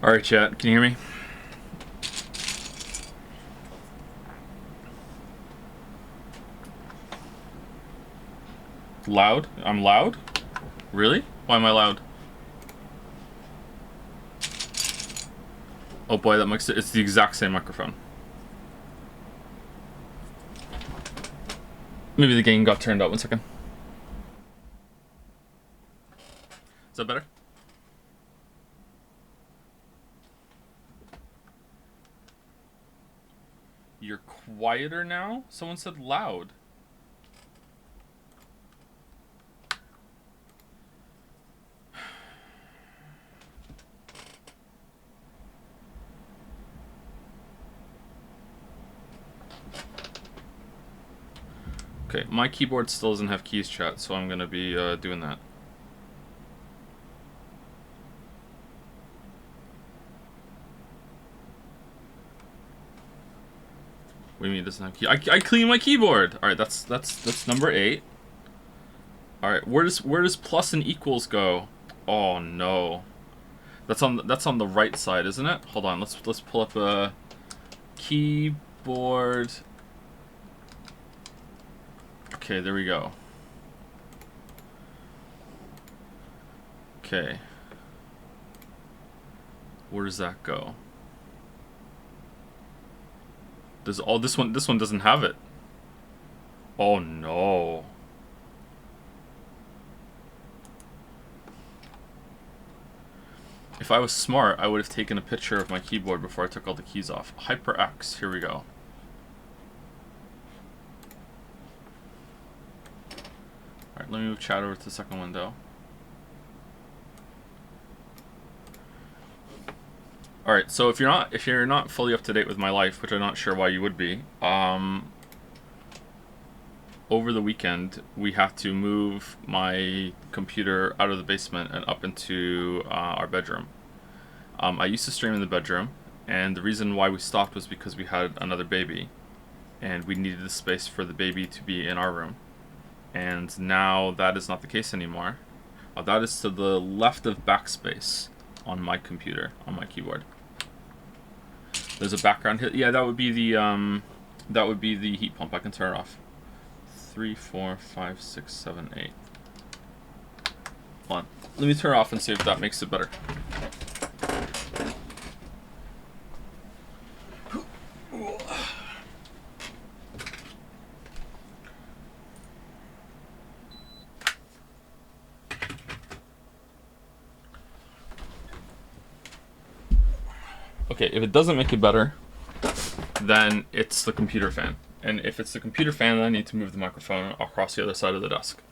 Alright, chat, can you hear me? Loud? I'm loud? Really? Why am I loud? Oh boy, that makes it. It's the exact same microphone. Maybe the gain got turned up. 1 second. Is that better? You're quieter now? Someone said loud. Okay, my keyboard still doesn't have keys, chat, so I'm gonna be doing that. What do you mean it doesn't have key? I clean my keyboard. All right, that's number 8. All right, where does plus and equals go? Oh no, that's on the right side, isn't it? Hold on, let's pull up a keyboard. Okay, there we go. Okay, where does that go? Does this one doesn't have it? Oh no. If I was smart, I would have taken a picture of my keyboard before I took all the keys off. HyperX, here we go. Alright, let me move chat over to the second window. Alright, so if you're not fully up to date with my life, which I'm not sure why you would be, over the weekend we have to move my computer out of the basement and up into our bedroom. I used to stream in the bedroom, and the reason why we stopped was because we had another baby, and we needed the space for the baby to be in our room. And now that is not the case anymore. That is to the left of backspace on my computer, on my keyboard. There's a background hit. Yeah, that would be the heat pump. I can turn it off. 3, 4, 5, 6, 7, 8. Hold on. Let me turn it off and see if that makes it better. Okay, if it doesn't make it better, then it's the computer fan. And if it's the computer fan, then I need to move the microphone across the other side of the desk.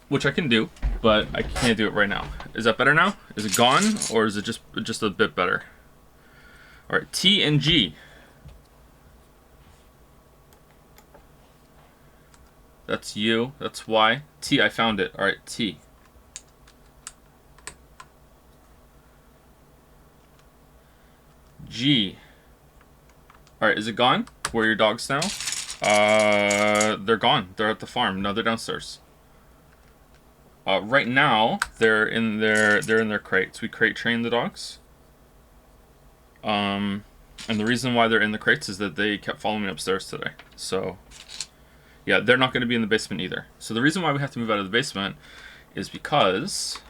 Which I can do, but I can't do it right now. Is that better now? Is it gone, or is it just a bit better? Alright, T and G. That's U, that's Y. T, I found it. Alright, T. G. Alright, is it gone? Where are your dogs now? They're gone. They're at the farm. No, they're downstairs. Right now, they're in their crates. We crate train the dogs. And the reason why they're in the crates is that they kept following me upstairs today. So, yeah, they're not going to be in the basement either. So the reason why we have to move out of the basement is because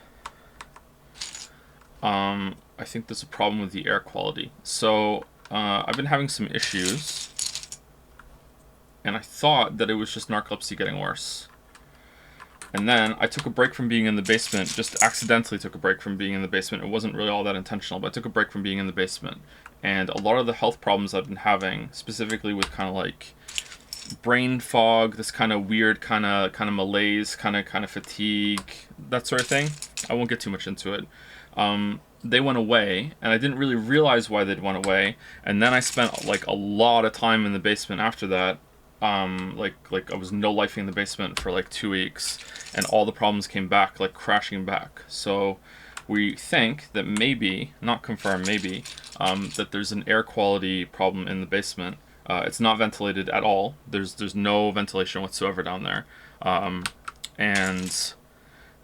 I think there's a problem with the air quality. So I've been having some issues, and I thought that it was just narcolepsy getting worse. And then I took a break from being in the basement, just accidentally took a break from being in the basement. It wasn't really all that intentional, but I took a break from being in the basement. And a lot of the health problems I've been having, specifically with kind of like brain fog, this kind of weird kind of malaise, kind of fatigue, that sort of thing. I won't get too much into it. They went away, and I didn't really realize why they'd went away. And then I spent like a lot of time in the basement after that. Like I was no-lifing in the basement for like 2 weeks, and all the problems came back, like crashing back. So we think that maybe, not confirmed, maybe, that there's an air quality problem in the basement. It's not ventilated at all. There's no ventilation whatsoever down there. And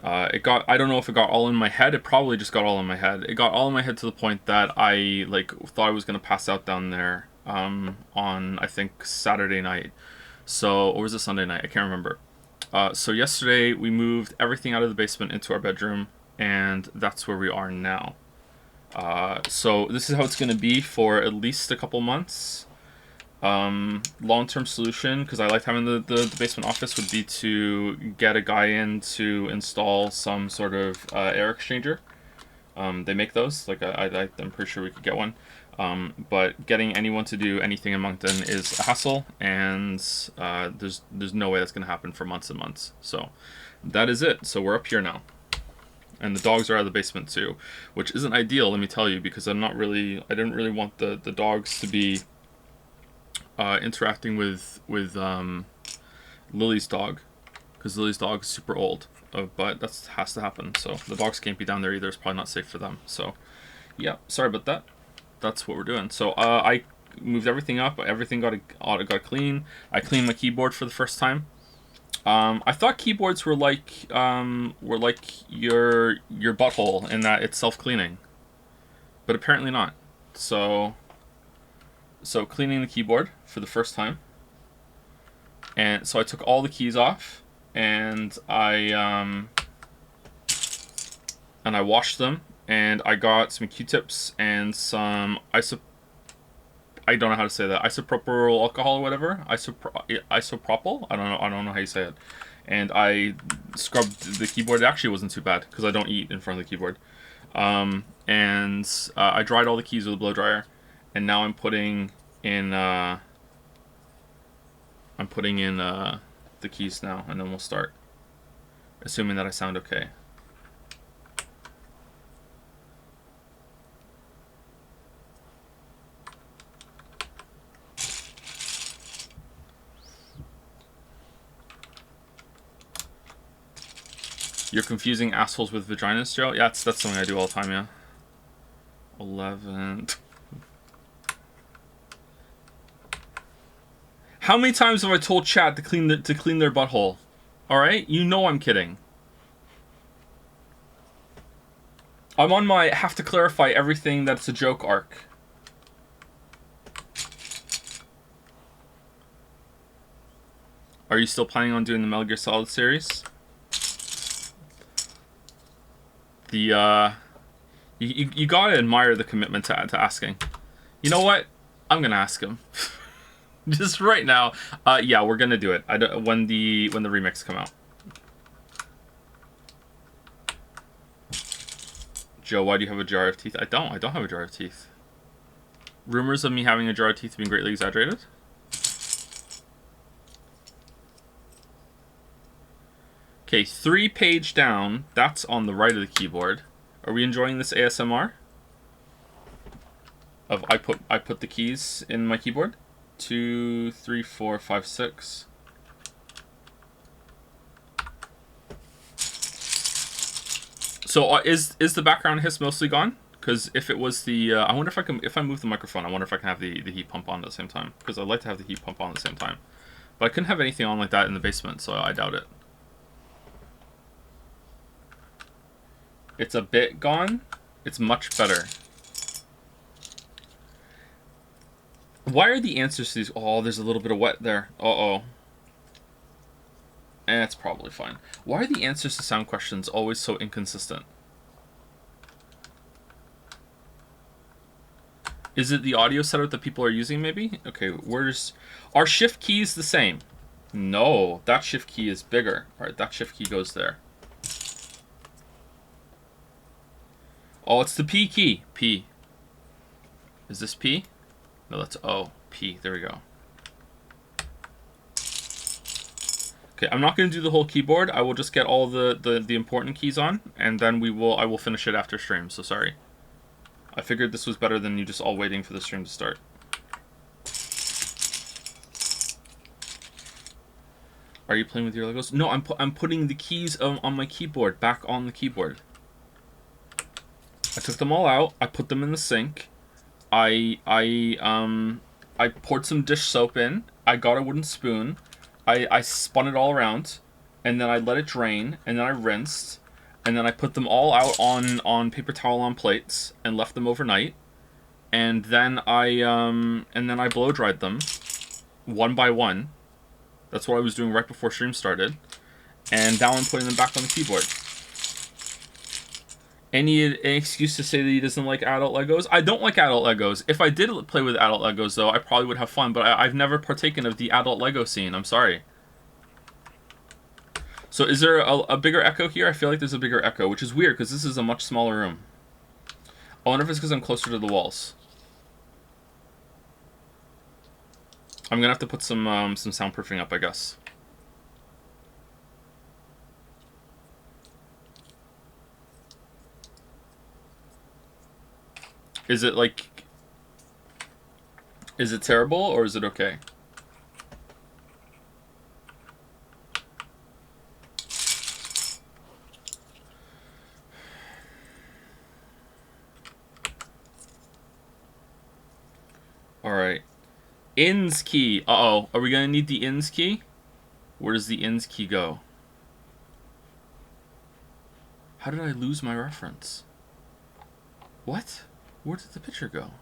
I don't know if it got all in my head. It probably just got all in my head. It got all in my head to the point that I like thought I was gonna pass out down there on I think Saturday night. So, or was it Sunday night? I can't remember. So yesterday we moved everything out of the basement into our bedroom, and that's where we are now. So this is how it's gonna be for at least a couple months. Long-term solution, because I like having the basement office, would be to get a guy in to install some sort of air exchanger. They make those. Like I'm pretty sure we could get one. But getting anyone to do anything in Moncton is a hassle, and there's no way that's going to happen for months and months. So that is it. So we're up here now, and the dogs are out of the basement too, which isn't ideal, let me tell you, because I didn't really want the dogs to be interacting with Lily's dog, because Lily's dog is super old. But that has to happen. So the dogs can't be down there either. It's probably not safe for them. So yeah, sorry about that. That's what we're doing. So I moved everything up. Everything got clean. I cleaned my keyboard for the first time. I thought keyboards were like your butthole in that it's self-cleaning, but apparently not. So cleaning the keyboard for the first time, and so I took all the keys off, and I washed them, and I got some Q-tips and some I don't know how to say that, isopropyl alcohol or whatever, isopropyl. I don't know how you say it. And I scrubbed the keyboard. It actually wasn't too bad because I don't eat in front of the keyboard. And I dried all the keys with a blow dryer, and now I'm putting in the keys now, and then we'll start, assuming that I sound okay. You're confusing assholes with vaginas, Joe? Yeah, that's something I do all the time, yeah. 11. How many times have I told Chad to clean their butthole? Alright? You know I'm kidding. I'm on my have to clarify everything that's a joke arc. Are you still planning on doing the Metal Gear Solid series? You gotta admire the commitment to asking. You know what? I'm gonna ask him. Just right now. Yeah, we're gonna do it. When the remix come out. Joe, why do you have a jar of teeth? I don't have a jar of teeth. Rumors of me having a jar of teeth have been greatly exaggerated. Okay, 3-page down. That's on the right of the keyboard. Are we enjoying this ASMR? I put the keys in my keyboard. 2, 3, 4, 5, 6. So is the background hiss mostly gone? Because if it was the, I wonder if if I move the microphone, I wonder if I can have the heat pump on at the same time. Because I'd like to have the heat pump on at the same time. But I couldn't have anything on like that in the basement, so I doubt it. It's a bit gone. It's much better. Why are the answers to these? Oh, there's a little bit of wet there. Uh-oh. It's probably fine. Why are the answers to sound questions always so inconsistent? Is it the audio setup that people are using, maybe? Okay, are shift keys the same? No, that shift key is bigger. Alright, that shift key goes there. Oh, it's the P key. P. Is this P? No, that's O. P. There we go. Okay, I'm not going to do the whole keyboard. I will just get all the important keys on, and then I will finish it after stream, so sorry. I figured this was better than you just all waiting for the stream to start. Are you playing with your Legos? No, I'm putting the keys on my keyboard, back on the keyboard. I took them all out. I put them in the sink. I poured some dish soap in. I got a wooden spoon. I spun it all around, and then I let it drain, and then I rinsed, and then I put them all out on paper towel on plates and left them overnight. And then I blow dried them one by one. That's what I was doing right before stream started. And now I'm putting them back on the keyboard. Any excuse to say that he doesn't like adult Legos? I don't like adult Legos. If I did play with adult Legos, though, I probably would have fun. But I've never partaken of the adult Lego scene. I'm sorry. So is there a bigger echo here? I feel like there's a bigger echo, which is weird because this is a much smaller room. I wonder if it's because I'm closer to the walls. I'm gonna have to put some soundproofing up, I guess. Is it like... Is it terrible or is it okay? Alright. Ins key. Uh-oh. Are we gonna need the ins key? Where does the ins key go? How did I lose my reference? What? Where did the picture go?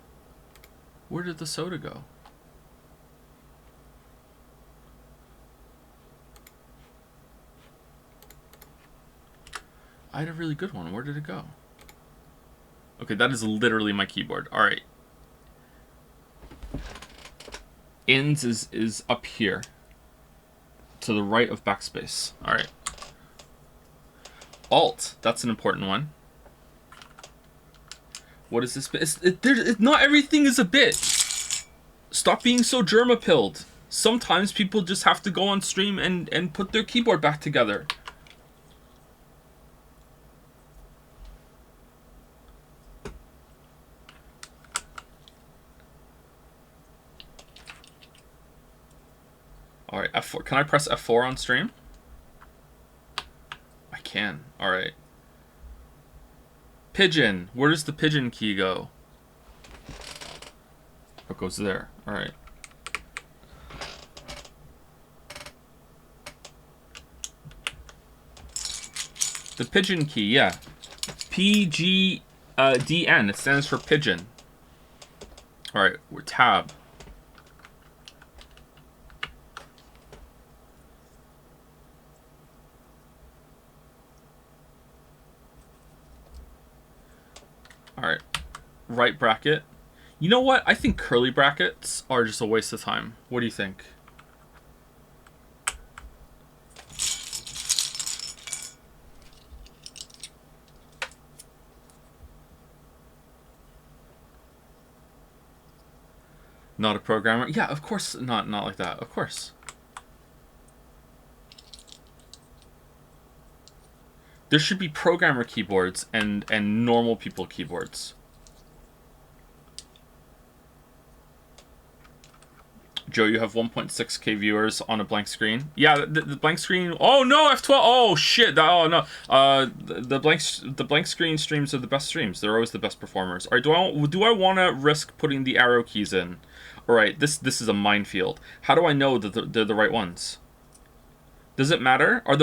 Where did the soda go? I had a really good one. Where did it go? Okay, that is literally my keyboard. Alright. Ins is up here. To the right of backspace. Alright. Alt. That's an important one. What is this bit? Not everything is a bit. Stop being so germa-pilled. Sometimes people just have to go on stream and put their keyboard back together. Alright, F4. Can I press F4 on stream? I can. Alright. Pigeon. Where does the pigeon key go? It goes there. Alright. The pigeon key, yeah. PGDN. It stands for pigeon. Alright, we're tab. Alright. Right bracket. You know what? I think curly brackets are just a waste of time. What do you think? Not a programmer? Yeah, of course not like that. Of course. There should be programmer keyboards and normal people keyboards. Joe, you have 1.6k viewers on a blank screen. Yeah, the blank screen. Oh no, F12. Oh shit. Oh no. The blank screen streams are the best streams. They're always the best performers. All right. Do I want to risk putting the arrow keys in? All right. This is a minefield. How do I know that they're the right ones? Does it matter? Are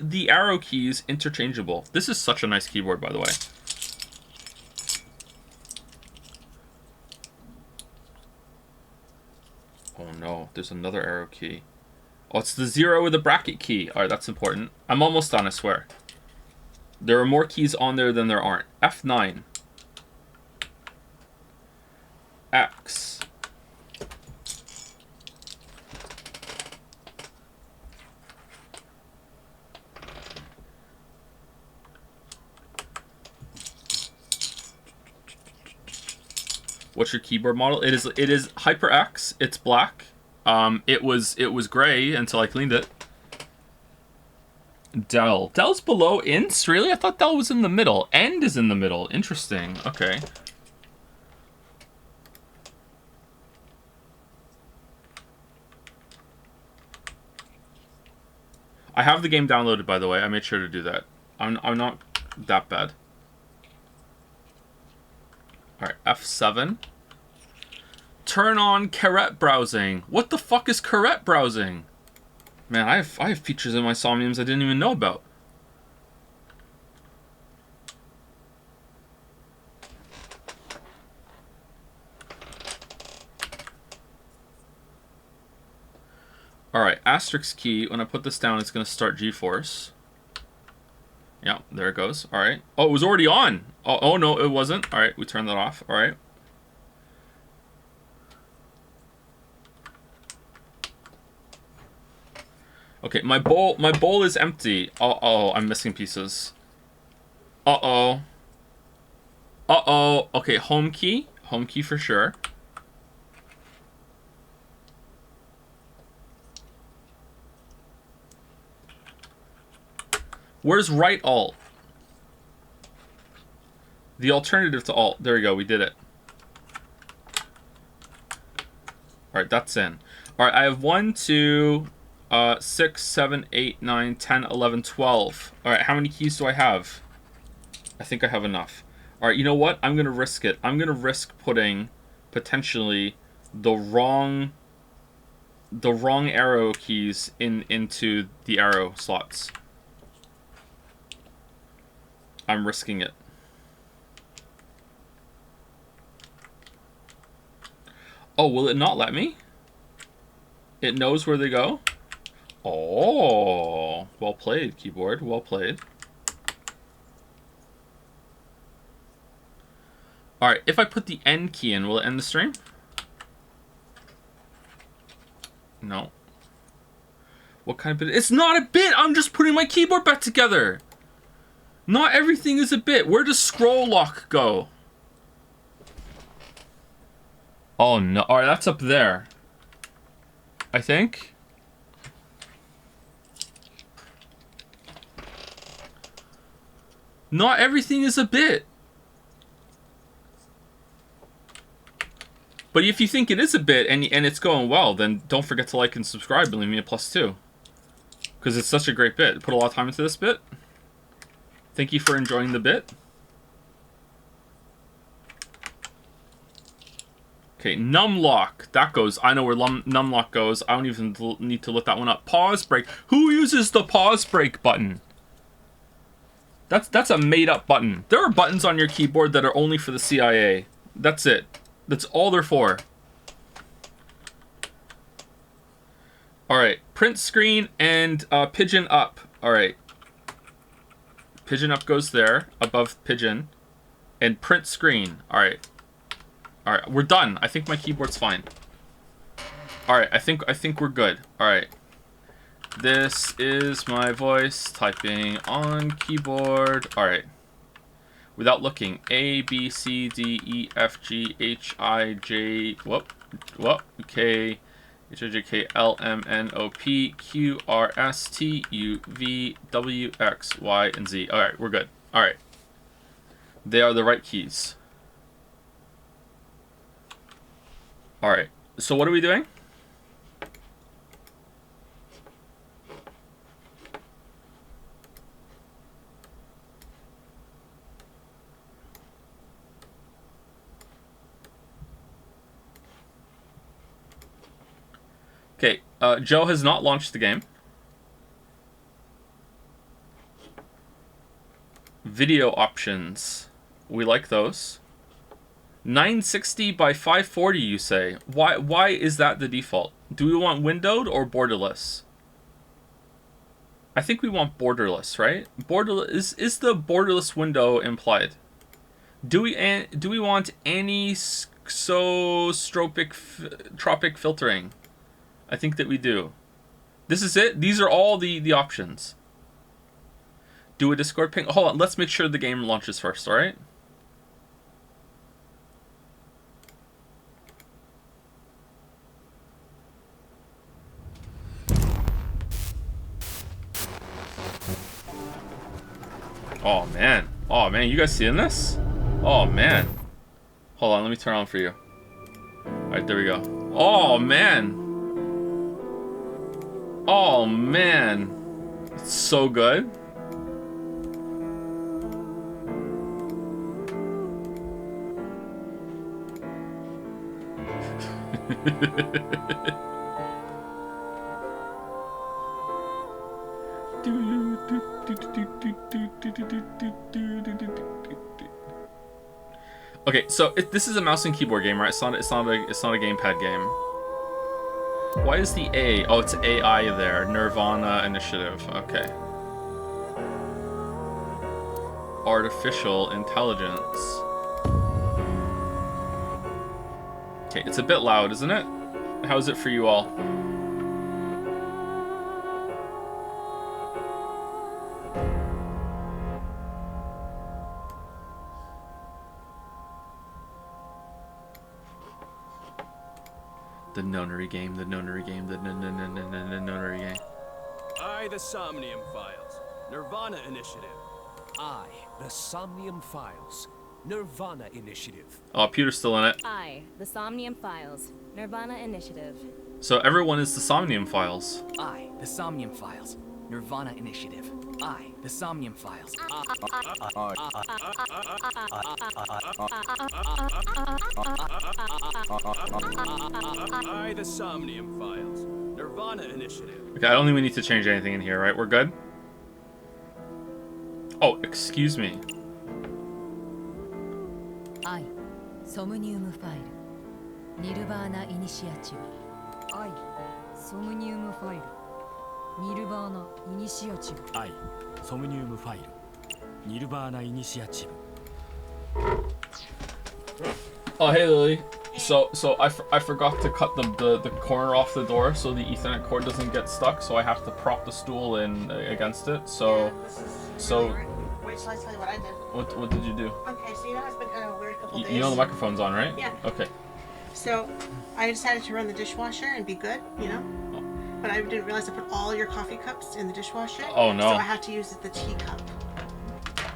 the arrow keys interchangeable? This is such a nice keyboard, by the way. Oh no, there's another arrow key. Oh, it's the 0 with the bracket key. Alright, that's important. I'm almost done, I swear. There are more keys on there than there aren't. F9. X. What's your keyboard model? It is HyperX. It's black. It was gray until I cleaned it. Dell. Dell's below Ints? Really? I thought Dell was in the middle. End is in the middle. Interesting. Okay. I have the game downloaded, by the way. I made sure to do that. I'm not that bad. Alright, F7. Turn on caret browsing. What the fuck is caret browsing? Man, I have features in my Somniums I didn't even know about. Alright, asterisk key. When I put this down, it's going to start G-force. Yeah, there it goes. Alright. Oh, it was already on. Oh, no, it wasn't. Alright, we turned that off. Alright. Okay, my bowl is empty. Oh, I'm missing pieces. Uh-oh. Uh-oh. Okay, home key. Home key for sure. Where's right alt? The alternative to alt. There we go, we did it. Alright, that's in. Alright, I have 1, 2, 6, 7, 8, 9, 10, 11, 12. Alright, how many keys do I have? I think I have enough. Alright, you know what? I'm going to risk it. I'm going to risk putting, potentially, the wrong arrow keys into the arrow slots. I'm risking it. Oh, will it not let me? It knows where they go? Oh, well played, keyboard. Well played. Alright, if I put the N key in, will it end the stream? No. What kind of bit? It's not a bit! I'm just putting my keyboard back together! Not everything is a bit. Where does scroll lock go? Oh no. Alright, that's up there. I think. Not everything is a bit. But if you think it is a bit and it's going well, then don't forget to like and subscribe and leave me a +2. Because it's such a great bit. Put a lot of time into this bit. Thank you for enjoying the bit. Okay, numlock. That goes. I know where numlock goes. I don't even need to look that one up. Pause break. Who uses the pause break button? That's a made-up button. There are buttons on your keyboard that are only for the CIA. That's it. That's all they're for. Alright, print screen and pigeon up. Alright. Pigeon up goes there, above pigeon. And print screen. Alright. Alright, we're done. I think my keyboard's fine. Alright, I think we're good. Alright. This is my voice typing on keyboard. Alright. Without looking. A, B, C, D, E, F, G, H, I, J, K, H, I, J, K, L, M, N, O, P, Q, R, S, T, U, V, W, X, Y, and Z. Alright, we're good. Alright. They are the right keys. Alright, so what are we doing? Okay, Joe has not launched the game. Video options. We like those. 960 by 540, you say. Why is that the default? Do we want windowed or borderless? I think we want borderless, right? Borderless is the borderless window implied? Do we want anisotropic filtering? I think that we do. This is it. These are all the options. Do a Discord ping. Hold on. Let's make sure the game launches first. All right. Oh man. Oh man. You guys seeing this? Oh man. Hold on. Let me turn on for you. All right. There we go. Oh man. Oh man, it's so good. Okay, so this is a mouse and keyboard game, right? It's not a gamepad game. Why is the A? Oh, it's AI there. nirvanA initiative. Okay. Artificial intelligence. Okay, it's a bit loud, isn't it? How's it for you all? The nonary game, the nonary game, the nonary game. I, the Somnium Files, nirvanA Initiative. I, the Somnium Files, nirvanA Initiative. Oh, Pewter's still in it. I, the Somnium Files, nirvanA Initiative. So everyone is the Somnium Files. I, the Somnium Files, nirvanA Initiative. I, the Somnium Files. I, the Somnium Files, nirvanA Initiative. Okay, I don't think we need to change anything in here, right? We're good? Oh, excuse me. I, Somnium File, nirvanA Initiative. I, Somnium File, nirvanA Initiative. I, Somnium File, nirvanA Initiative. Oh, hey Lily. So I forgot to cut the corner off the door so the Ethernet cord doesn't get stuck. So I have to prop the stool in against it. So Wait till I tell you what I did. what did you do? Okay, so you know it's been kind of a weird couple days. You know the microphone's on, right? Yeah. Okay. So I decided to run the dishwasher and be good, you know. But I didn't realize I put all your coffee cups in the dishwasher. Oh no. So I had to use the teacup.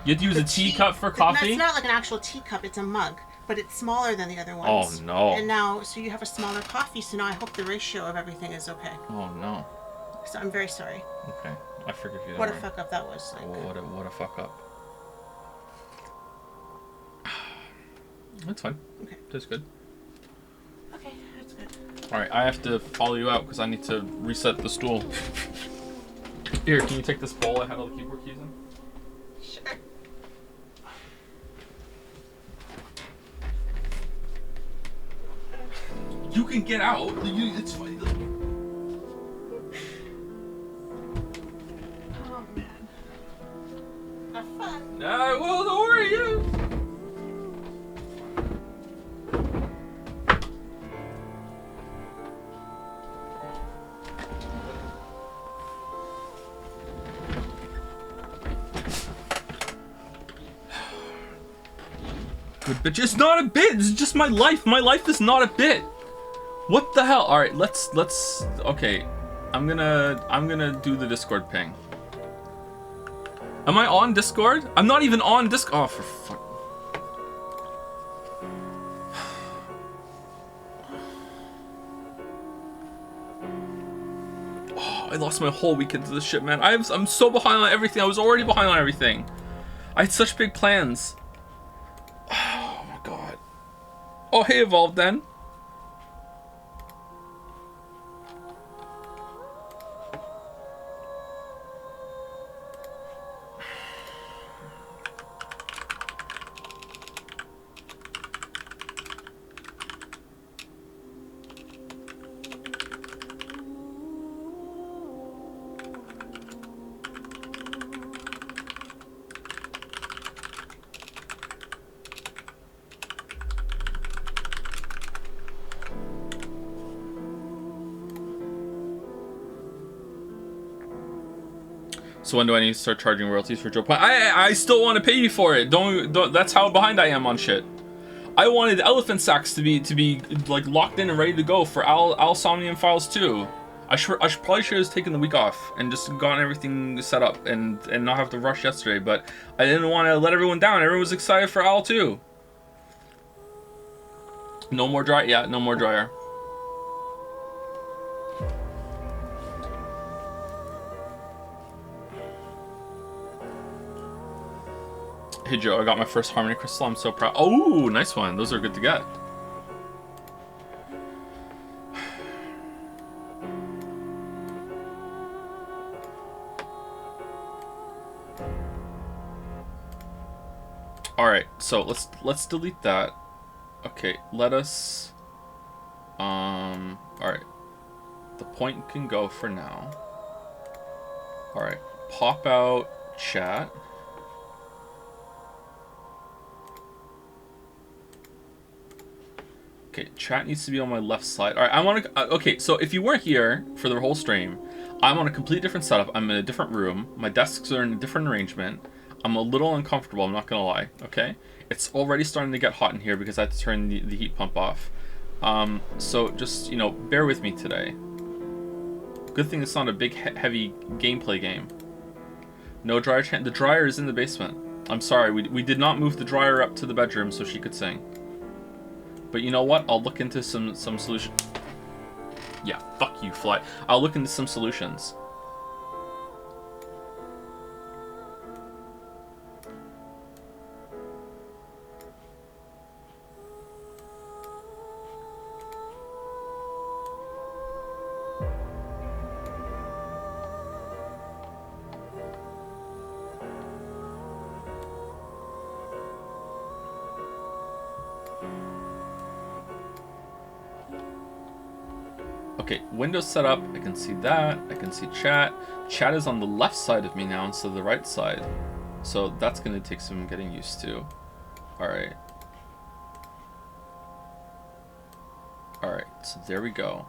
You have to use a teacup for coffee? It's not like an actual teacup, it's a mug, but it's smaller than the other ones. Oh no. And now, so you have a smaller coffee, so now I hope the ratio of everything is okay. Oh no. So I'm very sorry. Okay. I forgive you. What a fuck up that was. Like. What a fuck up. That's fine. Okay. That's good. Okay, that's good. Alright, I have to follow you out because I need to reset the stool. Here, can you take this bowl I had all the keyboard keys in? Sure. You can get out. It's fine. Oh man. Have fun. Well, don't worry. Good bitch. It's not a bit. It's just my life. My life is not a bit. What the hell? All right, let's. Okay, I'm gonna do the Discord ping. Am I on Discord? I'm not even on Discord. Oh, for fuck. Oh, I lost my whole weekend to this shit, man. I'm so behind on everything. I was already behind on everything. I had such big plans. Oh my god. Oh, hey, Evolved then. So when do I need to start charging royalties for Joe Point? I still want to pay you for it. Don't. That's how behind I am on shit. I wanted Elephant Sacks to be like locked in and ready to go for Al Somnium Files 2. I probably should have taken the week off and just gotten everything set up and not have to rush yesterday. But I didn't want to let everyone down. Everyone was excited for Al 2. No more dry. Yeah, no more dryer. Hey Joe, I got my first Harmony Crystal. I'm so proud. Oh, nice one. Those are good to get. All right, so let's delete that. Okay, let us. All right. The point can go for now. Alright, pop out chat. Okay, chat needs to be on my left side. Alright, I want to... okay, so if you weren't here for the whole stream, I'm on a completely different setup. I'm in a different room. My desks are in a different arrangement. I'm a little uncomfortable, I'm not going to lie, okay? It's already starting to get hot in here because I had to turn the heat pump off. So just, you know, bear with me today. Good thing it's not a big, heavy gameplay game. No dryer chant. The dryer is in the basement. I'm sorry, we did not move the dryer up to the bedroom so she could sing. But you know what? I'll look into some solution. Yeah, fuck you, fly. I'll look into some solutions. Okay, Windows set up. I can see that. I can see chat. Chat is on the left side of me now instead of the right side. So that's going to take some getting used to. Alright. Alright, so there we go.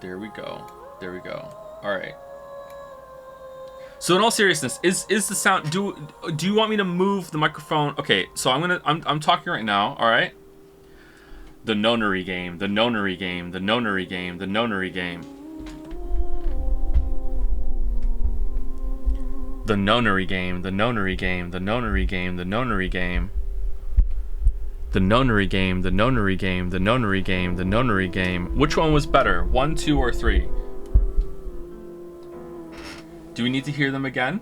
There we go. There we go. Alright. So in all seriousness, is the sound... Do you want me to move the microphone? Okay, so I'm talking right now, alright? The nonary game, the nonary game, the nonary game, the nonary game. The nonary game, the nonary game, the nonary game, the nonary game. The nonary game, the nonary game, the nonary game, the nonary game. Which one was better? 1, 2, or 3? Do we need to hear them again?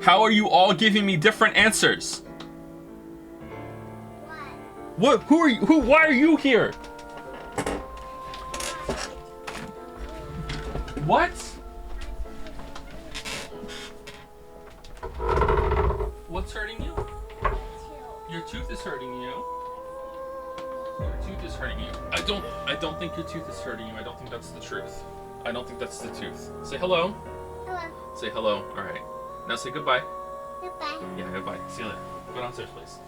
How are you all giving me different answers? What? Who are you? Why are you here? What? What's hurting you? Your tooth is hurting you. Your tooth is hurting you. I don't think your tooth is hurting you. I don't think that's the truth. I don't think that's the tooth. Say hello. Hello. Say hello. All right. Now say goodbye. Goodbye. Yeah, goodbye. See you later. Go downstairs, please.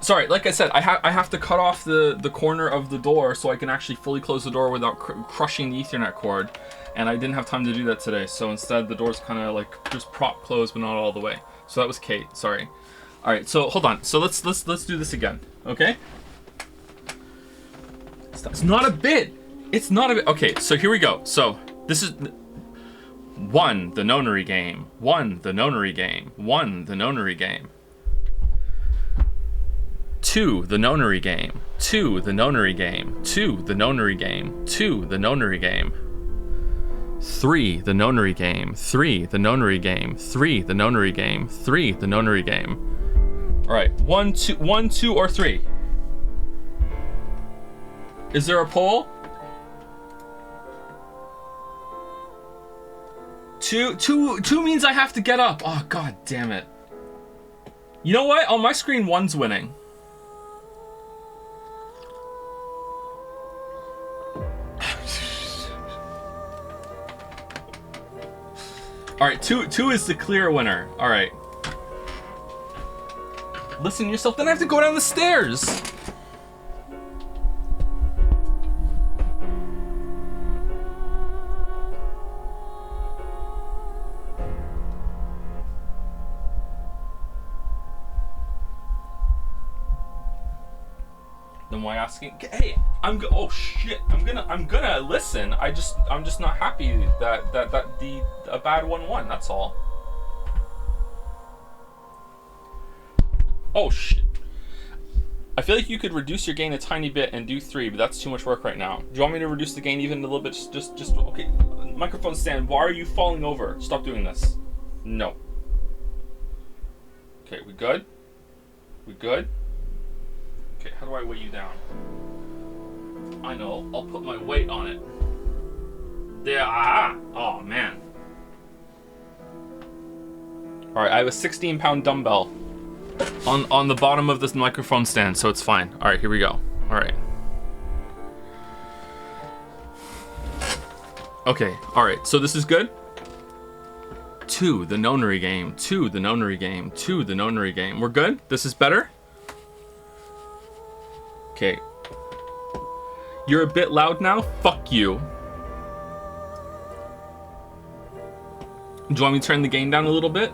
Sorry, like I said, I have to cut off the corner of the door so I can actually fully close the door without crushing the Ethernet cord, and I didn't have time to do that today. So instead, the door's kind of like just prop closed, but not all the way. So that was Kate. Sorry. All right. So hold on. So let's do this again. Okay. It's not a bit. It's not a bit. Okay. So here we go. So this is 1, the nonary game. 1, the nonary game. 1, the nonary game. 2, the nonary game. 2, the nonary game. 2, the nonary game. 2, the nonary game. 3, the nonary game. 3, the nonary game. 3, the nonary game. 3, the nonary game. All right, 1, 2, or 3. Is there a poll? 2 means I have to get up. Oh, god damn it. You know what? On my screen, 1's winning. All right, 2 is the clear winner. All right. Listen to yourself. Then I have to go down the stairs. Then why asking? Hey, oh shit! I'm gonna listen. I'm just not happy that a bad one won. That's all. Oh shit! I feel like you could reduce your gain a tiny bit and do 3, but that's too much work right now. Do you want me to reduce the gain even a little bit? Just okay. Microphone stand. Why are you falling over? Stop doing this. No. Okay, we good? We good? Okay, how do I weigh you down? I know. I'll put my weight on it. There. Ah! Oh, man. Alright, I have a 16-pound dumbbell on the bottom of this microphone stand, so it's fine. Alright, here we go. Alright. Okay, alright, so this is good. 2, the nonary game. 2, the nonary game. 2, the nonary game. We're good? This is better? Okay. You're a bit loud now? Fuck you. Do you want me to turn the gain down a little bit?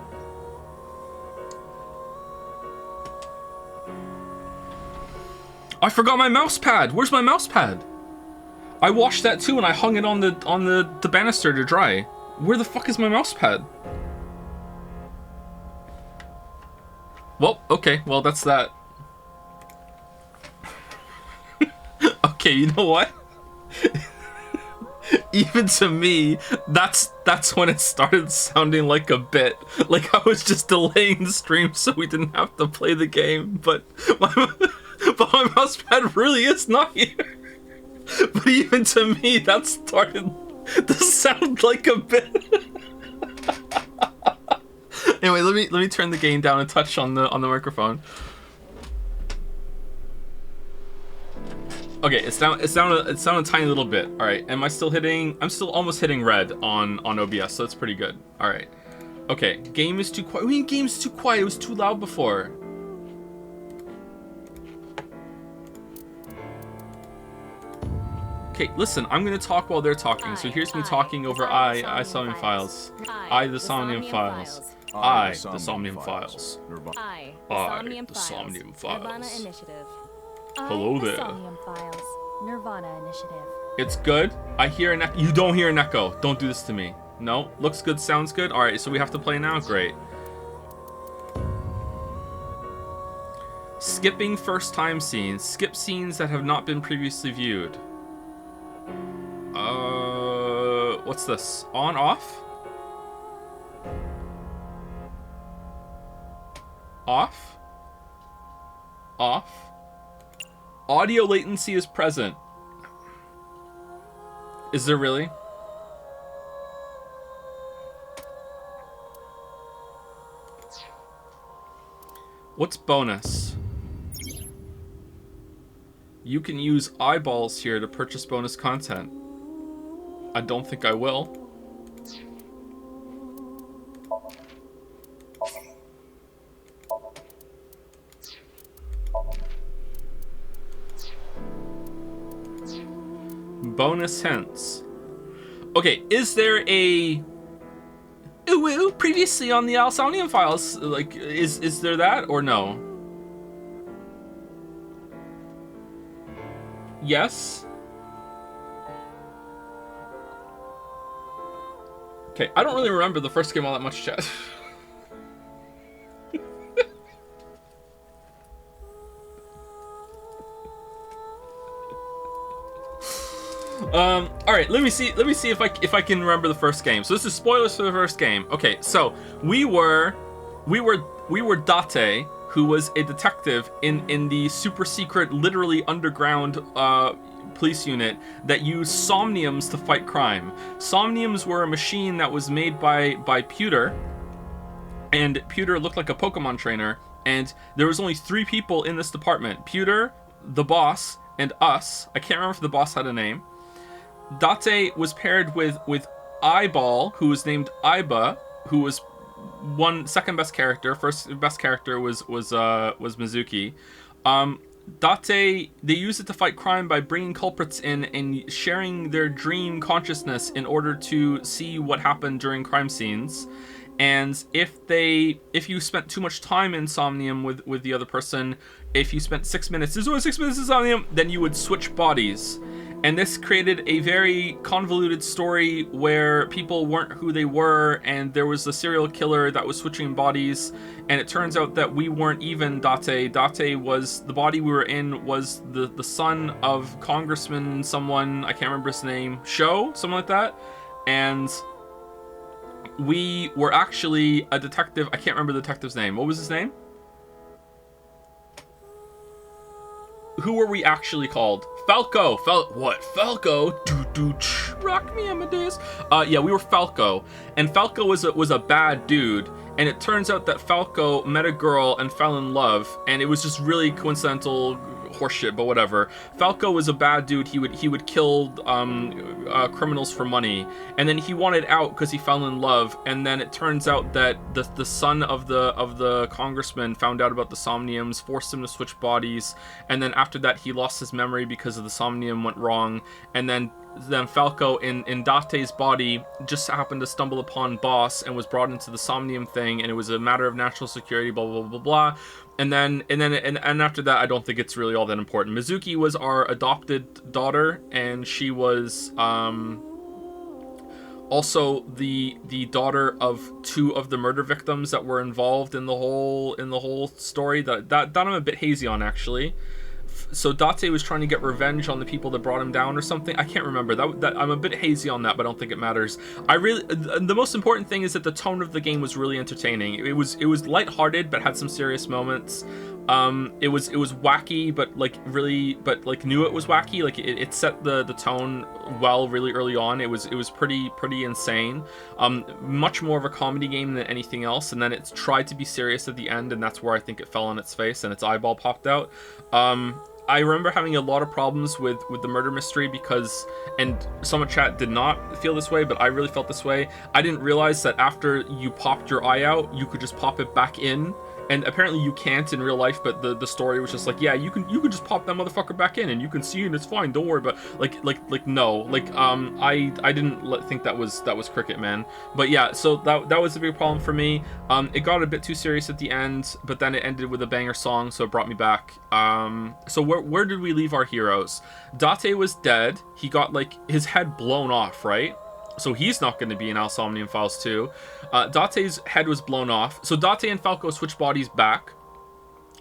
I forgot my mouse pad. Where's my mouse pad? I washed that too and I hung it on the banister to dry. Where the fuck is my mouse pad? Well, okay, well that's that. Okay, you know what? Even to me, that's when it started sounding like a bit. Like I was just delaying the stream so we didn't have to play the game, but my mouse pad really is not here. But even to me, that started to sound like a bit. Anyway, let me turn the gain down a touch on the microphone. Okay, it's down a tiny little bit. All right, am I still hitting? I'm still almost hitting red on OBS, so that's pretty good. All right. Okay, game is too quiet. I mean, game's too quiet. It was too loud before. Okay, listen, I'm gonna talk while they're talking. So here's me talking over Somnium Files. The Somnium Files. The Somnium Files. The Somnium Files. Initiative. Hello there. Somnium Files. nirvanA Initiative. It's good. I hear an echo. You don't hear an echo. Don't do this to me. No? Looks good, sounds good? Alright, so we have to play now? Great. Skipping first time scenes. Skip scenes that have not been previously viewed. What's this? On, off? Off? Off? Audio latency is present. Is there really? What's bonus? You can use eyeballs here to purchase bonus content. I don't think I will. Bonus hints. Okay, is there a ooh previously on the Somnium Files? Like, is there that or no? Yes. Okay, I don't really remember the first game all that much, chat. All right, let me see if I can remember the first game. So this is spoilers for the first game. Okay, so we were Date, who was a detective in the super secret, literally underground police unit that used Somniums to fight crime. Somniums were a machine that was made by Pewter, and Pewter looked like a Pokemon trainer, and there was only 3 people in this department: Pewter, the boss, and us. I can't remember if the boss had a name. Date was paired with Eyeball, who was named Aiba, who was second best character. First best character was Mizuki. Date, they used it to fight crime by bringing culprits in and sharing their dream consciousness in order to see what happened during crime scenes. And if you spent too much time in Somnium with the other person, if you spent 6 minutes, there's only 6 minutes in Somnium, then you would switch bodies. And this created a very convoluted story where people weren't who they were, and there was a serial killer that was switching bodies, and it turns out that we weren't even Date. Date was, the body we were in was the son of Congressman someone, I can't remember his name, something like that. And we were actually a detective, I can't remember the detective's name. What was his name? who were we actually called? Falco. What? Falco? Rock me, Amadeus. Yeah, we were Falco, and Falco was a bad dude. And it turns out that Falco met a girl and fell in love, and it was just really coincidental horseshit, but whatever. Falco was a bad dude. He would kill criminals for money, and then he wanted out because he fell in love. And then it turns out that the son of the congressman found out about the Somniums, forced him to switch bodies, and then after that he lost his memory because of the Somnium went wrong, and then Falco in Date's body just happened to stumble upon Boss and was brought into the Somnium thing, and it was a matter of national security, blah blah blah blah. And after that, I don't think it's really all that important. Mizuki was our adopted daughter, and she was also the daughter of 2 of the murder victims that were involved in the whole story. That I'm a bit hazy on, actually. So Date was trying to get revenge on the people that brought him down or something. I can't remember. That I'm a bit hazy on that, but I don't think it matters. The most important thing is that the tone of the game was really entertaining. It was lighthearted, but had some serious moments. It was wacky, but knew it was wacky. Like it set the tone well really early on. It was pretty insane. Much more of a comedy game than anything else, and then it tried to be serious at the end, and that's where I think it fell on its face and its eyeball popped out. I remember having a lot of problems with the murder mystery because, and some of chat did not feel this way, but I really felt this way. I didn't realize that after you popped your eye out, you could just pop it back in. And apparently you can't in real life, but the story was just like, yeah, you can just pop that motherfucker back in and you can see and it's fine, don't worry. But no, I didn't think that was cricket, man. But yeah, so that was a big problem for me. It got a bit too serious at the end, but then it ended with a banger song, so it brought me back. So where did we leave our heroes? Date was dead. He got his head blown off, right? So he's not going to be in Somnium Files 2. Date's head was blown off. So Date and Falco switched bodies back,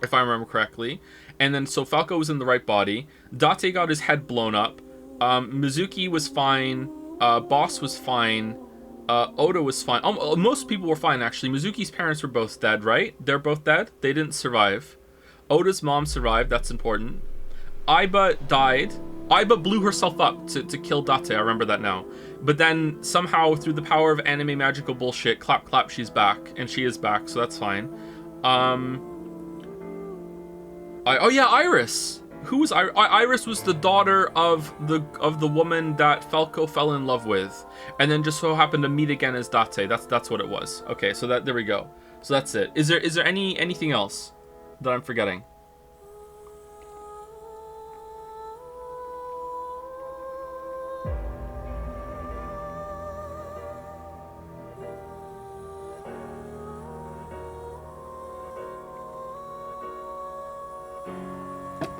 if I remember correctly. And then so Falco was in the right body. Date got his head blown up. Mizuki was fine. Boss was fine. Oda was fine. Most people were fine, actually. Mizuki's parents were both dead, right? They're both dead. They didn't survive. Oda's mom survived. That's important. Aiba died. Aiba blew herself up to kill Date. I remember that now. But then somehow through the power of anime magical bullshit, clap clap, she's back, and she is back, so that's fine. Oh yeah, Iris. Who was Iris? Iris was the daughter of the woman that Falco fell in love with, and then just so happened to meet again as Date. That's what it was. Okay, so there we go. So that's it. Is there anything else that I'm forgetting?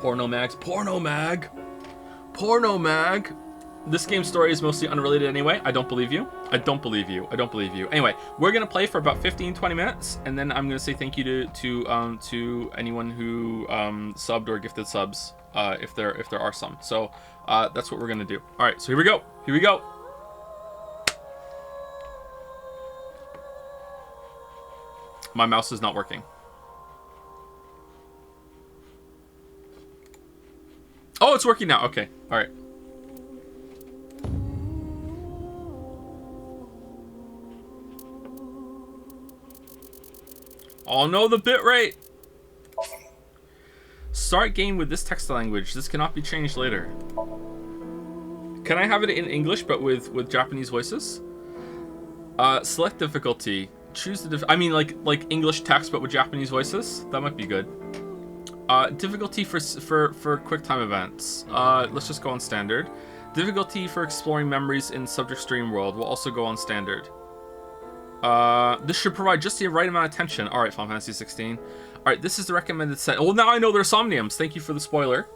Porno mag. This game's story is mostly unrelated anyway. I don't believe you. Anyway, we're gonna play for about 15-20 minutes, and then I'm gonna say thank you to anyone who subbed or gifted subs, if there are some. So that's what we're gonna do. All right, so here we go. My mouse is not working. Oh, it's working now. Okay. All right. Oh no, the bitrate. Start game with this text language. This cannot be changed later. Can I have it in English but with Japanese voices? Select difficulty. Choose the like English text but with Japanese voices. That might be good. Difficulty for QuickTime events. Let's just go on standard. Difficulty for exploring memories in subject stream world will also go on standard. This should provide just the right amount of tension. All right, Final Fantasy 16. All right, this is the recommended set. Well, now I know they're Somniums. Thank you for the spoiler.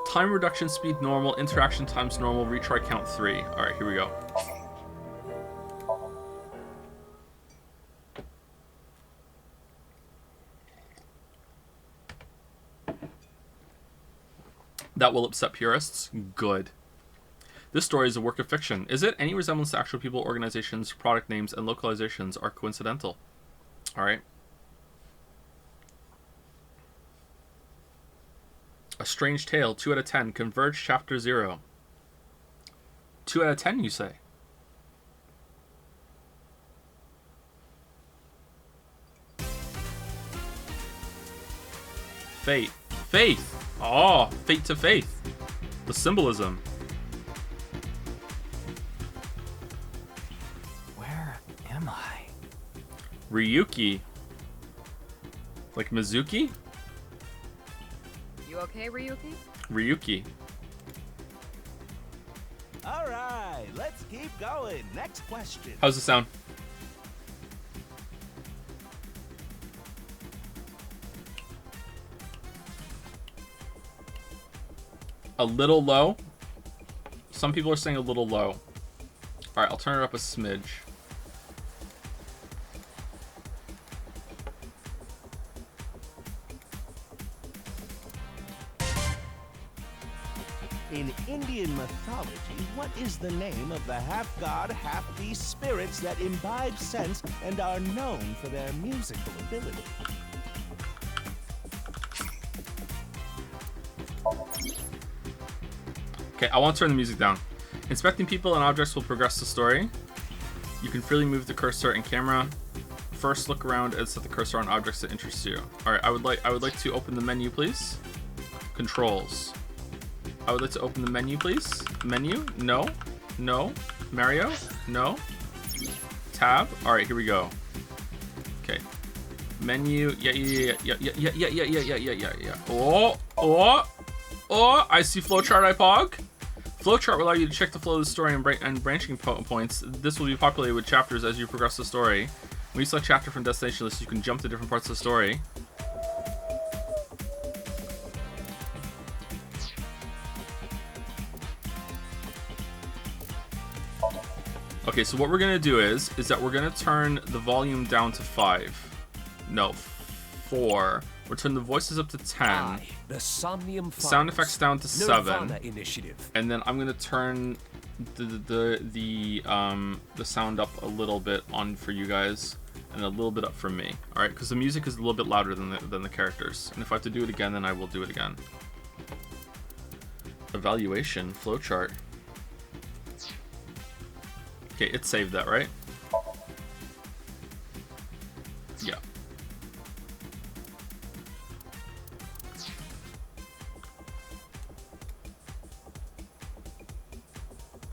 Time reduction speed normal, interaction times normal, retry count 3. All right, here we go. That will upset purists. Good. This story is a work of fiction. Is it? Any resemblance to actual people, organizations, product names, and localizations are coincidental. All right. A Strange Tale, 2 out of 10. Converge Chapter 0. 2 out of 10, you say? Fate. Faith. Oh, fate to faith. The symbolism. Where am I? Ryuki. Like Mizuki? You okay, Ryuki? Ryuki. All right, let's keep going. Next question. How's it sound? A little low. Some people are saying a little low. All right, I'll turn it up a smidge. In Indian mythology, what is the name of the half-god, half-beast spirits that imbibe sense and are known for their musical ability? Okay, I want to turn the music down. Inspecting people and objects will progress the story. You can freely move the cursor and camera. First, look around and set the cursor on objects that interest you. All right, I would like to open the menu, please. Controls. I would like to open the menu, please. Menu? No. No. Mario? No. Tab? All right, here we go. Okay. Menu. Yeah. Oh, I see flowchart IPOG. Flowchart will allow you to check the flow of the story and branching points. This will be populated with chapters as you progress the story. When you select chapter from destination list, you can jump to different parts of the story. Okay, so what we're gonna do is that we're gonna turn the volume down to 5. No, 4. We'll turn the voices up to 10. The Somnium Files. Sound effects down to 7. nirvanA Initiative. And then I'm gonna turn the sound up a little bit on for you guys, and a little bit up for me. All right, because the music is a little bit louder than the characters. And if I have to do it again, then I will do it again. Evaluation flowchart. Okay, it saved that, right? Yeah.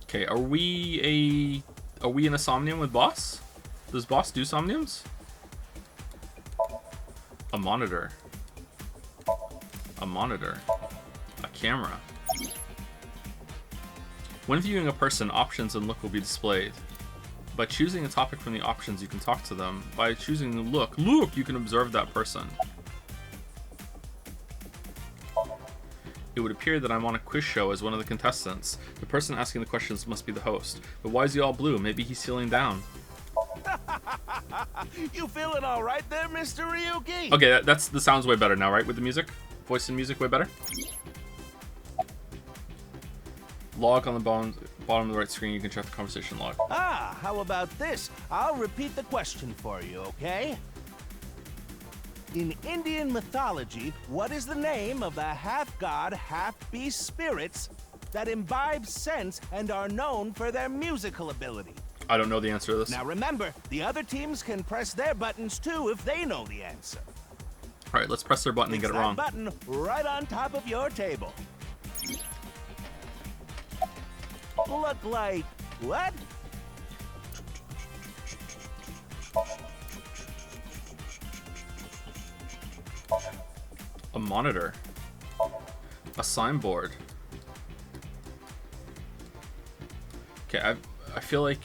Okay, are we in a Somnium with Boss? Does Boss do Somniums? A monitor. A monitor. A camera. When viewing a person, options and look will be displayed. By choosing a topic from the options, you can talk to them. By choosing look, you can observe that person. It would appear that I'm on a quiz show as one of the contestants. The person asking the questions must be the host. But why is he all blue? Maybe he's feeling down. You feeling all right there, Mr. Ryuki? Okay, the sound's way better now, right? With the music? Voice and music way better? Log on the bottom of the right screen, you can check the conversation log. Ah, how about this? I'll repeat the question for you, okay? In Indian mythology, what is the name of the half-god, half-beast spirits that imbibe sense and are known for their musical ability? I don't know the answer to this. Now remember, the other teams can press their buttons too if they know the answer. All right, let's press their button and get it wrong. That button right on top of your table. Look like what? A monitor. A signboard. Okay, I feel like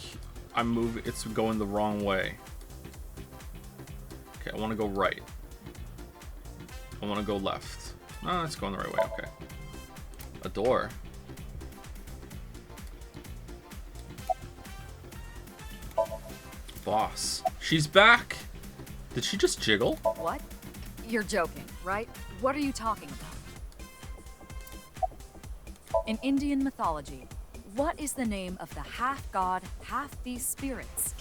I'm moving. It's going the wrong way. Okay, I want to go right. I want to go left. No, it's going the right way. Okay. A door. Boss. She's back! Did she just jiggle? What? You're joking, right? What are you talking about? In Indian mythology, what is the name of the half-god, half-beast spirits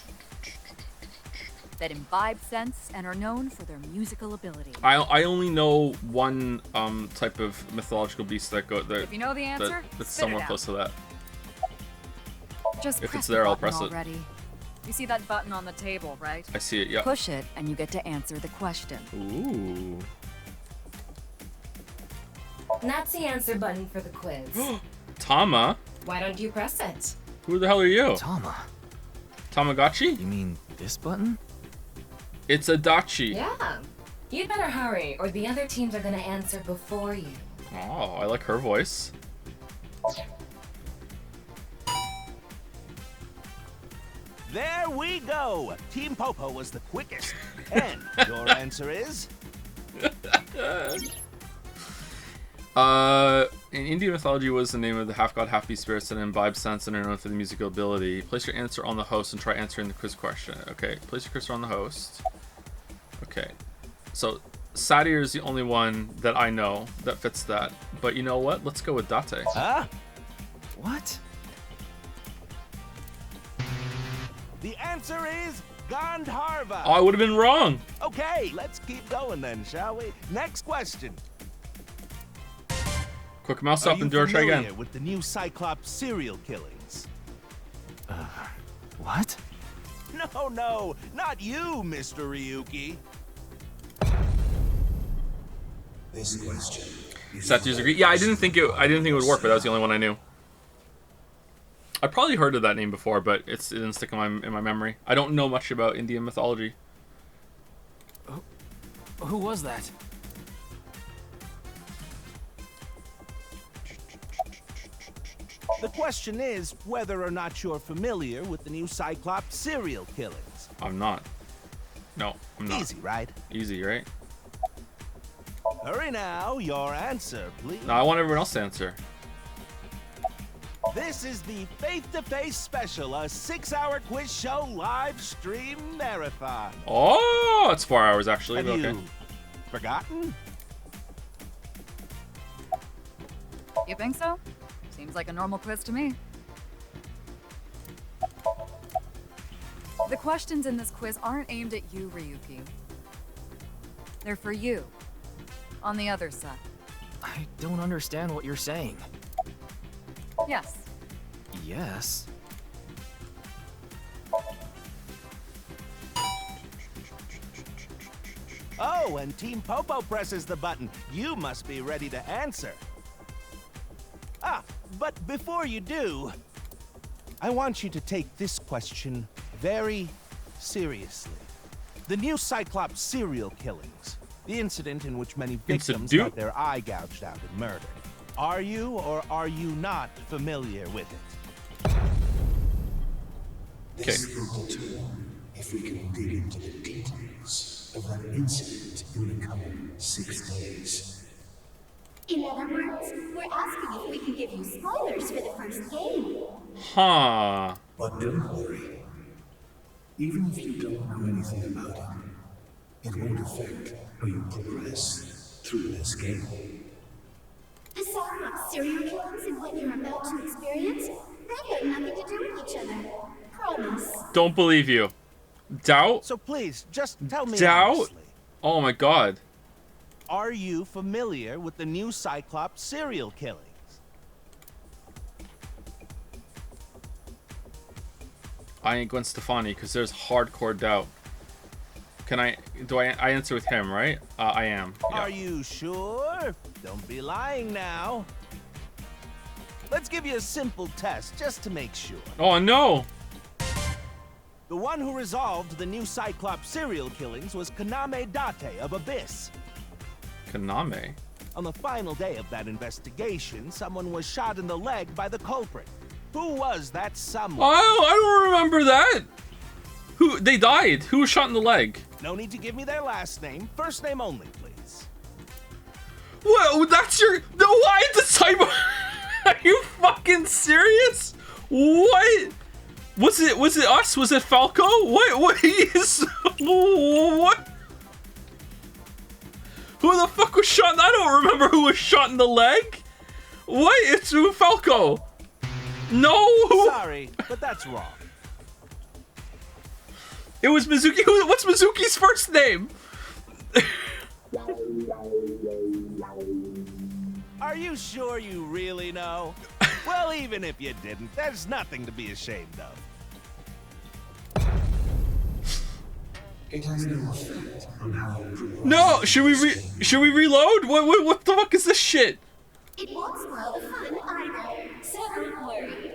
that imbibe sense and are known for their musical ability. I only know one type of mythological beast that If you know the answer, that's spit it somewhere out. close to that. Just If press it's the there, I'll button press it. already. You see that button on the table, right? I see it. Yeah. Push it, and you get to answer the question. Ooh. And that's the answer button for the quiz. Tama. Why don't you press it? Who the hell are you? Tama. Tamagotchi? You mean this button? It's a dachi. Yeah. You'd better hurry, or the other teams are gonna answer before you. Oh, I like her voice. There we go. Team Popo was the quickest. And your answer is? In Indian mythology was the name of the half-god, half-beast spirits that imbibe sense and are known for the musical ability. Place your answer on the host and try answering the quiz question. Okay, place your cursor on the host. Okay, so Satyr is the only one that I know that fits that. But you know what? Let's go with Date. Huh? What? The answer is Gandharva. Oh, I would have been wrong. Okay, let's keep going then, shall we? Next question. Quick mouse Are up you and do our try familiar again. with the new Cyclops serial killings? What? No, not you, Mr. Ryuki. This question. Satyr's agree. Yeah, I didn't think it would work, but that was the only one I knew. I probably heard of that name before, but it didn't stick in my memory. I don't know much about Indian mythology. Who was that? The question is whether or not you're familiar with the new Cyclops serial killings. I'm not. No, I'm not. Easy, right? Easy, right? Hurry now, your answer, please. No, I want everyone else to answer. This is the Face-to-Face Special, a 6-hour quiz show live stream marathon. Oh, it's 4 hours actually. Have But okay. you forgotten? You think so? Seems like a normal quiz to me. The questions in this quiz aren't aimed at you, Ryuki. They're for you. On the other side. I don't understand what you're saying. Yes. Yes. Oh, and Team Popo presses the button. You must be ready to answer. Ah, but before you do, I want you to take this question very seriously. The new Cyclops serial killings. The incident in which many victims got their eye gouged out and murdered. Are you or are you not familiar with it? This will determine if we can dig into the details of that incident in the coming 6 days. In other words, we're asking if we can give you spoilers for the first game. Huh. But don't worry. Even if you don't know anything about it won't affect how you progress through this game. The Cyclops serial killings and what you're about to experience, they have nothing to do with each other. Promise. Don't believe you. Doubt? So please, just tell me Doubt? honestly. Oh my god. Are you familiar with the new Cyclops serial killings? I ain't Gwen Stefani because there's hardcore doubt. Do I answer with him, right? I am. Yeah. Are you sure? Don't be lying now. Let's give you a simple test just to make sure. Oh no! The one who resolved the new Cyclops serial killings was Kaname Date of Abyss. Kaname? On the final day of that investigation, someone was shot in the leg by the culprit. Who was that someone? Oh, I don't remember that! They died. Who was shot in the leg? No need to give me their last name. First name only, please. What? That's your... No, why the type of... Are you fucking serious? What? Was it us? Was it Falco? What is... What? Who the fuck was shot? I don't remember who was shot in the leg. What? It's Falco. No. Sorry, but that's wrong. It was Mizuki. What's Mizuki's first name? Are you sure you really know? Well, even if you didn't, there's nothing to be ashamed of. It has no effect on how you progress. No, should we reload? What the fuck is this shit? It won't spoil the fun either, so don't worry.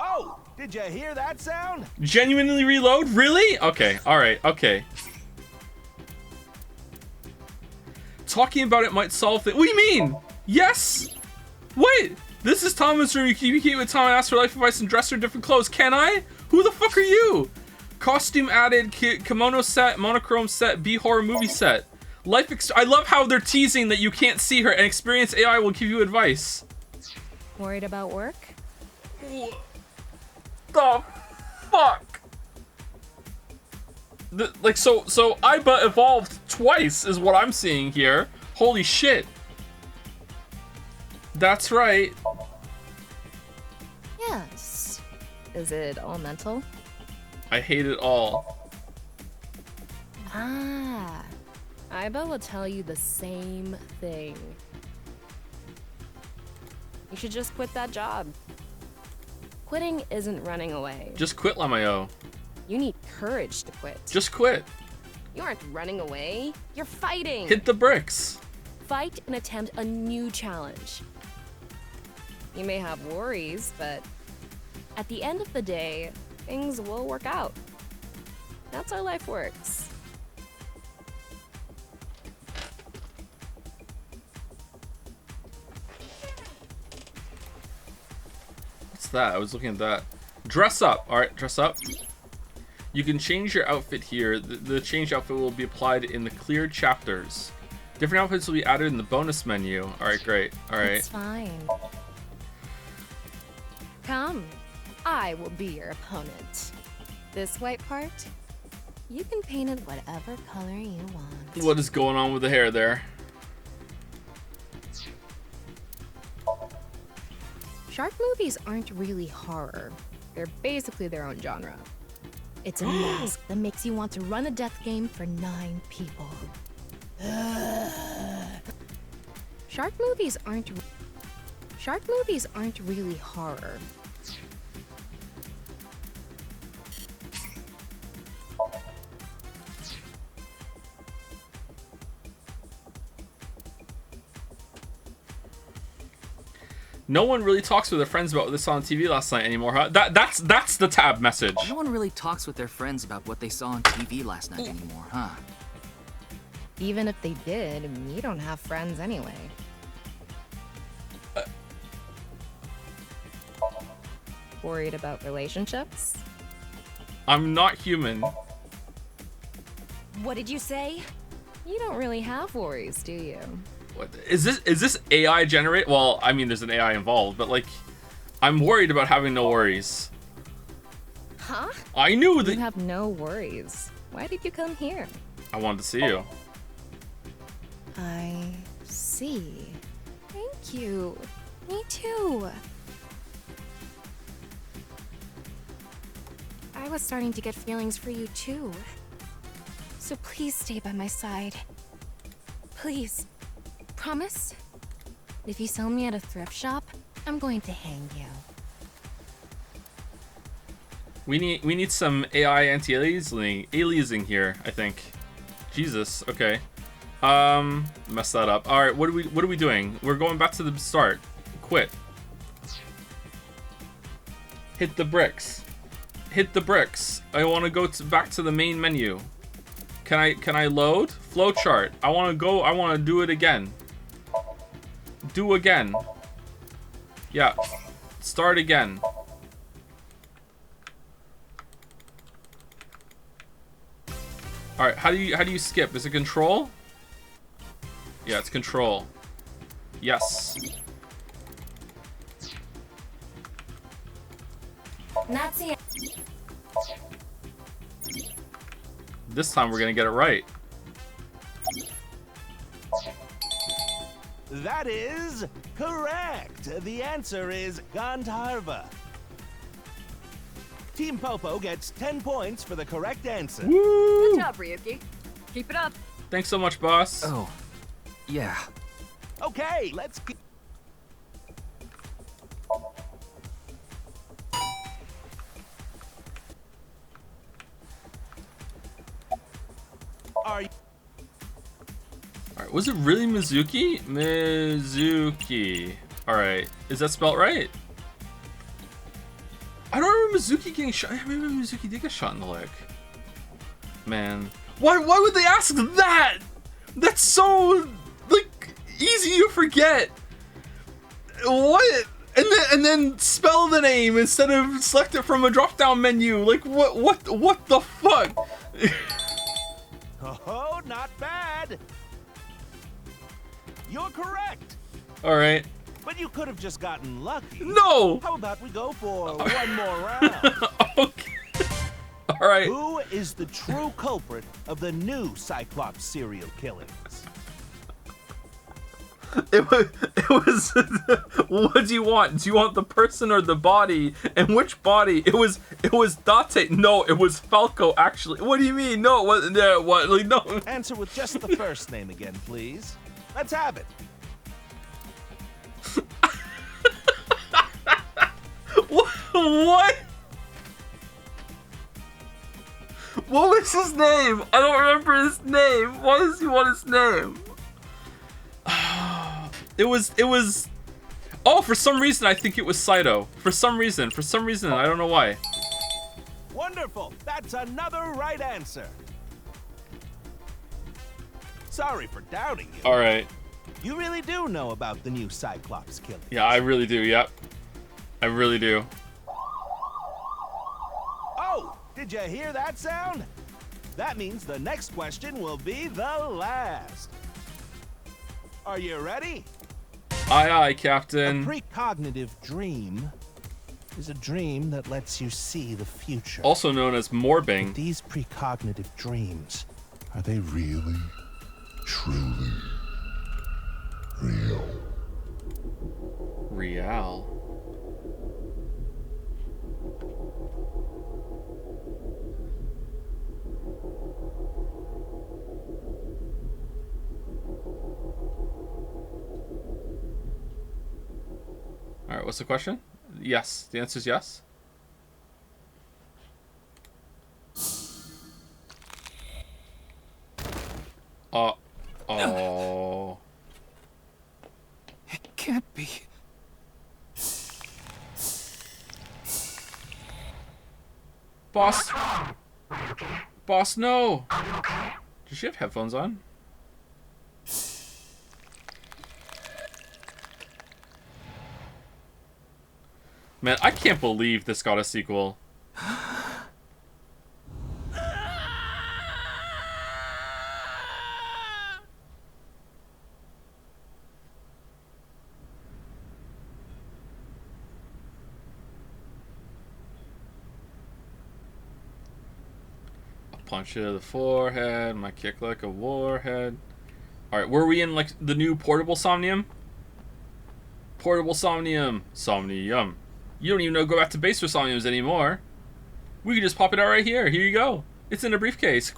Oh, did you hear that sound? Genuinely reload? Really? Okay, alright, okay. Talking about it might solve it. What do you mean? Yes? Wait, this is Thomas' room. You communicate with Tom and ask for life advice and dress her in different clothes. Can I? Who the fuck are you? Costume added, kimono set, monochrome set, B-horror movie set. I love how they're teasing that you can't see her and experienced AI will give you advice. Worried about work? The fuck? So Aiba evolved twice is what I'm seeing here. Holy shit. That's right. Yes. Is it all mental? I hate it all. Ah. Aiba will tell you the same thing. You should just quit that job. Quitting isn't running away. Just quit, Lamayo. You need courage to quit. Just quit. You aren't running away. You're fighting. Hit the bricks. Fight and attempt a new challenge. You may have worries, but at the end of the day, things will work out. That's how life works. What's that? I was looking at that. Dress up. Alright, dress up. You can change your outfit here. The changed outfit will be applied in the cleared chapters. Different outfits will be added in the bonus menu. Alright, great. Alright. It's fine. Come. I will be your opponent. This white part, you can paint it whatever color you want. What is going on with the hair there? Shark movies aren't really horror. They're basically their own genre. It's a mask that makes you want to run a death game for 9 people. Shark movies aren't really horror. No one really talks with their friends about what they saw on TV last night anymore, huh? That's the tab message. No one really talks with their friends about what they saw on TV last night anymore, huh? Even if they did, you don't have friends anyway. Worried about relationships? I'm not human. What did you say? You don't really have worries, do you? What is this AI generate? Well, I mean, there's an AI involved, but like, I'm worried about having no worries. Huh? I knew that. You have no worries. Why did you come here? I wanted to see you. I see. Thank you. Me too. I was starting to get feelings for you too. So please stay by my side. Please. Promise? If you sell me at a thrift shop, I'm going to hang you. We need some AI anti-aliasing here, I think. Jesus, okay. Messed that up. Alright, what are we doing? We're going back to the start. Quit. Hit the bricks. Hit the bricks. I want to go back to the main menu. Can I load? Flowchart. I want to do it again. Do again. Yeah. Start again. Alright, how do you skip? Is it control? Yeah, it's control. Yes. Nazi. This time we're gonna get it right. That is correct. The answer is Gandharva. Team Popo gets 10 points for the correct answer. Good job, Ryuki. Keep it up. Thanks so much, boss. Oh, yeah. Okay, let's get... Are you... Alright, was it really Mizuki? Mizuki. Alright, is that spelled right? I don't remember Mizuki getting shot. I remember Mizuki did get shot in the leg. Man. Why would they ask that? That's so, like, easy to forget. What? And then spell the name instead of select it from a drop-down menu. Like, what the fuck? Oh, not bad. You're correct. Alright. But you could have just gotten lucky. No! How about we go for one more round? Okay. Alright. Who is the true culprit of the new Cyclops serial killings? It was what do you want? Do you want the person or the body? And which body? It was Date. No, it was Falco actually. What do you mean? No, what like no. Answer with just the first name again, please. Let's have it. What? What was his name? I don't remember his name. Why does he want his name? It was. Oh, for some reason I think it was Saito. For some reason, I don't know why. Wonderful. That's another right answer. Sorry for doubting you. All right. You really do know about the new Cyclops killing. Yeah, I really do. Yep. I really do. Oh, did you hear that sound? That means the next question will be the last. Are you ready? Aye, aye, Captain. A precognitive dream is a dream that lets you see the future. Also known as morbing. But these precognitive dreams, Are they really, truly real? Real. All right, what's the question? Yes, the answer is yes. Oh. It can't be. Boss. Boss, no. Does she have headphones on? Man, I can't believe this got a sequel. Punch you to the forehead, my kick like a warhead. Alright, were we in like the new portable Somnium? Portable Somnium. Somnium. You don't even know go back to base for Somniums anymore. We can just pop it out right here. Here you go. It's in a briefcase.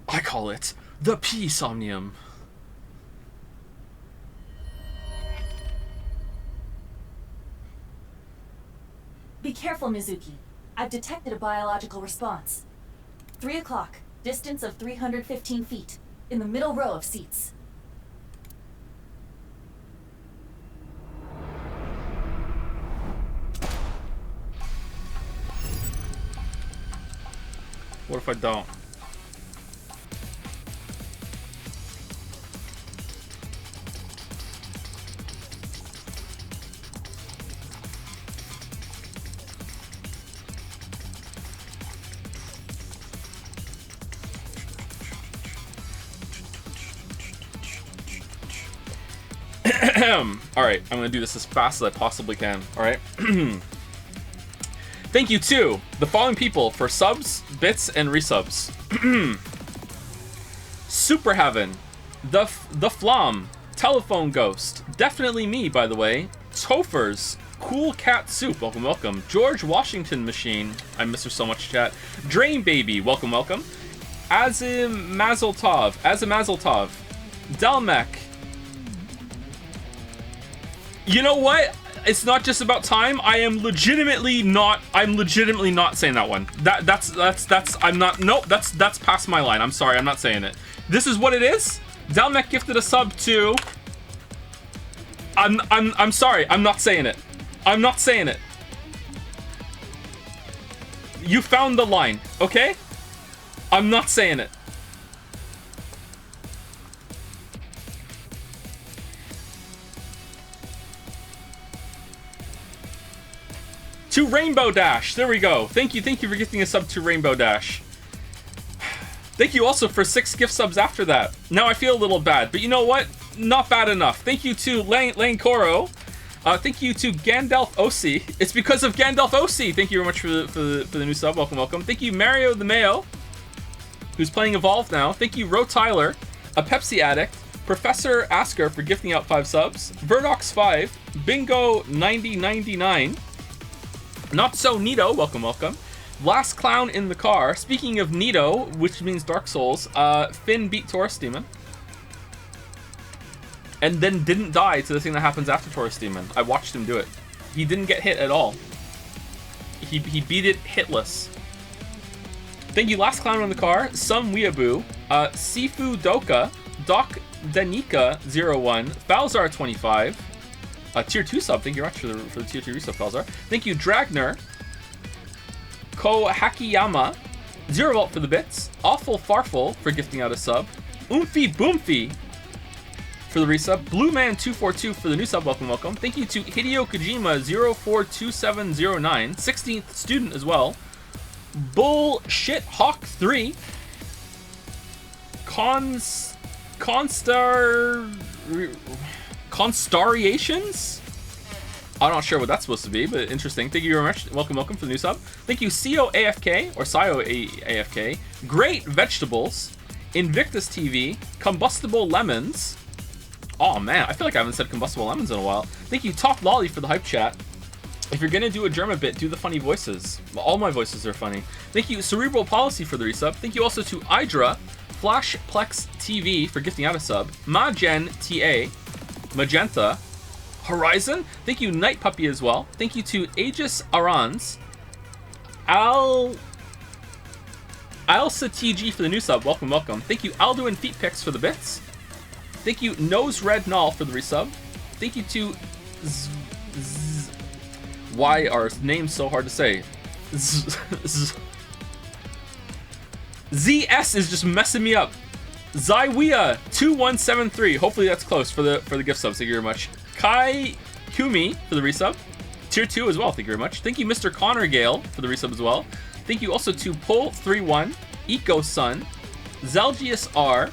I call it the P-Somnium. Be careful, Mizuki. I've detected a biological response. 3 o'clock, distance of 315 feet, in the middle row of seats. What if I don't? Alright, I'm gonna do this as fast as I possibly can, alright? Thank you to the following people for subs, bits, and resubs. Super Heaven, the Flom, Telephone Ghost. Definitely me, by the way. Tophers. Cool Cat Soup. Welcome, welcome. George Washington Machine. I miss her so much, chat. Drain Baby. Welcome, welcome. Azimazaltov. Delmec. You know what? It's not just about time. I'm legitimately not saying that one. I'm not, nope, that's past my line. I'm sorry, I'm not saying it. This is what it is. Delmec gifted a sub to... I'm sorry, I'm not saying it. I'm not saying it. You found the line, okay? I'm not saying it. To Rainbow Dash. There we go. Thank you for gifting a sub to Rainbow Dash. Thank you also for 6 gift subs after that. Now I feel a little bad, but you know what? Not bad enough. Thank you to Lane Koro. Thank you to Gandalf OC. It's because of Gandalf OC. Thank you very much for the new sub. Welcome, welcome. Thank you Mario the Mayo, who's playing Evolve now. Thank you Ro Tyler, a Pepsi addict. Professor Asker for gifting out 5 subs. Verdox5, Bingo 9099. Not So Nito, welcome, welcome. Last Clown in the Car. Speaking of Nito, which means Dark Souls, Finn beat Taurus Demon. And then didn't die to the thing that happens after Taurus Demon. I watched him do it. He didn't get hit at all. He beat it hitless. Thank you, Last Clown in the Car, Some Weeaboo, Sifu Doka, Doc Danika 01, Falzar 25. Tier 2 sub, thank you very much for the tier 2 resub, Falzar. Thank you, Dragner. Ko Hakiyama. 0 Volt for the bits. Awful Farful for gifting out a sub. Oomphy Boomfy for the resub. Blue Man 242 for the new sub, welcome, welcome. Thank you to Hideo Kojima 042709. 16th student as well. Bullshit Hawk 3. Constariations? I'm not sure what that's supposed to be, but interesting. Thank you very much. Welcome, welcome for the new sub. Thank you, CO AFK, or Sio AFK. Great Vegetables. Invictus TV. Combustible Lemons. Oh man, I feel like I haven't said Combustible Lemons in a while. Thank you, Top Lolly, for the hype chat. If you're gonna do a German bit, do the funny voices. All my voices are funny. Thank you, Cerebral Policy, for the resub. Thank you also to Idra, Flashplex TV for gifting out a sub. Magen TA, Magenta, Horizon. Thank you, Night Puppy, as well. Thank you to Aegis Arans, Alsa TG for the new sub. Welcome, welcome. Thank you, Alduin Feet Picks for the bits. Thank you, Nose Red Null for the resub. Thank you to why are names so hard to say? ZS is just messing me up. Zywea 2173. Hopefully that's close for the gift subs. Thank you very much. Kai Kumi for the resub. Tier 2 as well. Thank you very much. Thank you, Mr. Connor Gale, for the resub as well. Thank you also to Pull31, Eco Sun, Zelgius R,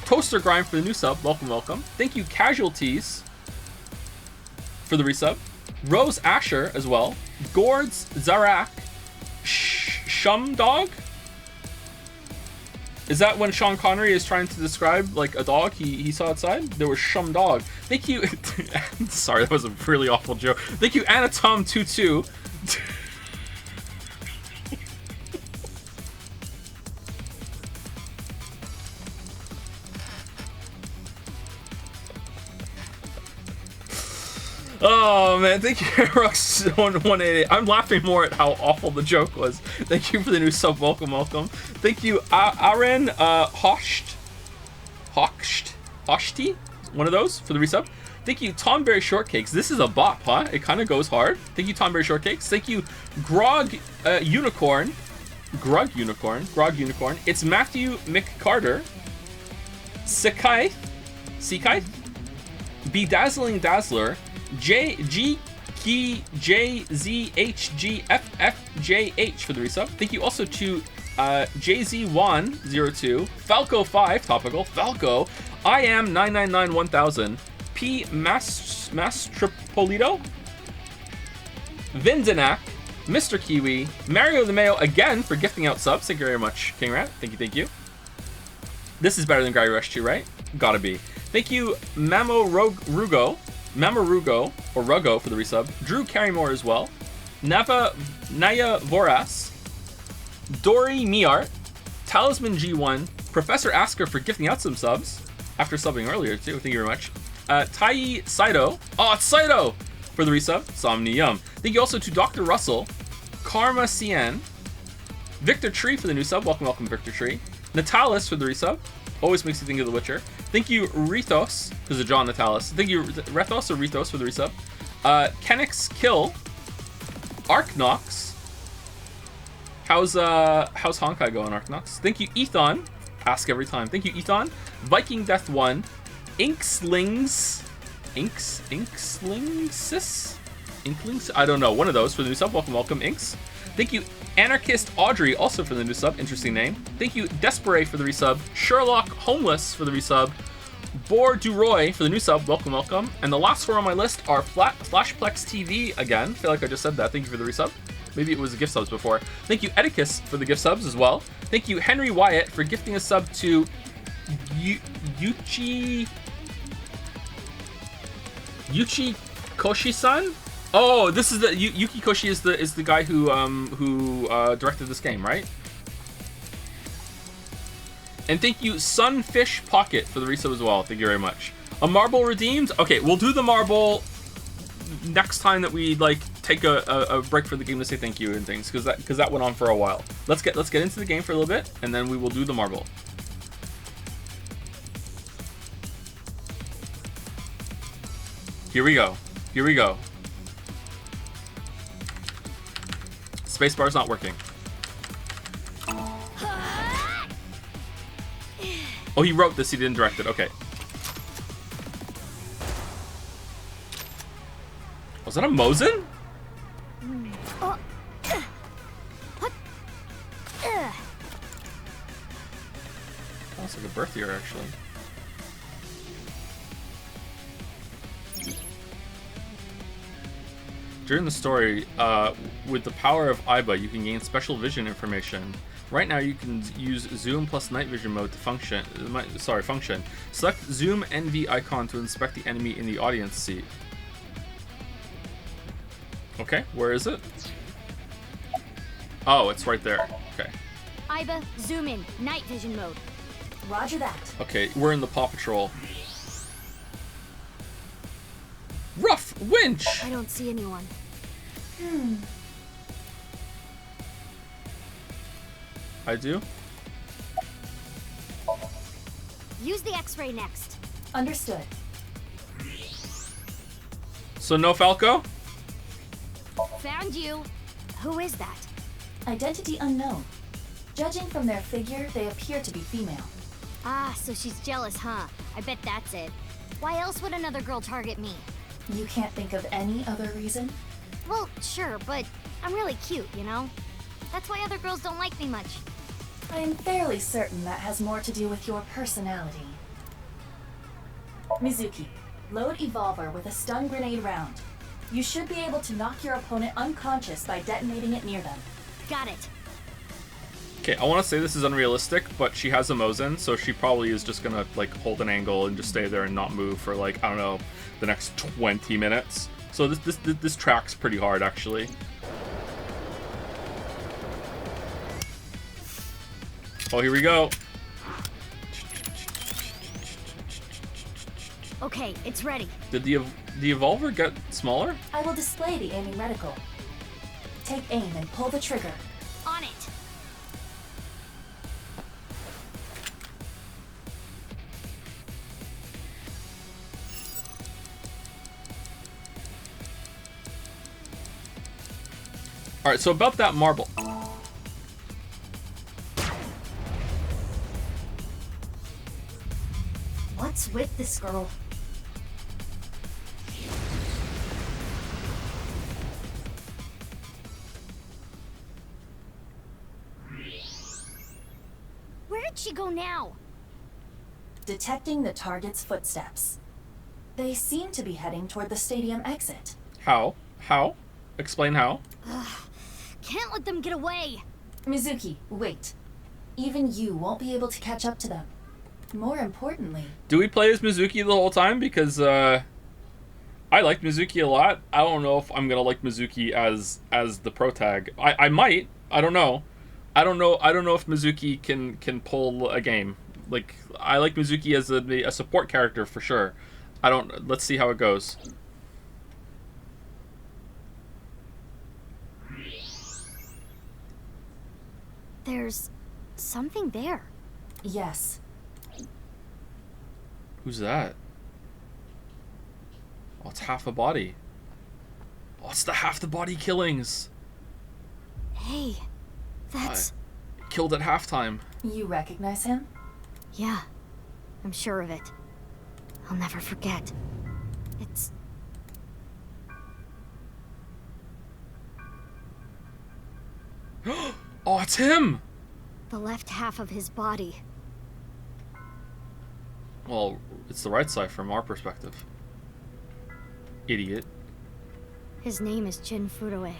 Toaster Grind for the new sub. Welcome, welcome. Thank you, Casualties, for the resub. Rose Asher as well. Gords Zarak, Shumdog. Is that when Sean Connery is trying to describe like a dog he saw outside? There was Shumdog. Thank you. Sorry, that was a really awful joke. Thank you, Anatom22. Oh man, thank you, Rux188. I'm laughing more at how awful the joke was. Thank you for the new sub. Welcome, welcome. Thank you, Aaron Hoshti, one of those for the resub. Thank you, Tomberry Shortcakes. This is a bop, huh? It kind of goes hard. Thank you, Tomberry Shortcakes. Thank you, Grog Unicorn. It's Matthew McCarter. Sikaith. Bedazzling Dazzler. JZHGFFJH for the resub. Thank you also to JZ102, Falco5, topical, Falco, I am 9991000, P Mastropolito, Vindenak, Mr. Kiwi, Mario the Mayo again for gifting out subs. Thank you very much, King Rat. Thank you, thank you. This is better than Gary Rush 2, right? Gotta be. Thank you, Mamarugo, or Rugo for the resub. Drew Carrymore as well. Naya Voras. Dory Miart. Talisman G1. Professor Asker for gifting out some subs. After subbing earlier, too. Thank you very much. Tai Saito. Oh, it's Saito! For the resub. Somnium. Thank you also to Dr. Russell. Karma Cien. Victor Tree for the new sub. Welcome, Victor Tree. Natalis for the resub. Always makes you think of The Witcher. Thank you, Rethos, because of John Natalis. Thank you, Rethos or Rethos for the resub. Kenix Kill. Arknox. How's Honkai going, Arknox? Thank you, Ethon. Ask every time. Thank you, Ethon. Viking Death 1. Inklings. Inklings? I don't know. One of those for the new sub. Welcome, Inks. Thank you, Anarchist Audrey, also for the new sub. Interesting name. Thank you, Desperate for the resub. Sherlock Homeless for the resub. Bor Duroy for the new sub. Welcome. And the last four on my list are Flashplex TV again. I feel like I just said that. Thank you for the resub. Maybe it was gift subs before. Thank you, Edicus, for the gift subs as well. Thank you, Henry Wyatt, for gifting a sub to Yuchi Koshi-san. Oh, this is the Yuki Koshi is the guy who directed this game, right? And thank you, Sunfish Pocket, for the resub as well. Thank you very much. A marble redeemed. Okay, we'll do the marble next time that we like take a break for the game to say thank you and things, because that went on for a while. Let's get into the game for a little bit, and then we will do the marble. Here we go. Spacebar's not working. Oh, he wrote this, he didn't direct it. Okay. Was that a Mosin? That looks like a birth year, actually. During the story, with the power of Aiba, you can gain special vision information. Right now, you can use Zoom plus Night Vision mode to function. Select Zoom NV icon to inspect the enemy in the audience seat. Okay, where is it? Oh, it's right there. Okay. Aiba, zoom in. Night Vision mode. Roger that. Okay, we're in the Paw Patrol. Rough winch! I don't see anyone. I do? Use the X-ray next. Understood. So no Falco? Found you. Who is that? Identity unknown. Judging from their figure, they appear to be female. Ah, so she's jealous, huh? I bet that's it. Why else would another girl target me? You can't think of any other reason? Well, sure, but I'm really cute, you know? That's why other girls don't like me much. I am fairly certain that has more to do with your personality. Mizuki, load Evolver with a stun grenade round. You should be able to knock your opponent unconscious by detonating it near them. Got it. Okay, I want to say this is unrealistic, but she has a Mosin, so she probably is just gonna like hold an angle and just stay there and not move for like, I don't know, the next 20 minutes. So this tracks pretty hard, actually. Oh, here we go. Okay, it's ready. Did the Evolver get smaller? I will display the aiming reticle. Take aim and pull the trigger. On it. Alright, so about that marble. What's with this girl? Where did she go now? Detecting the target's footsteps. They seem to be heading toward the stadium exit. How? How? Explain how. Ugh, can't let them get away. Mizuki, wait. Even you won't be able to catch up to them. More importantly, Do we play as Mizuki the whole time? Because I like Mizuki a lot. I don't know if I'm gonna like Mizuki as the pro tag. I might. I don't know. I don't know if Mizuki can pull a game. Like, I like Mizuki as a support character for sure. I don't. Let's see how it goes. There's something there. yes. Who's that? Oh, it's half a body. Oh, it's the half the body killings. Hey, that's... Killed at halftime. You recognize him? Yeah, I'm sure of it. I'll never forget. It's... Oh, it's him! the left half of his body. Well, it's the right side from our perspective. Idiot. His name is Jin Furue.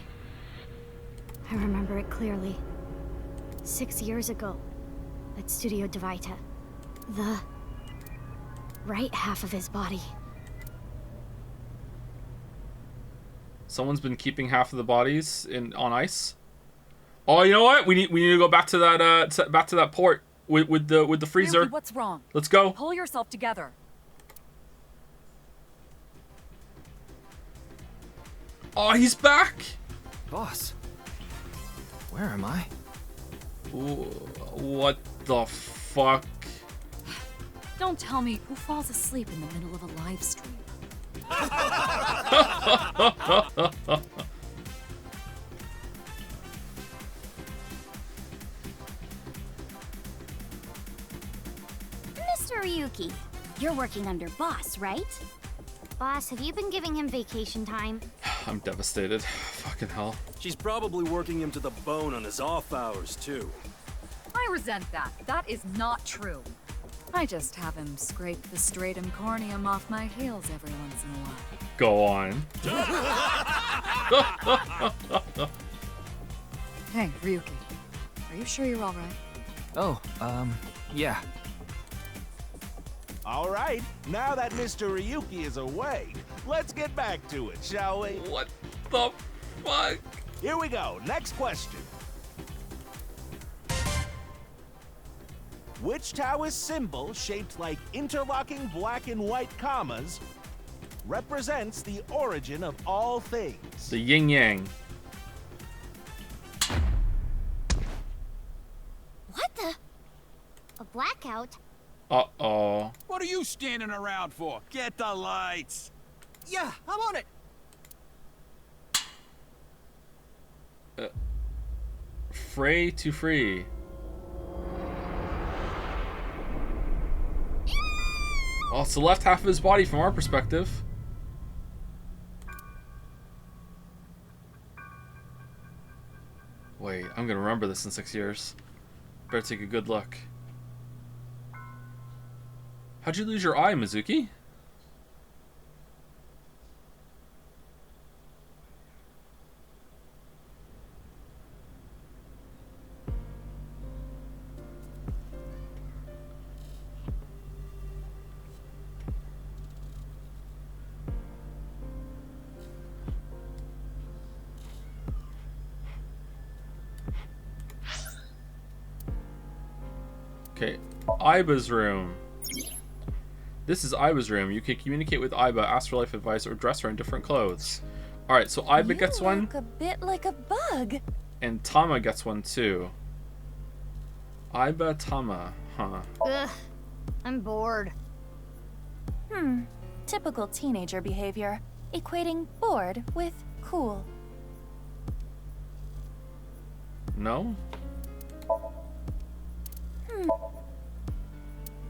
I remember it clearly. 6 years ago, at Studio Devita. The right half of his body. Someone's been keeping half of the bodies on ice. Oh, you know what? We need to go back to that port with the freezer. Ryuki, what's wrong? Let's go. Pull yourself together. Oh, he's back. Boss, where am I? Ooh, what the fuck? Don't tell me who falls asleep in the middle of a live stream. Mr. Ryuki, you're working under Boss, right? Boss, have you been giving him vacation time? I'm devastated. Fucking hell. She's probably working him to the bone on his off hours, too. I resent that. That is not true. I just have him scrape the stratum corneum off my heels every once in a while. Go on. Hey, Ryuki. Are you sure you're alright? Oh, yeah. All right, now that Mr. Ryuki is away, let's get back to it, shall we? What the fuck? Here we go. Next question. Which Taoist symbol, shaped like interlocking black and white commas, represents the origin of all things? The yin yang. What the? A blackout? Uh-oh. What are you standing around for? Get the lights. Yeah, I'm on it. Frey to free. Oh, it's the left half of his body from our perspective. Wait, I'm gonna remember this in 6 years. Better take a good look. How'd you lose your eye, Mizuki? Okay, Aiba's room. This is Aiba's room. You can communicate with Aiba, ask for life advice, or dress her in different clothes. Alright, so Aiba gets one. Look a bit like a bug. And Tama gets one too. Aiba, Tama, huh? Ugh, I'm bored. Typical teenager behavior, equating bored with cool. No?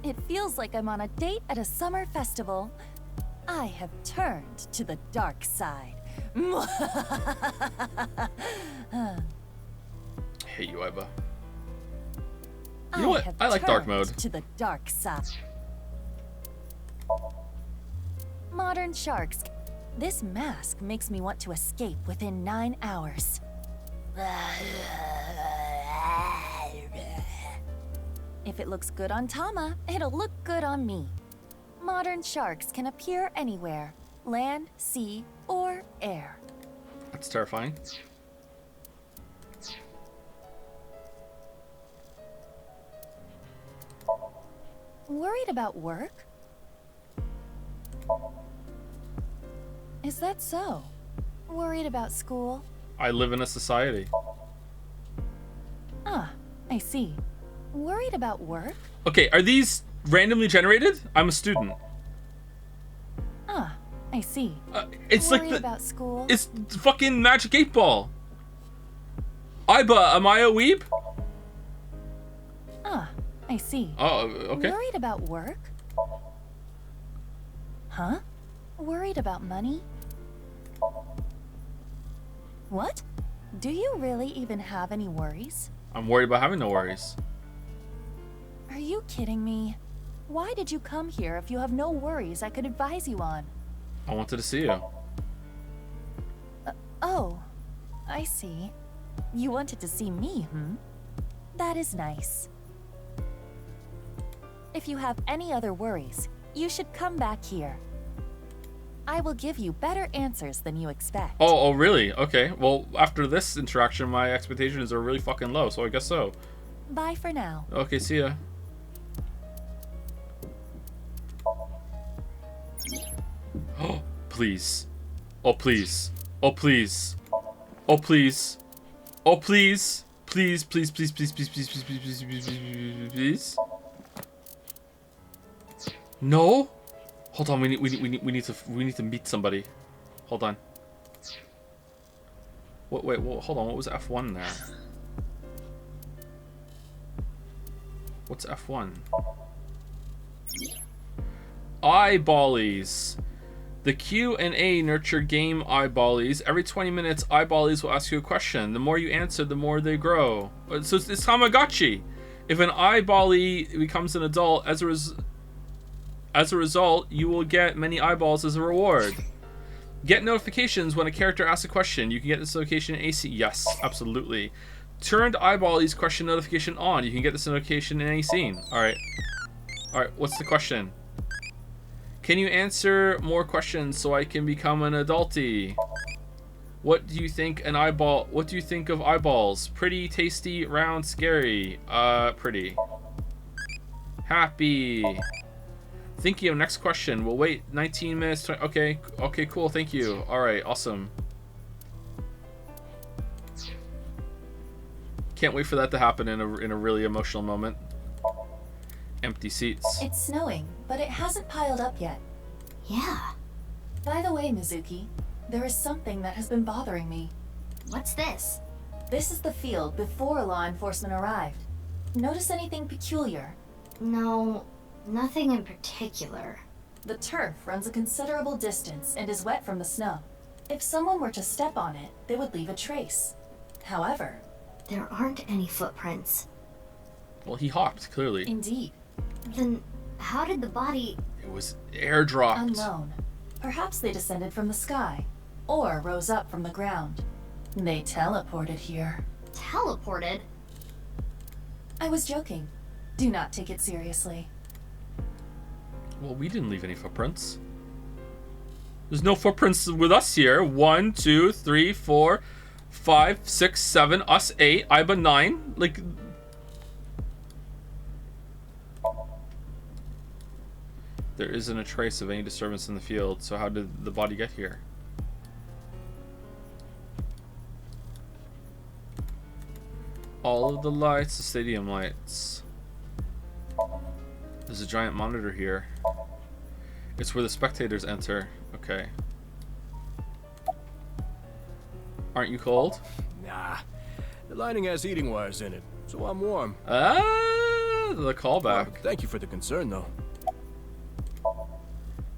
It feels like I'm on a date at a summer festival. I have turned to the dark side. Hate you, Aiba. You know what? I like dark mode. To the dark side. Modern sharks. This mask makes me want to escape within 9 hours. If it looks good on Tama, it'll look good on me. Modern sharks can appear anywhere. Land, sea, or air. That's terrifying. Worried about work? Is that so? Worried about school? I live in a society. Ah, I see. Worried about work? Okay, are these randomly generated? I'm a student. Ah, I see. It's Worried like the... about school? It's fucking Magic 8 Ball. Iba, am I a weeb? Ah, I see. Oh, okay. Worried about work? Huh? Worried about money? What? Do you really even have any worries? I'm worried about having no worries. Are you kidding me? Why did you come here if you have no worries I could advise you on? I wanted to see you. Oh, I see. You wanted to see me, hmm? That is nice. If you have any other worries, you should come back here. I will give you better answers than you expect. Oh, really? Okay. Well, after this interaction, my expectations are really fucking low, so I guess so. Bye for now. Okay, see ya. Oh, please. Oh, please. Oh, please. Oh, please. Oh, please. Please, please, please, please, please, please, please, please, please, please, please, please. No? Hold on, we need to meet somebody. Hold on. Wait, hold on. What was F1 there? What's F1? Eyeballies. The Q&A nurture game eyeballies. Every 20 minutes, eyeballies will ask you a question. The more you answer, the more they grow. So it's Tamagotchi. If an eyeballie becomes an adult, as a result, you will get many eyeballs as a reward. Get notifications when a character asks a question. You can get this notification in AC. Yes, absolutely. Turned eyeballies question notification on. You can get this notification in any scene. Alright. Alright, what's the question? Can you answer more questions so I can become an adultie? What do you think what do you think of eyeballs? Pretty, tasty, round, scary. Pretty. Happy. Thinking of next question. We'll wait 19 minutes. Okay, cool. Thank you. All right, awesome. Can't wait for that to happen in a really emotional moment. Empty seats. It's snowing, but it hasn't piled up yet. Yeah. By the way, Mizuki, there is something that has been bothering me. What's this? This is the field before law enforcement arrived. Notice anything peculiar? No, nothing in particular. The turf runs a considerable distance and is wet from the snow. If someone were to step on it, they would leave a trace. However, there aren't any footprints. Well, he hopped, clearly. Indeed. Then how did the body... It was airdropped. Unknown. Perhaps they descended from the sky, or rose up from the ground. They teleported here. Teleported? I was joking. Do not take it seriously. Well, we didn't leave any footprints. There's no footprints with us here. 1, 2, 3, 4, 5, 6, 7, us 8, Iba 9. Like... There isn't a trace of any disturbance in the field, so how did the body get here? All of the lights, the stadium lights. There's a giant monitor here. It's where the spectators enter. Okay. Aren't you cold? Nah. The lining has heating wires in it, so I'm warm. Ah, the callback. Well, thank you for the concern, though.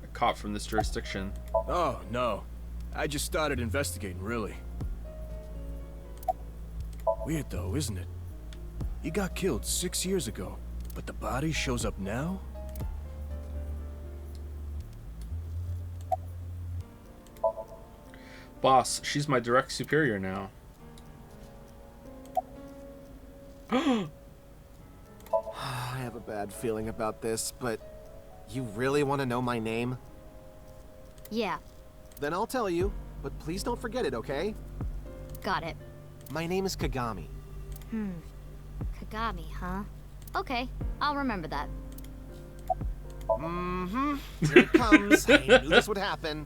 A cop from this jurisdiction. Oh, no. I just started investigating, really. Weird, though, isn't it? He got killed 6 years ago, but the body shows up now? Boss, she's my direct superior now. I have a bad feeling about this, but you really want to know my name? Yeah, Then I'll tell you, but please don't forget it, okay? got it. My name is Kagami. Kagami, huh? Okay, I'll remember that. Mm-hmm. Here it comes. I knew this would happen.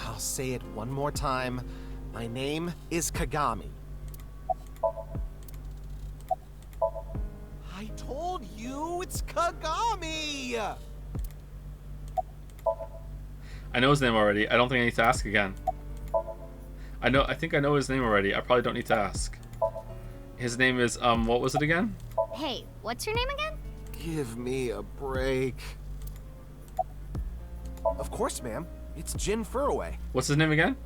I'll say it one more time. My name is Kagami. I told you it's Kagami! I know his name already. I don't think I need to ask again. I think I know his name already. I probably don't need to ask. His name is, what was it again? Hey, what's your name again? Give me a break. Of course, ma'am. It's Jin Furroway. What's his name again?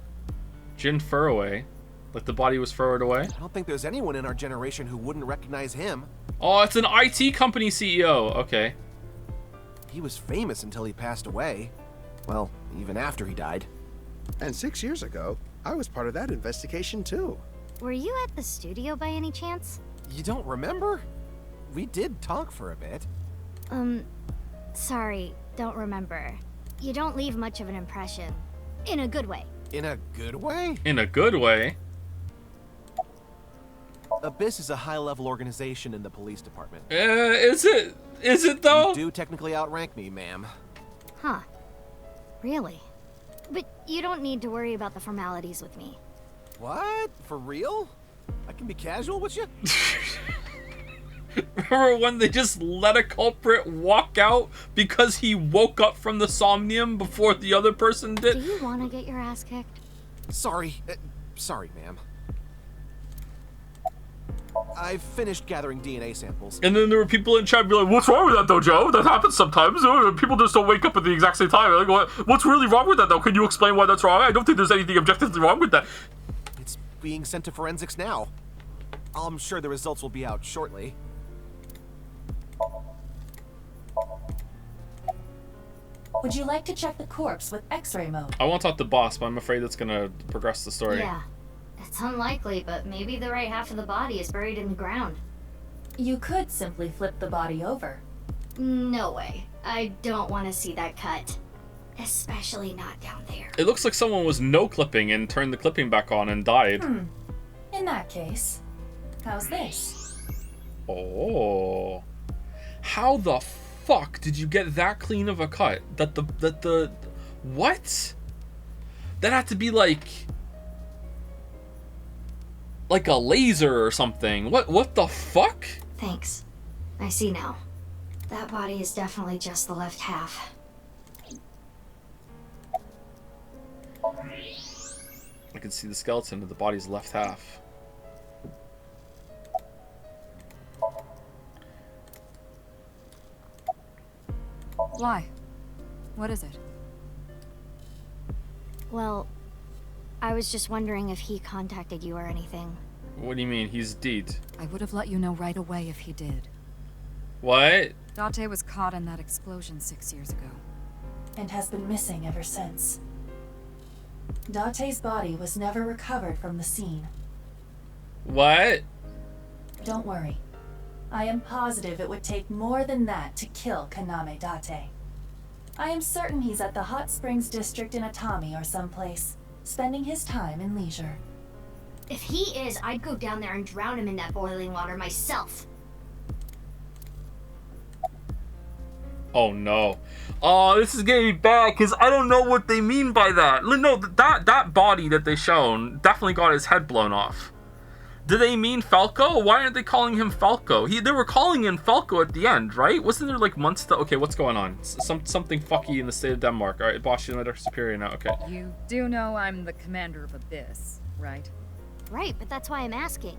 Jin Furroway. Like the body was furrowed away? I don't think there's anyone in our generation who wouldn't recognize him. Oh, it's an IT company CEO. Okay. He was famous until he passed away. Well, even after he died. And 6 years ago, I was part of that investigation too. Were you at the studio by any chance? You don't remember? We did talk for a bit. Sorry, don't remember. You don't leave much of an impression. In a good way. In a good way? In a good way? Abyss is a high-level organization in the police department. Is it? Is it though? You do technically outrank me, ma'am. Huh. Really? But you don't need to worry about the formalities with me. What? For real? I can be casual with you? Remember when they just let a culprit walk out because he woke up from the Somnium before the other person did? Do you want to get your ass kicked? Sorry. Sorry, ma'am. I've finished gathering DNA samples. And then there were people in chat be like, what's wrong with that though, Joe? That happens sometimes. People just don't wake up at the exact same time. Like, what's really wrong with that though? Can you explain why that's wrong? I don't think there's anything objectively wrong with that. It's being sent to forensics now. I'm sure the results will be out shortly. Would you like to check the corpse with X-ray mode? I want to talk to the boss, but I'm afraid that's gonna progress the story. Yeah. It's unlikely, but maybe the right half of the body is buried in the ground. You could simply flip the body over. No way. I don't want to see that cut. Especially not down there. It looks like someone was no-clipping and turned the clipping back on and died. In that case, how's this? Oh. How the fuck did you get that clean of a cut? What? That had to be like a laser or something. What the fuck? Thanks. I see now. That body is definitely just the left half. I can see the skeleton of the body's left half. Why? What is it? Well, I was just wondering if he contacted you or anything. What do you mean? He's dead. I would have let you know right away if he did. What? Date was caught in that explosion 6 years ago. And has been missing ever since. Date's body was never recovered from the scene. What? Don't worry. I am positive it would take more than that to kill Kaname Date. I am certain he's at the Hot Springs District in Atami or someplace, spending his time in leisure. If he is, I'd go down there and drown him in that boiling water myself. Oh no. Oh, this is getting me bad because I don't know what they mean by that. No, that body that they shown definitely got his head blown off. Do they mean Falco? Why aren't they calling him Falco? They were calling him Falco at the end, right? Wasn't there like months to... Okay, what's going on? Something fucky in the state of Denmark. Alright, boss, you're my superior now. Okay. You do know I'm the commander of Abyss, right? Right, but that's why I'm asking.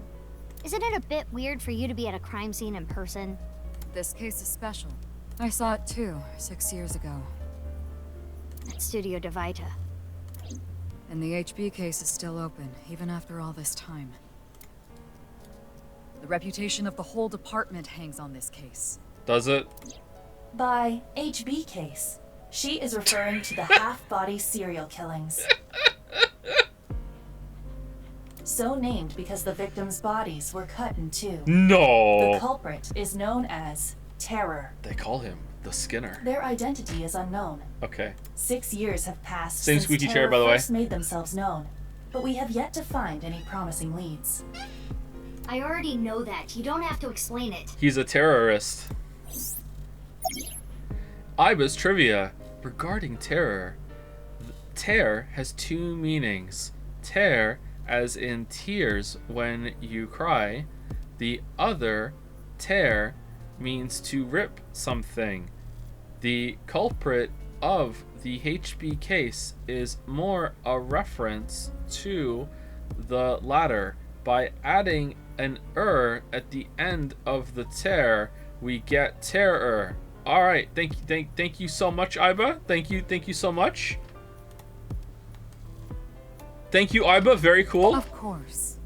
Isn't it a bit weird for you to be at a crime scene in person? This case is special. I saw it too, 6 years ago. At Studio Divita. And the HB case is still open, even after all this time. The reputation of the whole department hangs on this case. Does it? By HB case, she is referring to the half-body serial killings. so named because the victims' bodies were cut in two. No. The culprit is known as Terror. They call him the Skinner. Their identity is unknown. Okay. 6 years have passed Same since squeaky Terror chair, by the way. first made themselves known, but we have yet to find any promising leads. I already know that. You don't have to explain it. He's a terrorist. Iba's trivia regarding terror. Tear has two meanings. Tear, as in tears when you cry. The other, tear, means to rip something. The culprit of the HB case is more a reference to the latter. By adding an at the end of the tear, we get terror. All right, thank you so much, Iba. Thank you so much. Thank you, Iba. Very cool. Of course.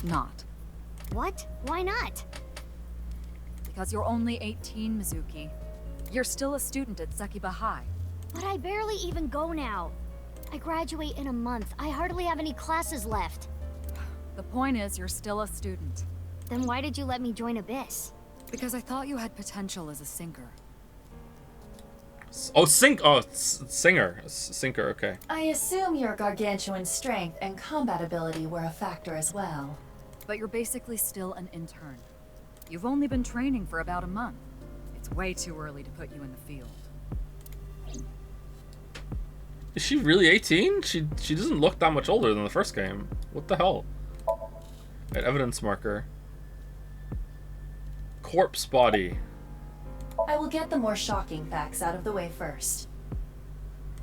Not. What? Why not? Because you're only 18, Mizuki. You're still a student at Sekiba High. But I barely even go now. I graduate in a month. I hardly have any classes left. The point is, you're still a student. Then why did you let me join Abyss? Because I thought you had potential as a sinker. Oh, singer. Sinker, okay. I assume your gargantuan strength and combat ability were a factor as well. But you're basically still an intern. You've only been training for about a month. It's way too early to put you in the field. Is she really 18? She doesn't look that much older than the first game. What the hell? An evidence marker. Corpse body. I will get the more shocking facts out of the way first.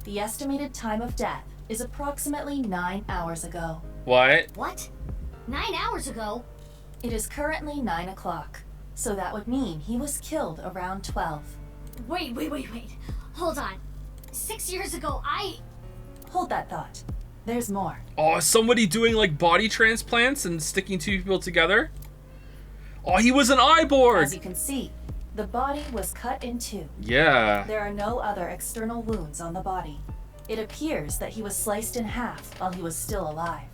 The estimated time of death is approximately 9 hours ago. What? What? 9 hours ago? It is currently 9 o'clock, so that would mean he was killed around 12. Wait. Hold on. 6 years ago, Hold that thought. There's more. Oh, is somebody doing like body transplants and sticking two people together? Oh, he was an Eyeborg! As you can see, the body was cut in two. Yeah. There are no other external wounds on the body. It appears that he was sliced in half while he was still alive.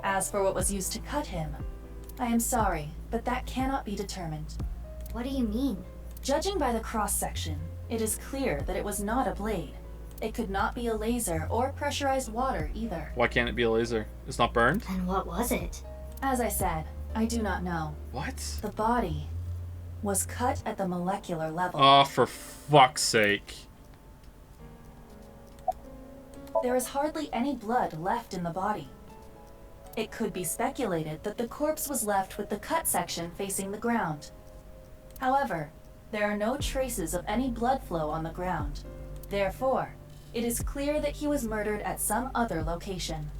As for what was used to cut him, I am sorry, but that cannot be determined. What do you mean? Judging by the cross-section, it is clear that it was not a blade. It could not be a laser or pressurized water either. Why can't it be a laser? It's not burned? Then what was it? As I said, I do not know. What? The body was cut at the molecular level. Oh, for fuck's sake. There is hardly any blood left in the body. It could be speculated that the corpse was left with the cut section facing the ground. However, there are no traces of any blood flow on the ground. Therefore, it is clear that he was murdered at some other location.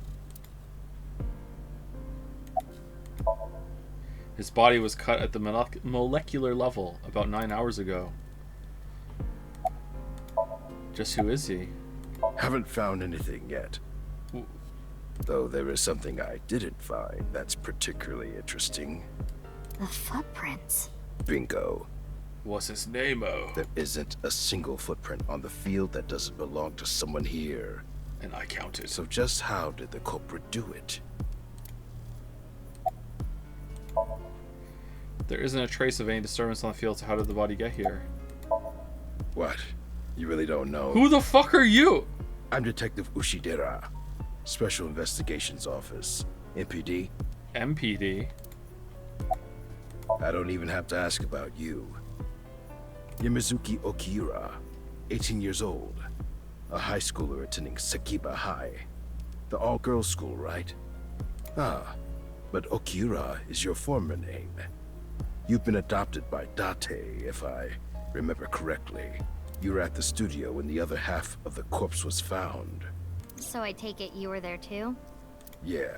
His body was cut at the molecular level about 9 hours ago. Just who is he? Haven't found anything yet. Though there is something I didn't find that's particularly interesting. The footprints. Bingo. What's his name-o? There isn't a single footprint on the field that doesn't belong to someone here. And I counted. So just how did the culprit do it? There isn't a trace of any disturbance on the field, so how did the body get here? What? You really don't know? Who the fuck are you? I'm Detective Ushidera. Special Investigations Office. MPD? MPD? I don't even have to ask about you. Yamizuki Okira, 18 years old. A high schooler attending Sekiba High. The all-girls school, right? Ah, but Okira is your former name. You've been adopted by Date, if I remember correctly. You were at the studio when the other half of the corpse was found. So I take it you were there too? Yeah.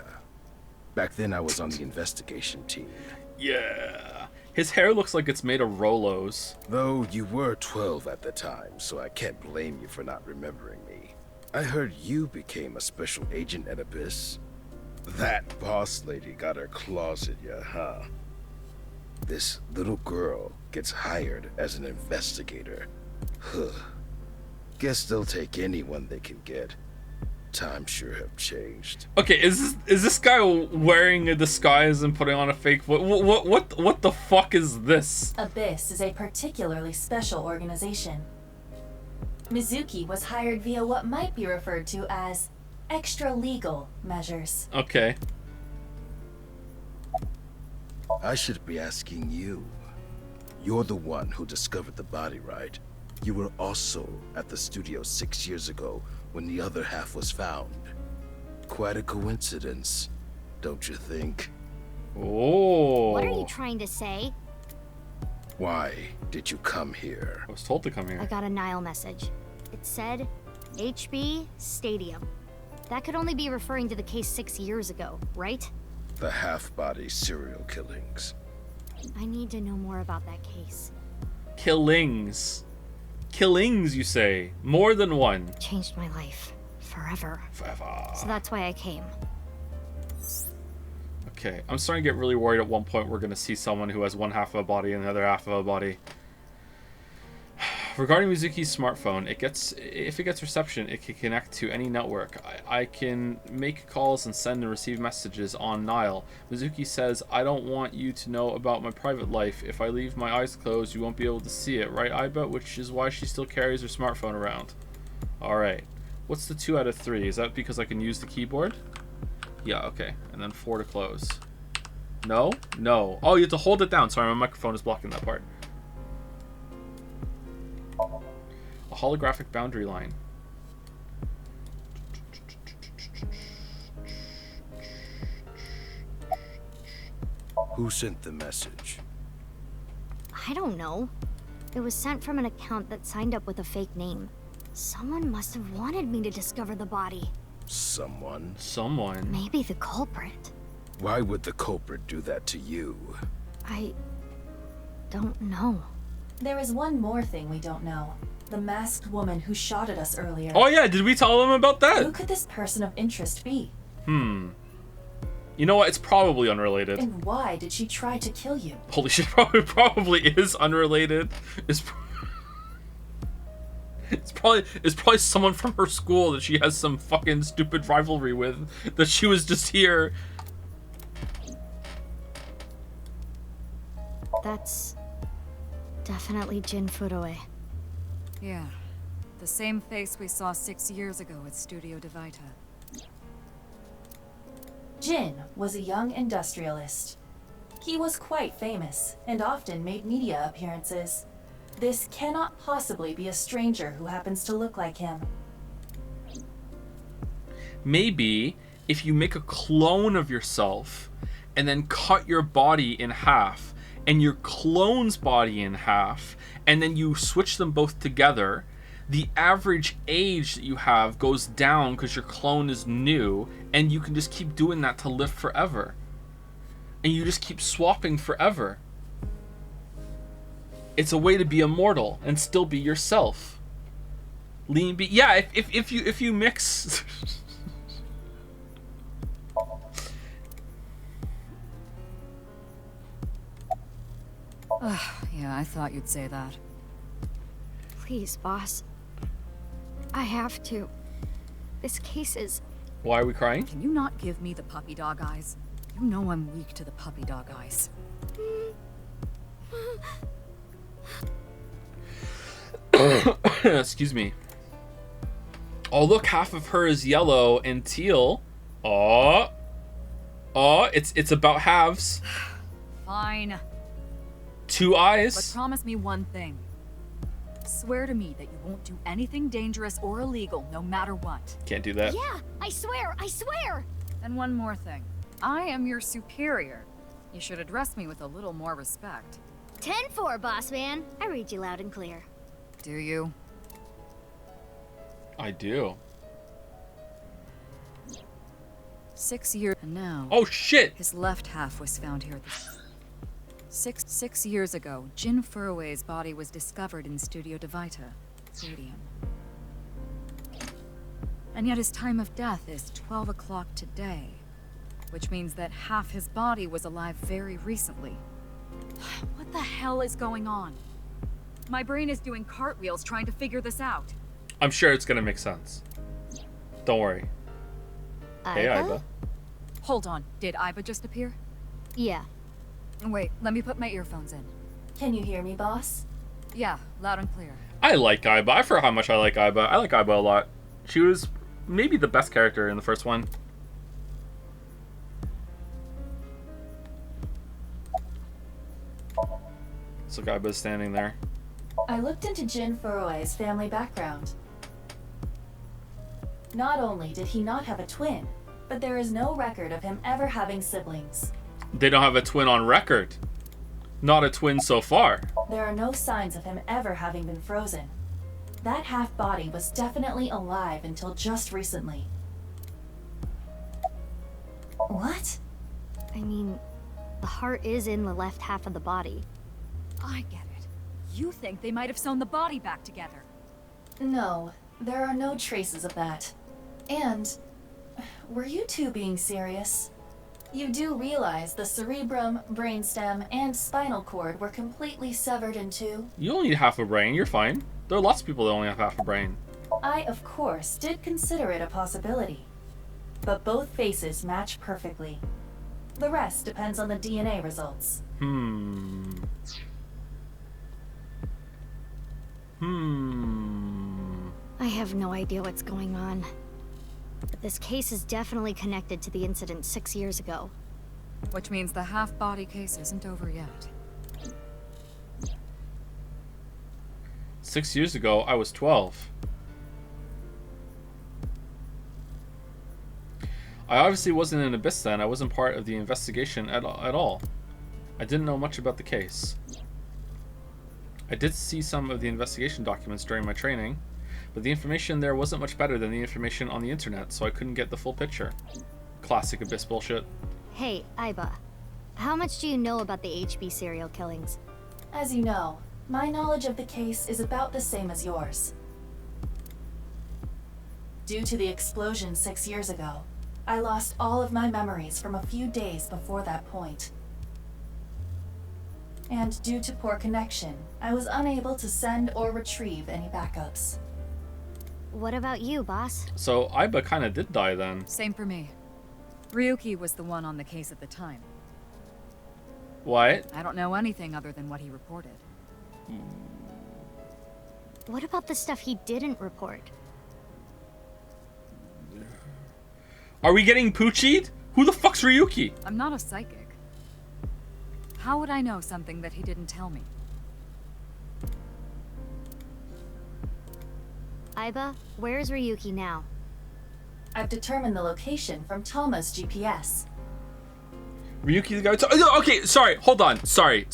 Back then I was on the investigation team. Yeah. His hair looks like it's made of Rolos. Though you were 12 at the time, so I can't blame you for not remembering me. I heard you became a special agent at Abyss. That boss lady got her claws in you, huh? This little girl gets hired as an investigator. Huh. Guess they'll take anyone they can get. Times sure have changed. Okay, is this guy wearing a disguise and putting on a fake? What the fuck is this? Abyss is a particularly special organization. Mizuki was hired via what might be referred to as extra-legal measures. Okay. I should be asking you. You're the one who discovered the body, right? You were also at the studio 6 years ago when the other half was found. Quite a coincidence, don't you think? Oh. What are you trying to say? Why did you come here? I was told to come here. I got a Nile message. It said HB Stadium. That could only be referring to the case 6 years ago, right? The half-body serial killings. I need to know more about that case. Killings. Killings, you say? More than one. Changed my life. Forever. Forever. So that's why I came. Okay, I'm starting to get really worried at one point we're going to see someone who has one half of a body and the other half of a body. Regarding Mizuki's smartphone, if it gets reception, it can connect to any network. I can make calls and send and receive messages on Nile. Mizuki says, I don't want you to know about my private life. If I leave my eyes closed, you won't be able to see it, right, I bet? Which is why she still carries her smartphone around. Alright. What's the 2 out of 3? Is that because I can use the keyboard? Yeah, okay. And then 4 to close. No? No. Oh, you have to hold it down. Sorry, my microphone is blocking that part. A holographic boundary line. Who sent the message? I don't know. It was sent from an account that signed up with a fake name. Someone must have wanted me to discover the body. Someone? Someone? Maybe the culprit. Why would the culprit do that to you? I don't know. There is one more thing we don't know. The masked woman who shot at us earlier. Oh yeah, did we tell them about that? Who could this person of interest be? You know what? It's probably unrelated. And why did she try to kill you? Holy shit, probably is unrelated. It's probably someone from her school that she has some fucking stupid rivalry with. That she was just here. That's definitely Jin Furoe. Yeah. The same face we saw 6 years ago at Studio Divita. Jin was a young industrialist. He was quite famous and often made media appearances. This cannot possibly be a stranger who happens to look like him. Maybe if you make a clone of yourself and then cut your body in half and your clone's body in half and then you switch them both together, the average age that you have goes down because your clone is new, and you can just keep doing that to live forever. And you just keep swapping forever. It's a way to be immortal and still be yourself. Lean be yeah, if you mix Yeah, I thought you'd say that. Please, boss. I have to. This case is... Why are we crying? Can you not give me the puppy dog eyes? You know I'm weak to the puppy dog eyes. Excuse me. Oh, look, half of her is yellow and teal. Oh, it's about halves. Fine. 2 eyes. But promise me one thing. Swear to me that you won't do anything dangerous or illegal, no matter what. Can't do that. Yeah, I swear, I swear! And one more thing. I am your superior. You should address me with a little more respect. 10-4, boss man. I read you loud and clear. Do you? I do. 6 years and now. Oh shit! His left half was found here. Six years ago, Jin Furue's body was discovered in Studio Divita Stadium. And yet his time of death is 12 o'clock today, which means that half his body was alive very recently. What the hell is going on? My brain is doing cartwheels trying to figure this out. I'm sure it's gonna make sense. Don't worry. Hey, Iba. Hold on. Did Iba just appear? Yeah. Wait, let me put my earphones in. Can you hear me, boss? Yeah, loud and clear. I like Iba. I forgot how much I like Iba. I like Iba a lot. She was maybe the best character in the first one. So Iba's standing there. I looked into Jin Furue's family background. Not only did he not have a twin, but there is no record of him ever having siblings. They don't have a twin on record. Not a twin so far. There are no signs of him ever having been frozen. That half-body was definitely alive until just recently. What? I mean, the heart is in the left half of the body. I get it. You think they might have sewn the body back together. No, there are no traces of that. And, were you two being serious? You do realize the cerebrum, brainstem, and spinal cord were completely severed in two? You only need half a brain. You're fine. There are lots of people that only have half a brain. I, of course, did consider it a possibility. But both faces match perfectly. The rest depends on the DNA results. I have no idea what's going on. But this case is definitely connected to the incident 6 years ago. Which means the half-body case isn't over yet. 6 years ago, I was 12. I obviously wasn't in Abyss then. I wasn't part of the investigation at all. I didn't know much about the case. I did see some of the investigation documents during my training, but the information there wasn't much better than the information on the internet, so I couldn't get the full picture. Classic Abyss bullshit. Hey, Iba. How much do you know about the HB serial killings? As you know, my knowledge of the case is about the same as yours. Due to the explosion 6 years ago, I lost all of my memories from a few days before that point. And due to poor connection, I was unable to send or retrieve any backups. What about you, boss? So Iba kind of did die then. Same for me. Ryuki was the one on the case at the time. What? I don't know anything other than what he reported. What about the stuff he didn't report? Are we getting poochied? Who the fuck's Ryuki? I'm not a psychic. How would I know something that he didn't tell me? Iba, where's Ryuki now? I've determined the location from Tama's GPS. Ryuki the guy. Okay, sorry. Hold on. Sorry.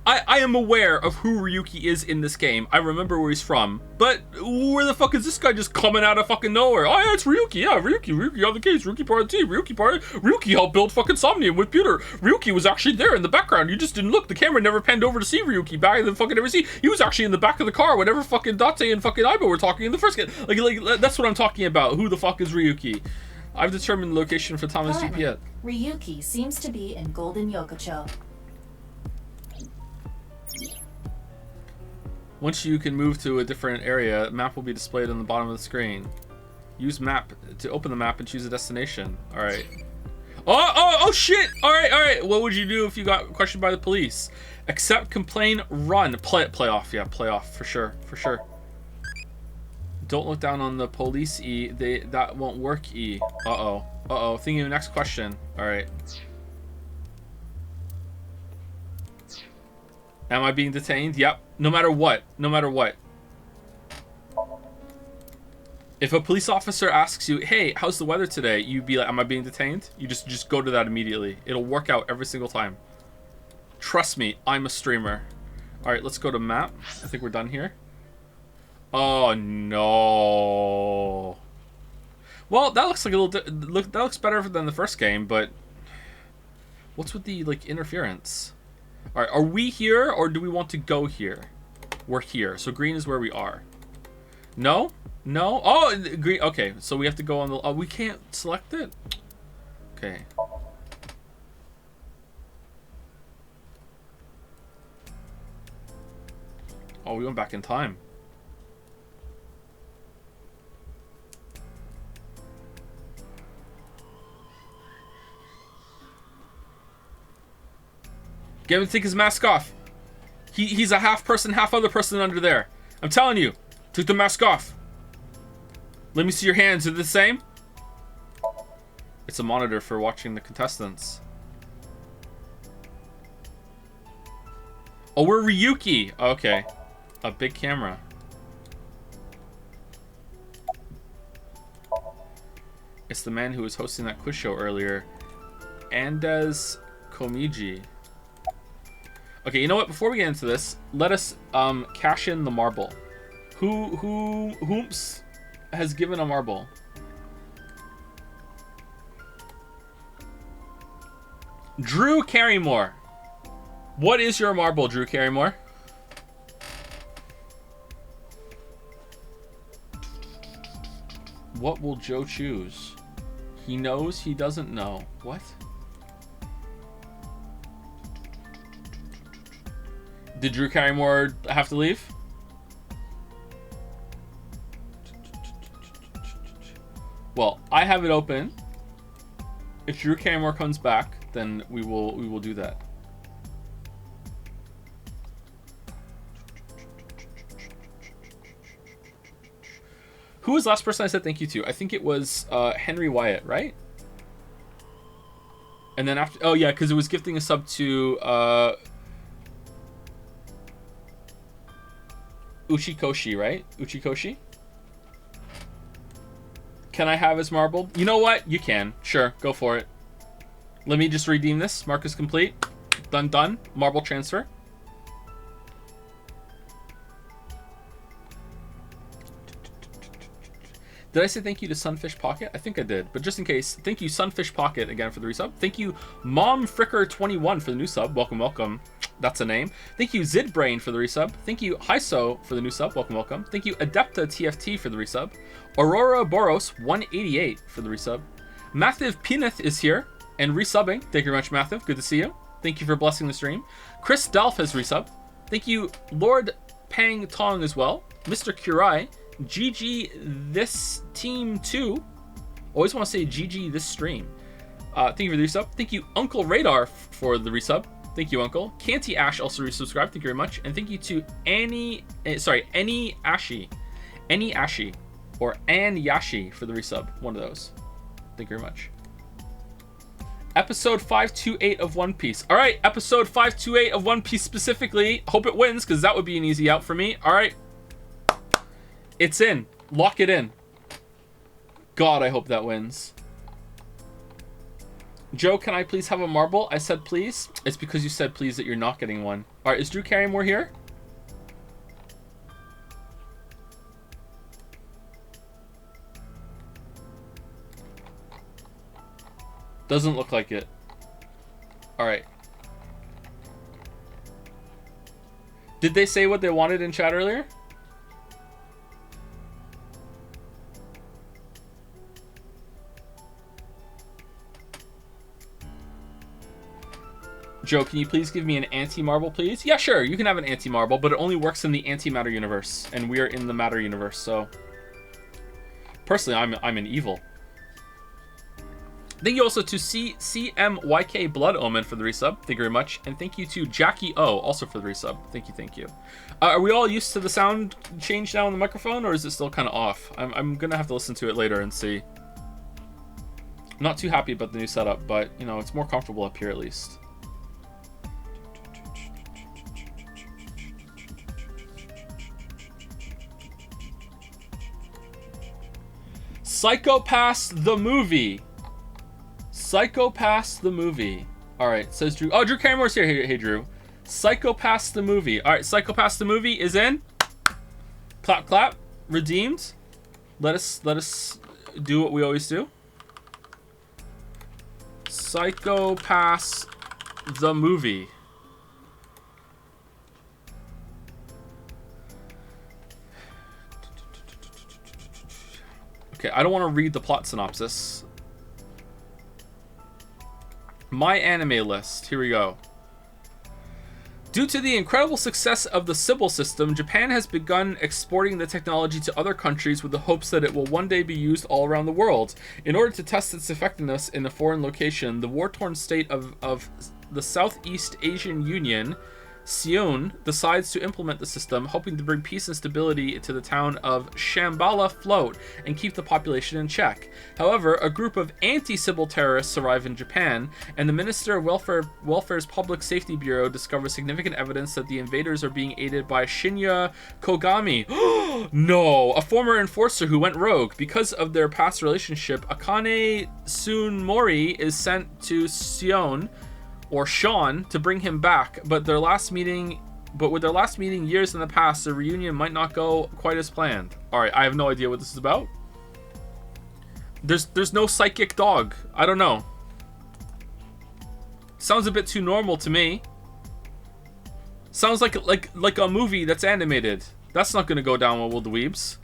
I am aware of who Ryuki is in this game. I remember where he's from. But where the fuck is this guy just coming out of fucking nowhere? Oh yeah, it's Ryuki. Yeah, Ryuki on the case. Ryuki part of the team. Ryuki helped build fucking Somnium with Peter. Ryuki was actually there in the background. You just didn't look. The camera never panned over to see Ryuki back in the fucking ever see. He was actually in the back of the car whenever fucking Date and fucking Iba were talking in the first game. Like that's what I'm talking about. Who the fuck is Ryuki? I've determined the location for Tama's GPS. Ryuki seems to be in Golden Yokocho. Once you can move to a different area, a map will be displayed on the bottom of the screen. Use map to open the map and choose a destination. Alright. Oh shit! Alright. What would you do if you got questioned by the police? Accept, complain, run. Play off. Yeah, play off. For sure. Don't look down on the police E. That won't work E. Uh-oh. Thinking of the next question. Alright. Am I being detained? Yep. No matter what. If a police officer asks you, hey, how's the weather today? You'd be like, am I being detained? You just go to that immediately. It'll work out every single time. Trust me, I'm a streamer. Alright, let's go to map. I think we're done here. Oh no. Well, that looks like a little that looks better than the first game, but what's with the interference? All right, are we here or do we want to go here? We're here. So green is where we are. No? Oh, green. Okay, so we have to go on the we can't select it. Okay. Oh, we went back in time. Get him to take his mask off. He's a half person, half other person under there. I'm telling you. Take the mask off. Let me see your hands. Are they the same? It's a monitor for watching the contestants. Oh, we're Ryuki. Okay. A big camera. It's the man who was hosting that quiz show earlier. Andes Komiji. Okay, you know what? Before we get into this, let us cash in the marble. Whomps has given a marble? Drew Carrymore. What is your marble, Drew Carrymore? What will Joe choose? He knows he doesn't know. What? Did Drew Carrymore have to leave? Well, I have it open. If Drew Carrymore comes back, then we will do that. Who was the last person I said thank you to? I think it was Henry Wyatt, right? And then after, oh yeah, because it was gifting a sub to Uchikoshi, right? Uchikoshi? Can I have his marble? You know what? You can. Sure, go for it. Let me just redeem this. Mark is complete. Done, done. Marble transfer. Did I say thank you to Sunfish Pocket? I think I did, but just in case, thank you Sunfish Pocket again for the resub. Thank you Mom Fricker21 for the new sub. Welcome, welcome. That's a name. Thank you Zidbrain for the resub. Thank you Hyso for the new sub. Welcome, welcome. Thank you Adepta TFT for the resub. Aurora Boros 188 for the resub. Mathiv Pineth is here and resubbing. Thank you very much, Mathiv. Good to see you. Thank you for blessing the stream. Chris Delph has resubbed. Thank you Lord Pang Tong as well. Mr. Kurai. GG this team too. Always want to say GG this stream. Thank you for the resub. Thank you Uncle Radar for the resub. Thank you, Uncle. Canty Ash also resubscribed. Thank you very much. And thank you to Annie Ashi, or Ann Yashi for the resub. One of those. Thank you very much. Episode 528 of One Piece. All right, episode 528 of One Piece specifically. Hope it wins because that would be an easy out for me. All right. It's in. Lock it in. God, I hope that wins. Joe, can I please have a marble? I said please. It's because you said please that you're not getting one. All right, is Drew Carrymore here? Doesn't look like it. All right. Did they say what they wanted in chat earlier? Joe, can you please give me an anti-marble, please? Yeah, sure. You can have an anti-marble, but it only works in the antimatter universe, and we are in the matter universe. So, personally, I'm an evil. Thank you also to CMYK Blood Omen for the resub. Thank you very much, and thank you to Jackie O also for the resub. Thank you, thank you. Are we all used to the sound change now on the microphone, or is it still kind of off? I'm gonna have to listen to it later and see. I'm not too happy about the new setup, but you know it's more comfortable up here at least. Psychopaths the movie. Psychopaths the movie. Alright, says Drew. Oh, Drew Carrymore's here. Hey, Drew. Psychopaths the movie. Alright, Psychopaths the movie is in. Clap, clap. Redeemed. Let us do what we always do. Psychopaths the movie. Okay, I don't want to read the plot synopsis. My anime list. Here we go. Due to the incredible success of the Sybil system, Japan has begun exporting the technology to other countries with the hopes that it will one day be used all around the world. In order to test its effectiveness in a foreign location, the war-torn state of the Southeast Asian Union, Seon, decides to implement the system, hoping to bring peace and stability to the town of Shambhala Float and keep the population in check. However, a group of anti-Sybil terrorists arrive in Japan, and the Minister of Welfare's Public Safety Bureau discovers significant evidence that the invaders are being aided by Shinya Kogami. No! A former enforcer who went rogue. Because of their past relationship, Akane Tsunemori is sent to Seon, or Sean, to bring him back, but with their last meeting years in the past, the reunion might not go quite as planned. Alright, I have no idea what this is about. There's no psychic dog. I don't know. Sounds a bit too normal to me. Sounds like a movie that's animated. That's not gonna go down well with the weebs.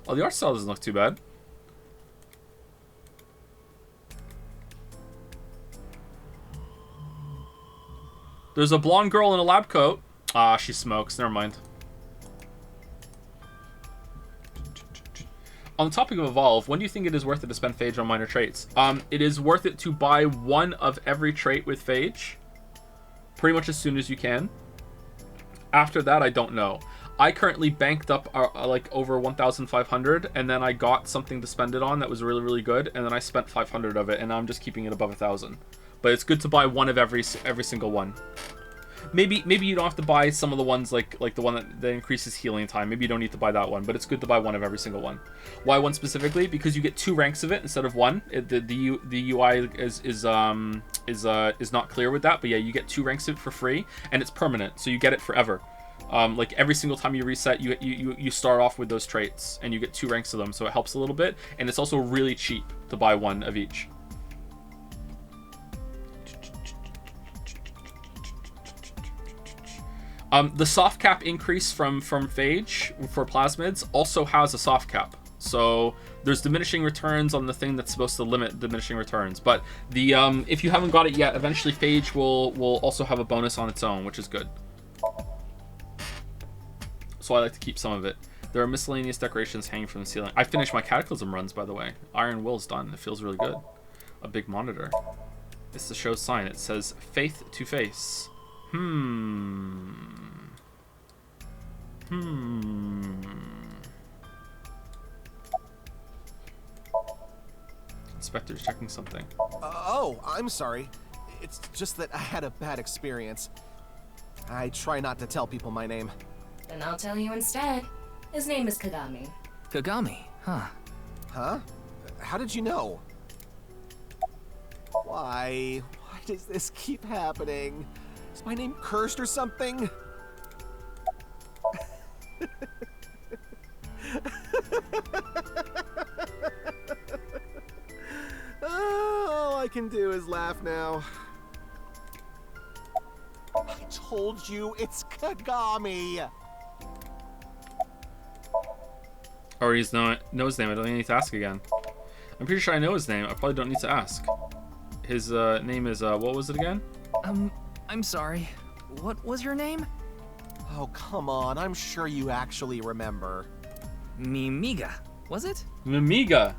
Oh, the art style doesn't look too bad. There's a blonde girl in a lab coat. Ah, she smokes. Never mind. On the topic of Evolve, when do you think it is worth it to spend Phage on minor traits? It is worth it to buy one of every trait with Phage. Pretty much as soon as you can. After that, I don't know. I currently banked up like over 1,500, and then I got something to spend it on that was really, really good, and then I spent 500 of it, and now I'm just keeping it above 1,000. But it's good to buy one of every single one. Maybe you don't have to buy some of the ones like the one that increases healing time. Maybe you don't need to buy that one, but it's good to buy one of every single one. Why one specifically? Because you get 2 ranks of it instead of 1. The UI is not clear with that, but yeah, you get 2 ranks of it for free, and it's permanent, so you get it forever. Like every single time you reset, you start off with those traits, and you get 2 ranks of them, so it helps a little bit, and it's also really cheap to buy one of each. The soft cap increase from Phage for plasmids also has a soft cap. So there's diminishing returns on the thing that's supposed to limit diminishing returns. But the if you haven't got it yet, eventually Phage will also have a bonus on its own, which is good. So I like to keep some of it. There are miscellaneous decorations hanging from the ceiling. I finished my Cataclysm runs, by the way. Iron Will's done. It feels really good. A big monitor. It's the show's sign. It says Faith to Face. Inspector's checking something. Oh, I'm sorry. It's just that I had a bad experience. I try not to tell people my name. Then I'll tell you instead. His name is Kagami. Kagami, huh? Huh? How did you know? Why does this keep happening? Is my name cursed or something? All I can do is laugh now. I told you it's Kagami. Or he know his name. I don't even need to ask again. I'm pretty sure I know his name. I probably don't need to ask. His name is what was it again? I'm sorry. What was your name? Oh, come on. I'm sure you actually remember. Mimiga, was it? Mimiga.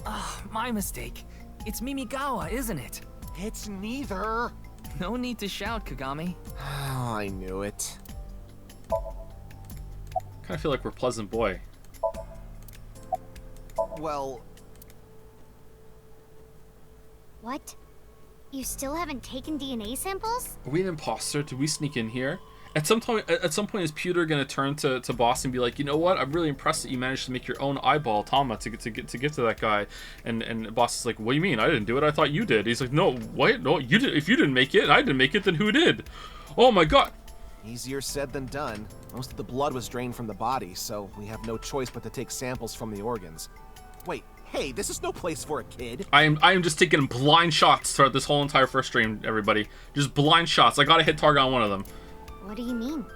Oh, my mistake. It's Mimigawa, isn't it? It's neither. No need to shout, Kagami. Oh, I knew it. Kind of feel like we're Pleasant Boy. Well... What? You still haven't taken DNA samples? Are we an imposter? Did we sneak in here? At some point, is Pewter gonna turn to Boss and be like, you know what? I'm really impressed that you managed to make your own eyeball, Tama, to get to that guy. And Boss is like, what do you mean? I didn't do it. I thought you did. He's like, no, what? No, you did. If you didn't make it, and I didn't make it, then who did? Oh my god. Easier said than done. Most of the blood was drained from the body, so we have no choice but to take samples from the organs. Wait, hey, this is no place for a kid. I am just taking blind shots throughout this whole entire first stream, everybody. Just blind shots. I gotta hit target on one of them. What do you mean?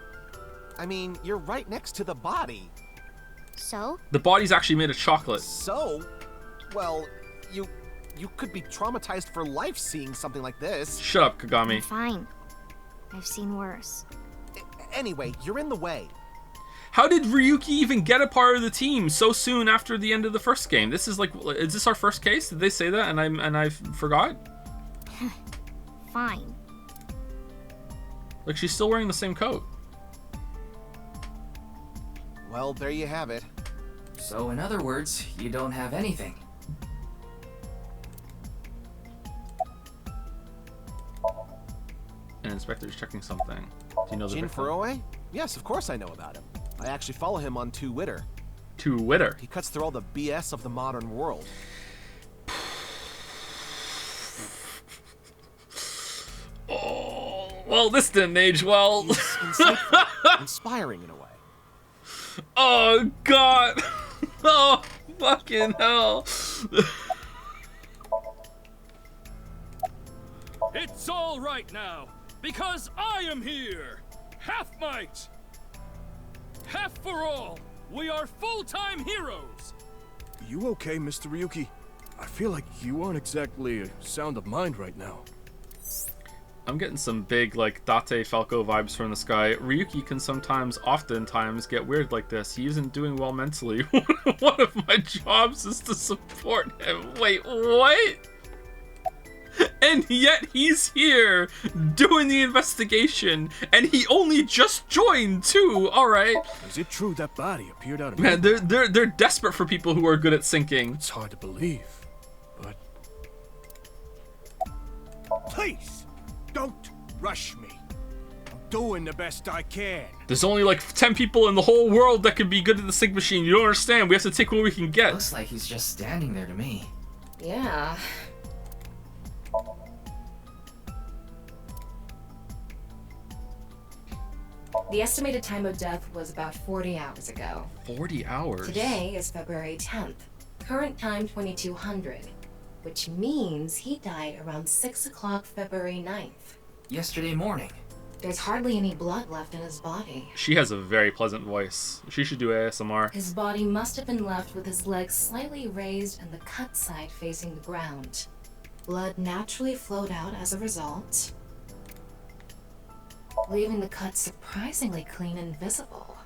I mean, you're right next to the body. So? The body's actually made of chocolate. So? Well, you could be traumatized for life seeing something like this. Shut up, Kagami. I'm fine. I've seen worse. Anyway, you're in the way. How did Ryuki even get a part of the team so soon after the end of the first game? This is like, is this our first case? Did they say that and I forgot? fine. Like, she's still wearing the same coat. Well, there you have it. So, in other words, you don't have anything. An inspector's checking something. Do you know the Jin victim? Furue? Yes, of course I know about him. I actually follow him on Twitter. Twitter? He cuts through all the BS of the modern world. Oh, well, this didn't age well. He's insightful, inspiring in a way. Oh, God. Oh, fucking hell. It's all right now, because I am here! Half might! Half for all! We are full-time heroes! You okay, Mr. Ryuki? I feel like you aren't exactly sound of mind right now. I'm getting some big, like, Date Falco vibes from this guy. Ryuki can oftentimes get weird like this. He isn't doing well mentally. One of my jobs is to support him. Wait, what? And yet he's here doing the investigation, and he only just joined too. All right. Is it true that body appeared out of Man, they're desperate for people who are good at sinking. It's hard to believe, but Please, don't rush me. I'm doing the best I can. There's only like 10 people in the whole world that could be good at the sync machine. You don't understand. We have to take what we can get. Looks like he's just standing there to me. Yeah. The estimated time of death was about 40 hours ago. 40 hours? Today is February 10th. Current time 2200, which means he died around 6 o'clock February 9th. Yesterday morning. There's hardly any blood left in his body. She has a very pleasant voice. She should do ASMR. His body must have been left with his legs slightly raised and the cut side facing the ground. Blood naturally flowed out as a result, leaving the cut surprisingly clean and visible.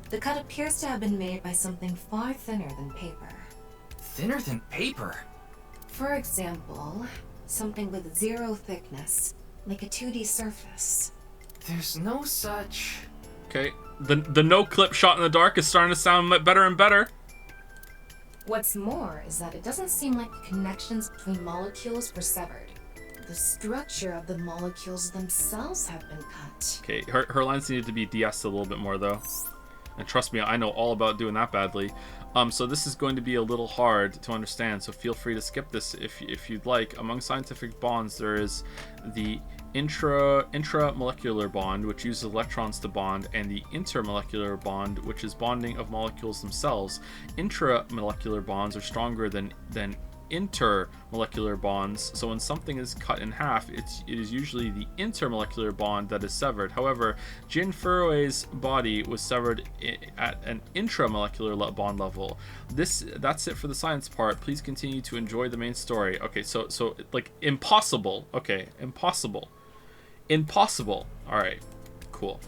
The cut appears to have been made by something far thinner than paper. Thinner than paper? For example, something with zero thickness, like a 2D surface. There's no such... Okay, the no-clip shot in the dark is starting to sound better and better. What's more is that it doesn't seem like the connections between molecules were severed. The structure of the molecules themselves have been cut. Okay, her lines needed to be de-essed a little bit more though. And trust me, I know all about doing that badly. So this is going to be a little hard to understand, so feel free to skip this if you'd like. Among scientific bonds, there is the intramolecular bond, which uses electrons to bond, and the intermolecular bond, which is bonding of molecules themselves. Intramolecular bonds are stronger than intermolecular bonds, so when something is cut in half, it is usually the intermolecular bond that is severed. However, Jin Furue's body was severed at an intramolecular bond level. That's it for the science part. Please continue to enjoy the main story. Okay, so like impossible. Okay, impossible. All right, cool.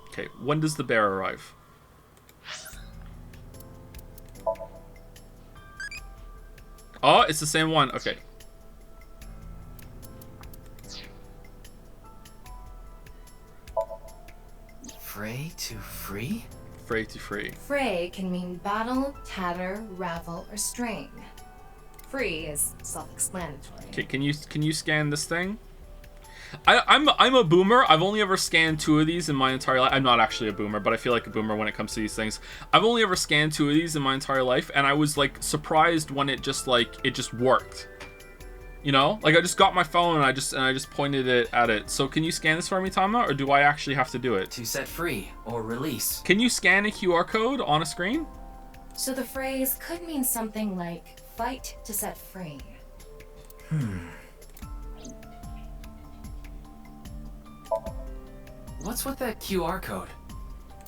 Okay, when does the bear arrive? Oh, it's the same one. Okay. Fray to free? Fray to free. Fray can mean battle, tatter, ravel, or strain. Free is self-explanatory. Okay, can you scan this thing? I'm a boomer. I've only ever scanned 2 of these in my entire life. I'm not actually a boomer, but I feel like a boomer when it comes to these things. I've only ever scanned 2 of these in my entire life, and I was like surprised when it just worked. You know, like I just got my phone and I just pointed it at it. So can you scan this for me, Tama, or do I actually have to do it? To set free or release. Can you scan a QR code on a screen? So the phrase could mean something like fight to set free. What's with that QR code?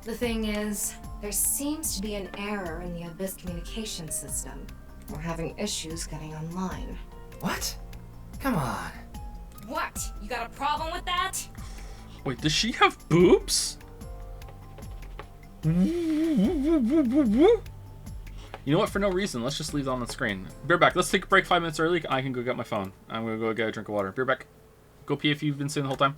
The thing is, there seems to be an error in the Abyss communication system. We're having issues getting online. What? Come on. What? You got a problem with that? Wait, does she have boobs? You know what? For no reason, let's just leave it on the screen. Be right back. Let's take a break 5 minutes early. I can go get my phone. I'm gonna go get a drink of water. Be right back. Go pee if you've been sitting the whole time.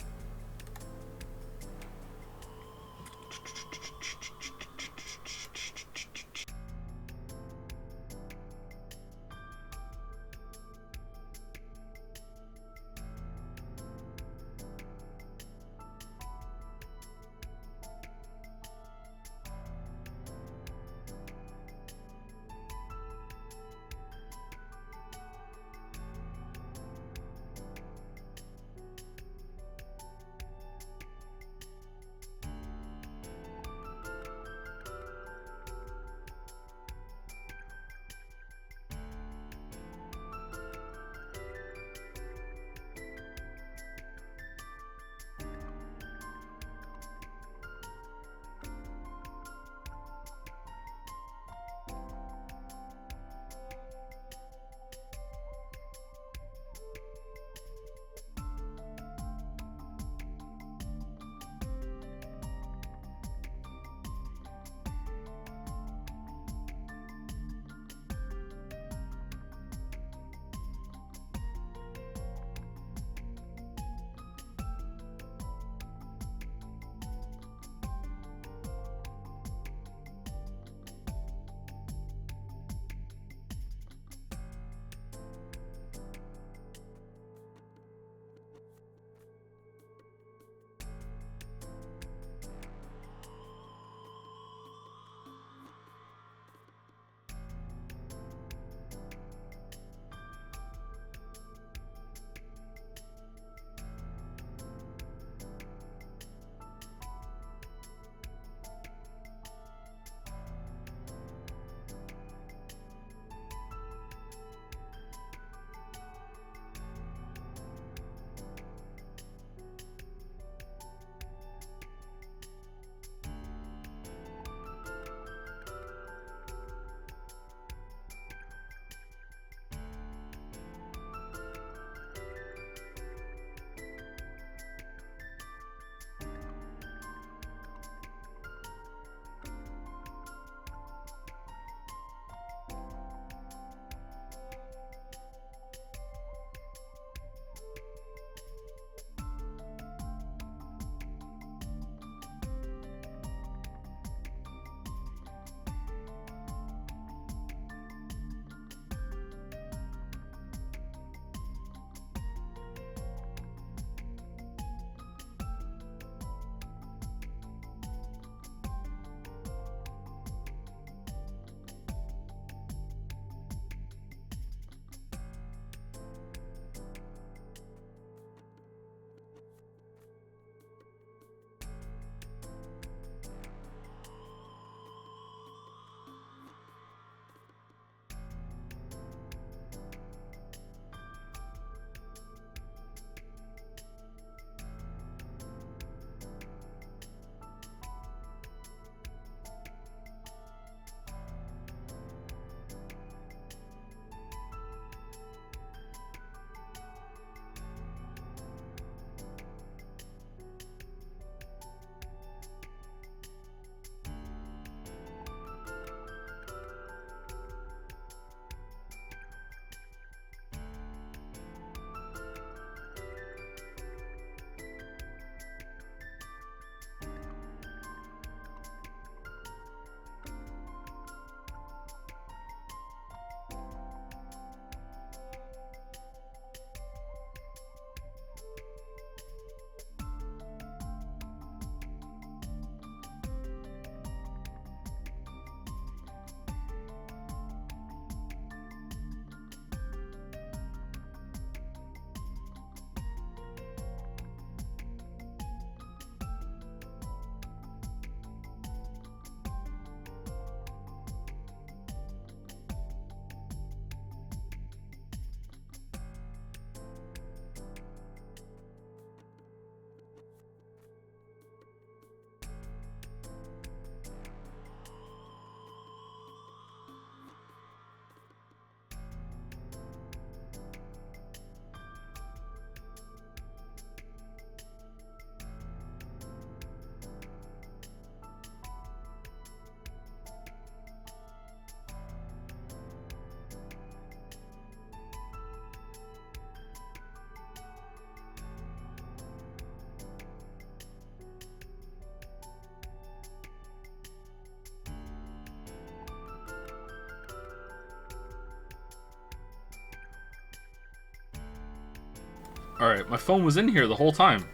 Alright, my phone was in here the whole time.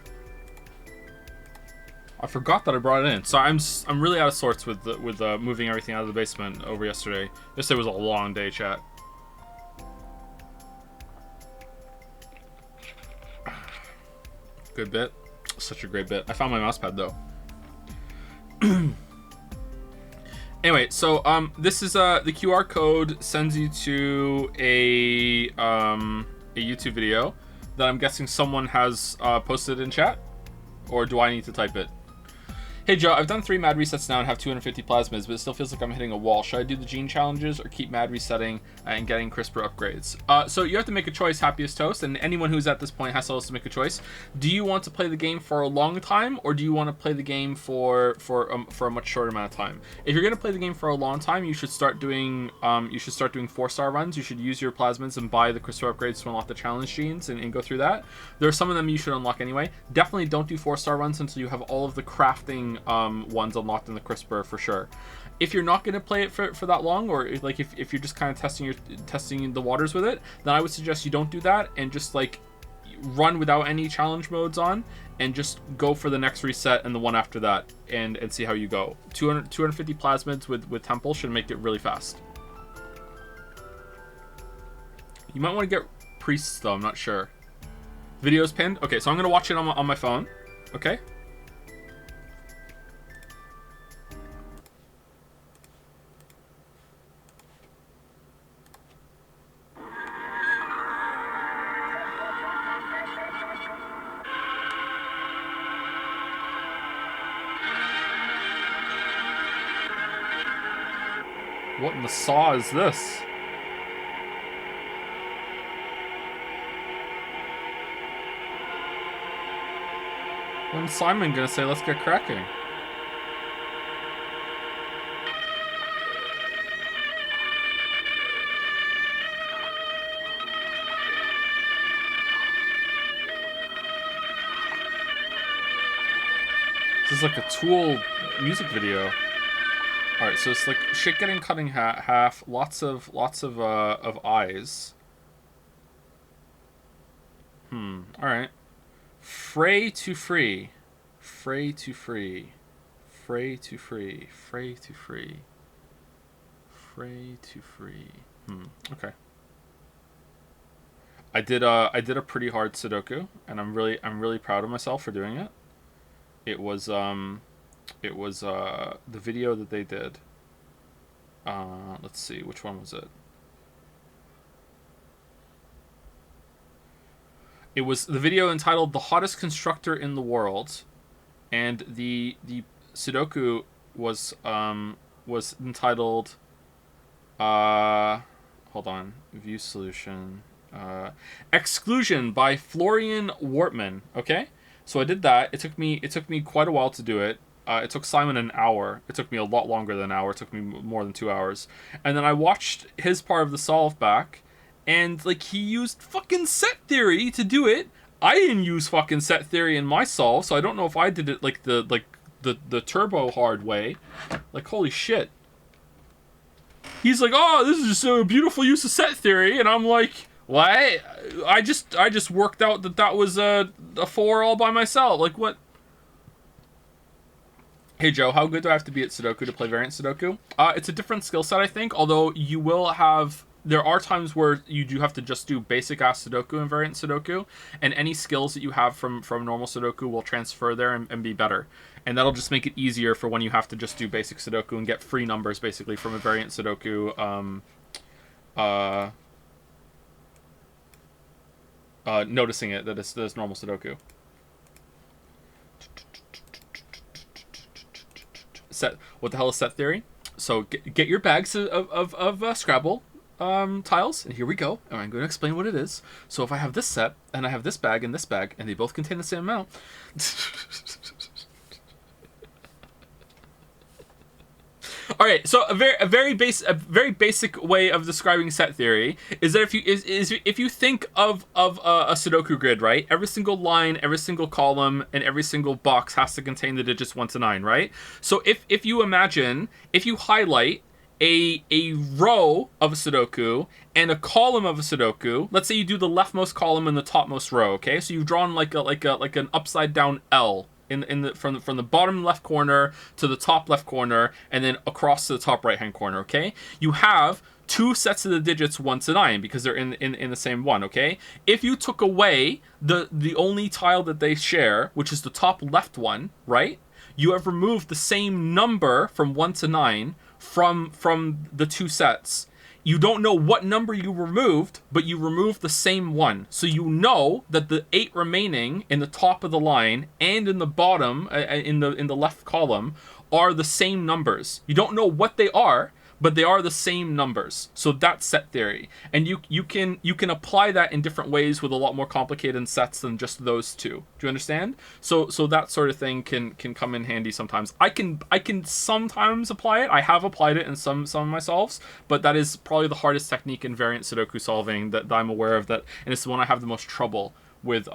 I forgot that I brought it in. So I'm really out of sorts with moving everything out of the basement over yesterday. Yesterday was a long day, chat. Good bit. Such a great bit. I found my mouse pad though. Anyway, so this is the QR code sends you to a YouTube video that I'm guessing someone has posted in chat, or do I need to type it? Hey Joe, I've done 3 mad resets now and have 250 plasmids, but it still feels like I'm hitting a wall. Should I do the gene challenges or keep mad resetting and getting CRISPR upgrades? So you have to make a choice, happy as toast, and anyone who's at this point has to also make a choice. Do you want to play the game for a long time, or do you want to play the game for a much shorter amount of time? If you're gonna play the game for a long time, you should start doing 4-star runs. You should use your plasmids and buy the CRISPR upgrades to unlock the challenge genes and go through that. There are some of them you should unlock anyway. Definitely don't do 4-star runs until you have all of the crafting ones unlocked in the CRISPR for sure. If you're not going to play it for that long, or like if you're just kind of testing the waters with it, then I would suggest you don't do that and just like run without any challenge modes on and just go for the next reset and the one after that and see how you go. 250 plasmids with Temple should make it really fast. You might want to get priests though, I'm not sure. Video's pinned. Okay, so I'm going to watch it on my phone. Okay. What in the saw is this? When's Simon gonna say, let's get cracking? This is like a Tool music video. Alright, so it's like shit getting cut in half, lots of eyes. Alright. Fray to free. Fray to free. Fray to free. Fray to free. Fray to free. Okay. I did a pretty hard Sudoku, and I'm really proud of myself for doing it. It was the video that they did. Let's see, which one was it? It was the video entitled "The Hottest Constructor in the World," and the Sudoku was entitled. Hold on, view solution. Exclusion by Florian Wortman. Okay. So I did that. It took me quite a while to do it. It took Simon an hour. It took me a lot longer than an hour. It took me more than 2 hours. And then I watched his part of the solve back, and like he used fucking set theory to do it. I didn't use fucking set theory in my solve, so I don't know if I did it like the turbo hard way. Like holy shit. He's like, oh, this is just a beautiful use of set theory, and I'm like, what? I just worked out that was a 4 all by myself. Like what? Hey Joe, how good do I have to be at Sudoku to play variant Sudoku? It's a different skill set, I think. Although you will have, there are times where you do have to just do basic ass Sudoku and variant Sudoku, and any skills that you have from normal Sudoku will transfer there and be better. And that'll just make it easier for when you have to just do basic Sudoku and get free numbers basically from a variant Sudoku. Noticing it that it's normal Sudoku. Set. What the hell is set theory? So get your bags of Scrabble tiles, and here we go. And I'm going to explain what it is. So if I have this set and I have this bag and they both contain the same amount. All right, so a very basic way of describing set theory is that if you think of a Sudoku grid, right? Every single line, every single column, and every single box has to contain the digits 1 to 9, right? So if you imagine, if you highlight a row of a Sudoku and a column of a Sudoku. Let's say you do the leftmost column and the topmost row. Okay, so you've drawn like an upside down L from the bottom left corner to the top left corner, and then across to the top right hand corner. Okay, you have two sets of the digits 1 to 9 because they're in the same one. Okay, if you took away the only tile that they share, which is the top left one, right, you have removed the same number from 1 to 9 from the two sets. You don't know what number you removed, but you removed the same one. So you know that the 8 remaining in the top of the line and in the bottom in the left column are the same numbers. You don't know what they are, but they are the same numbers. So that's set theory. And you can apply that in different ways with a lot more complicated sets than just those two. Do you understand? So that sort of thing can come in handy sometimes. I can sometimes apply it. I have applied it in some of my solves, but that is probably the hardest technique in variant Sudoku solving that I'm aware of, that, and it's the one I have the most trouble with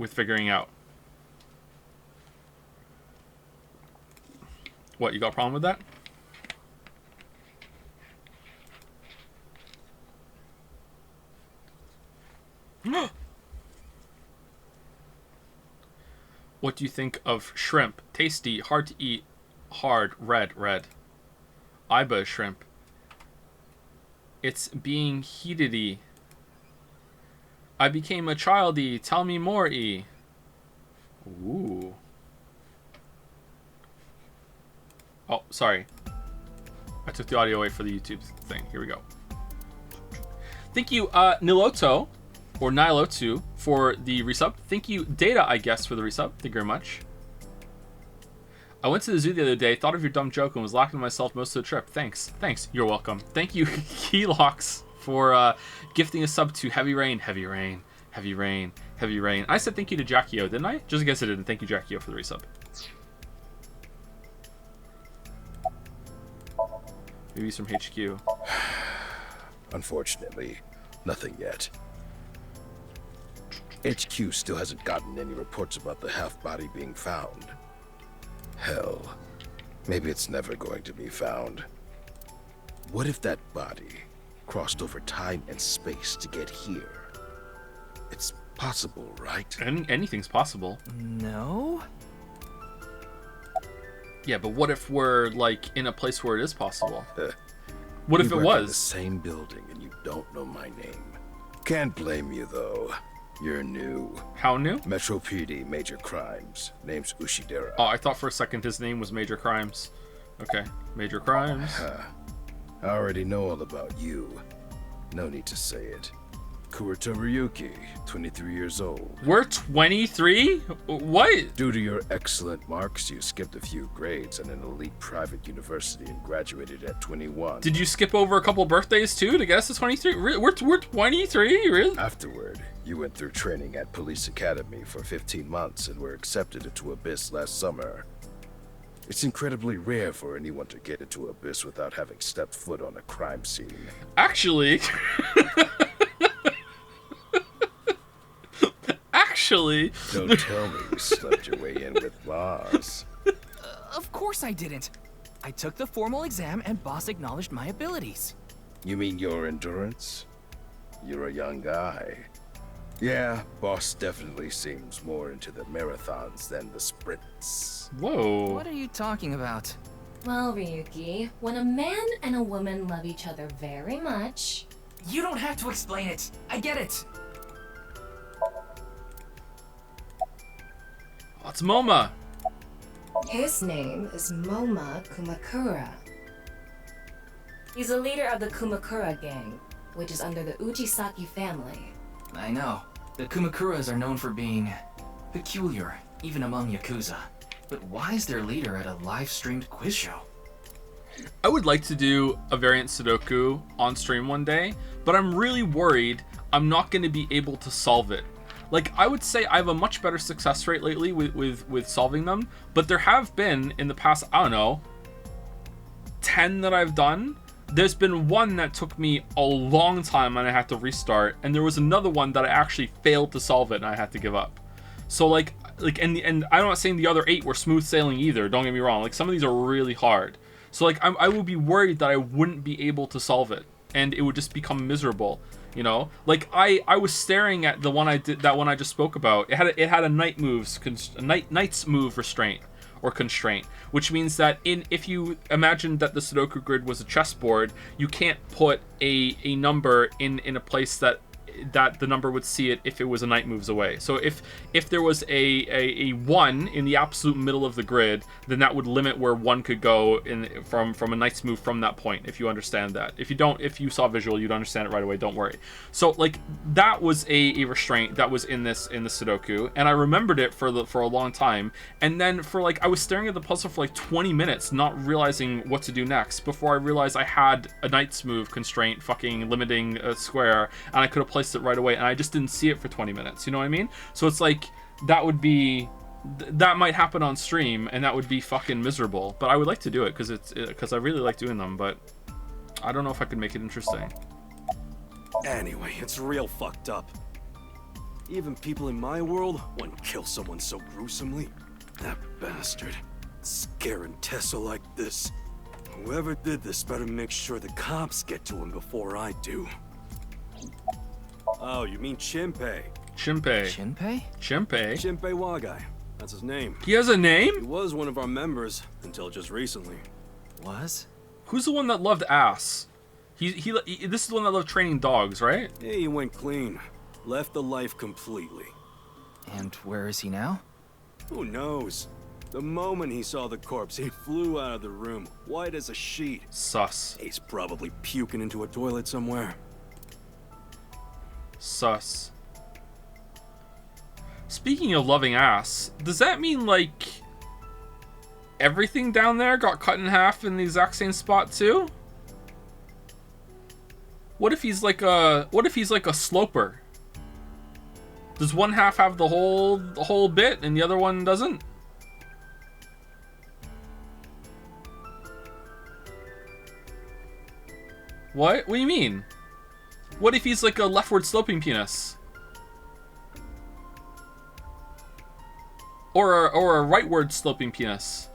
figuring out. What, you got a problem with that? What do you think of shrimp? Tasty, hard to eat, hard, red. Iba shrimp. It's being heated-y. I became a childy. Tell me more-y. Ooh. Oh, sorry. I took the audio away for the YouTube thing. Here we go. Thank you, Niloto. Or Nilotu for the resub. Thank you, Data, I guess, for the resub. Thank you very much. I went to the zoo the other day, thought of your dumb joke, and was laughing to myself most of the trip. Thanks. You're welcome. Thank you, Keylocks, for gifting a sub to Heavy Rain. I said thank you to Jackio, didn't I? Just in case I didn't. Thank you, Jackio, for the resub. Maybe some HQ. Unfortunately, nothing yet. HQ still hasn't gotten any reports about the half-body being found. Hell, maybe it's never going to be found. What if that body crossed over time and space to get here? It's possible, right? Anything's possible. No? Yeah, but what if we're, like, in a place where it is possible? What if it We work in the was? same building and you don't know my name. Can't blame you, though. You're new. How new? Metro PD, Major Crimes. Name's Ushidera. Oh, I thought for a second his name was Major Crimes. Okay, Major Crimes. I already know all about you. No need to say it. Kurito Ryuki, 23 years old. We're 23? What? Due to your excellent marks, you skipped a few grades at an elite private university and graduated at 21. Did you skip over a couple birthdays too to get us to 23? We're 23? Really? Afterward, you went through training at Police Academy for 15 months and were accepted into Abyss last summer. It's incredibly rare for anyone to get into Abyss without having stepped foot on a crime scene. Actually... Don't tell me you slept your way in with Boss. Of course I didn't. I took the formal exam and Boss acknowledged my abilities. You mean your endurance? You're a young guy. Yeah, Boss definitely seems more into the marathons than the sprints. Whoa. What are you talking about? Well, Ryuki, when a man and a woman love each other very much... You don't have to explain it. I get it. It's Moma. His name is Moma Kumakura. He's a leader of the Kumakura gang, which is under the Uchisaki family. I know. The Kumakuras are known for being peculiar, even among Yakuza. But why is their leader at a live-streamed quiz show? I would like to do a variant Sudoku on stream one day, but I'm really worried I'm not going to be able to solve it. Like, I would say I have a much better success rate lately with solving them, but there have been, in the past, I don't know, 10 that I've done. There's been one that took me a long time and I had to restart, and there was another one that I actually failed to solve it and I had to give up. So, and I'm not saying the other 8 were smooth sailing either, don't get me wrong. Like, some of these are really hard. So like I would be worried that I wouldn't be able to solve it, and it would just become miserable. You know, like I was staring at the one I just spoke about. It had a knight's move restraint or constraint, which means that if you imagine that the Sudoku grid was a chessboard, you can't put a number in a place that the number would see it if it was a knight moves away. So if there was a 1 in the absolute middle of the grid, then that would limit where 1 could go from a knight's move from that point, if you understand that. If you saw visual, you'd understand it right away, don't worry. So like that was a restraint that was in the Sudoku, and I remembered it for a long time, and then I was staring at the puzzle for like 20 minutes not realizing what to do next before I realized I had a knight's move constraint fucking limiting a square, and I could have placed it right away, and I just didn't see it for 20 minutes. You know what I mean? So it's like that might happen on stream, and that would be fucking miserable. But I would like to do it because I really like doing them. But I don't know if I could make it interesting. Anyway, it's real fucked up. Even people in my world wouldn't kill someone so gruesomely. That bastard. Scaring Tessa like this. Whoever did this better make sure the cops get to him before I do. Oh, you mean Shinpei? Shinpei. Shinpei Wagai. That's his name. He has a name? He was one of our members until just recently. Was? Who's the one that loved ass? This is the one that loved training dogs, right? Yeah, he went clean. Left the life completely. And where is he now? Who knows? The moment he saw the corpse, he flew out of the room, white as a sheet. Sus. He's probably puking into a toilet somewhere. Sus. Speaking of loving ass, does that mean like everything down there got cut in half in the exact same spot too? What if he's like a sloper? Does one half have the whole bit and the other one doesn't? What? What do you mean? What if he's like a leftward sloping penis? Or a rightward sloping penis?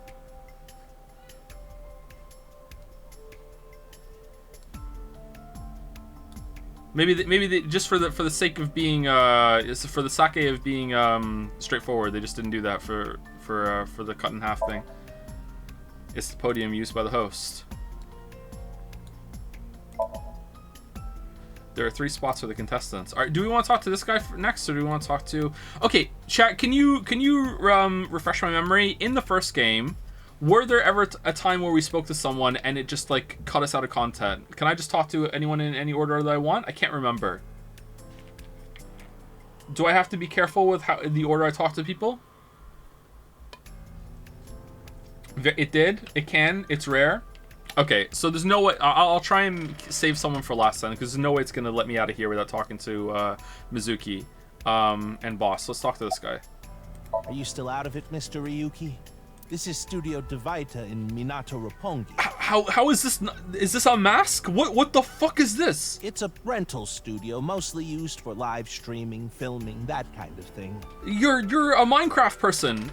Maybe just for the sake of being for the sake of being straightforward, they just didn't do that for the cut in half thing. It's the podium used by the host. There are 3 spots for the contestants. All right, do we want to talk to this guy next, or do we want to talk to? Okay, chat. Can you refresh my memory? In the first game, were there ever a time where we spoke to someone and it just like cut us out of content? Can I just talk to anyone in any order that I want? I can't remember. Do I have to be careful with the order I talk to people? It did. It can. It's rare. Okay, so there's no way. I'll try and save someone for last time because there's no way it's gonna let me out of here without talking to Mizuki and Boss. Let's talk to this guy. Are you still out of it, Mr. Ryuki? This is Studio Divaita in Minato Roppongi. How is this? Is this a mask? What the fuck is this? It's a rental studio, mostly used for live streaming, filming, that kind of thing. You're a Minecraft person.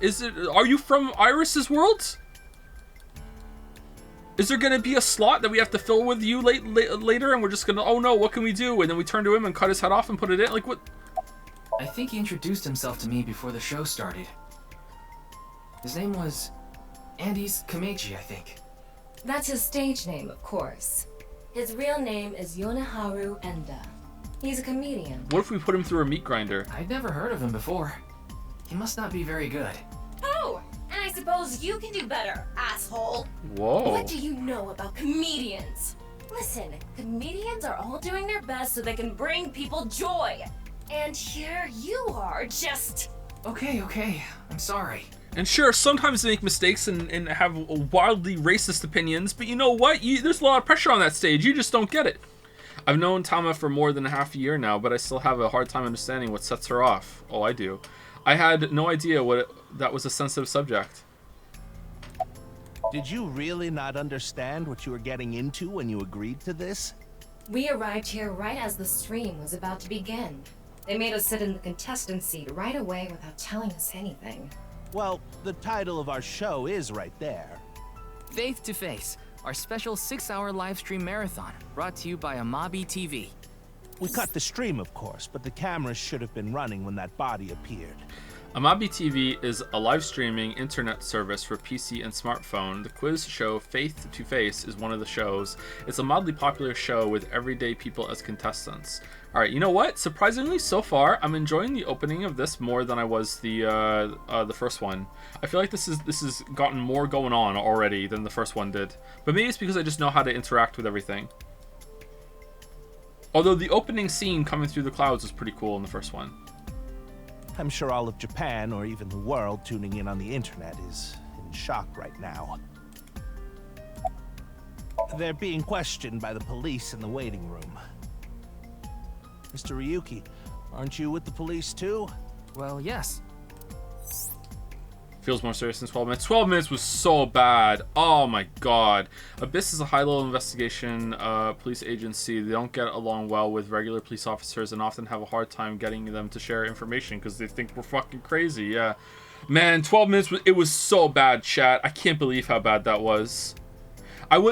Are you from Iris's world? Is there gonna be a slot that we have to fill with you later, and we're just gonna, oh no, what can we do? And then we turn to him and cut his head off and put it in? Like what? I think he introduced himself to me before the show started. His name was Andes Kameji, I think. That's his stage name, of course. His real name is Yoneharu Enda. He's a comedian. What if we put him through a meat grinder? I'd never heard of him before. He must not be very good. Oh, and I suppose you can do better, asshole. Whoa. What do you know about comedians? Listen, comedians are all doing their best so they can bring people joy. And here you are, just... Okay, I'm sorry. And sure, sometimes they make mistakes and have wildly racist opinions, but you know what? There's a lot of pressure on that stage. You just don't get it. I've known Tama for more than half a year now, but I still have a hard time understanding what sets her off. Oh, I do. I had no idea that was a sensitive subject. Did you really not understand what you were getting into when you agreed to this? We arrived here right as the stream was about to begin. They made us sit in the contestant seat right away without telling us anything. Well, the title of our show is right there. Faith to Face. our special 6-hour live stream marathon, brought to you by Amabi TV. We cut the stream, of course, but the cameras should have been running when that body appeared. Amabi TV is a live streaming internet service for PC and smartphone. The quiz show Faith to Face is one of the shows. It's a mildly popular show with everyday people as contestants. All right, you know what? Surprisingly, so far, I'm enjoying the opening of this more than I was the first one. I feel like this has gotten more going on already than the first one did. But maybe it's because I just know how to interact with everything. Although the opening scene coming through the clouds was pretty cool in the first one. I'm sure all of Japan, or even the world tuning in on the internet, is in shock right now. They're being questioned by the police in the waiting room. Mr. Ryuki, aren't you with the police too? Well, yes. Feels more serious than 12 minutes. 12 minutes was so bad. Oh my god. Abyss is a high-level investigation police agency. They don't get along well with regular police officers and often have a hard time getting them to share information because they think we're fucking crazy. Yeah. Man, 12 minutes, it was so bad, chat. I can't believe how bad that was.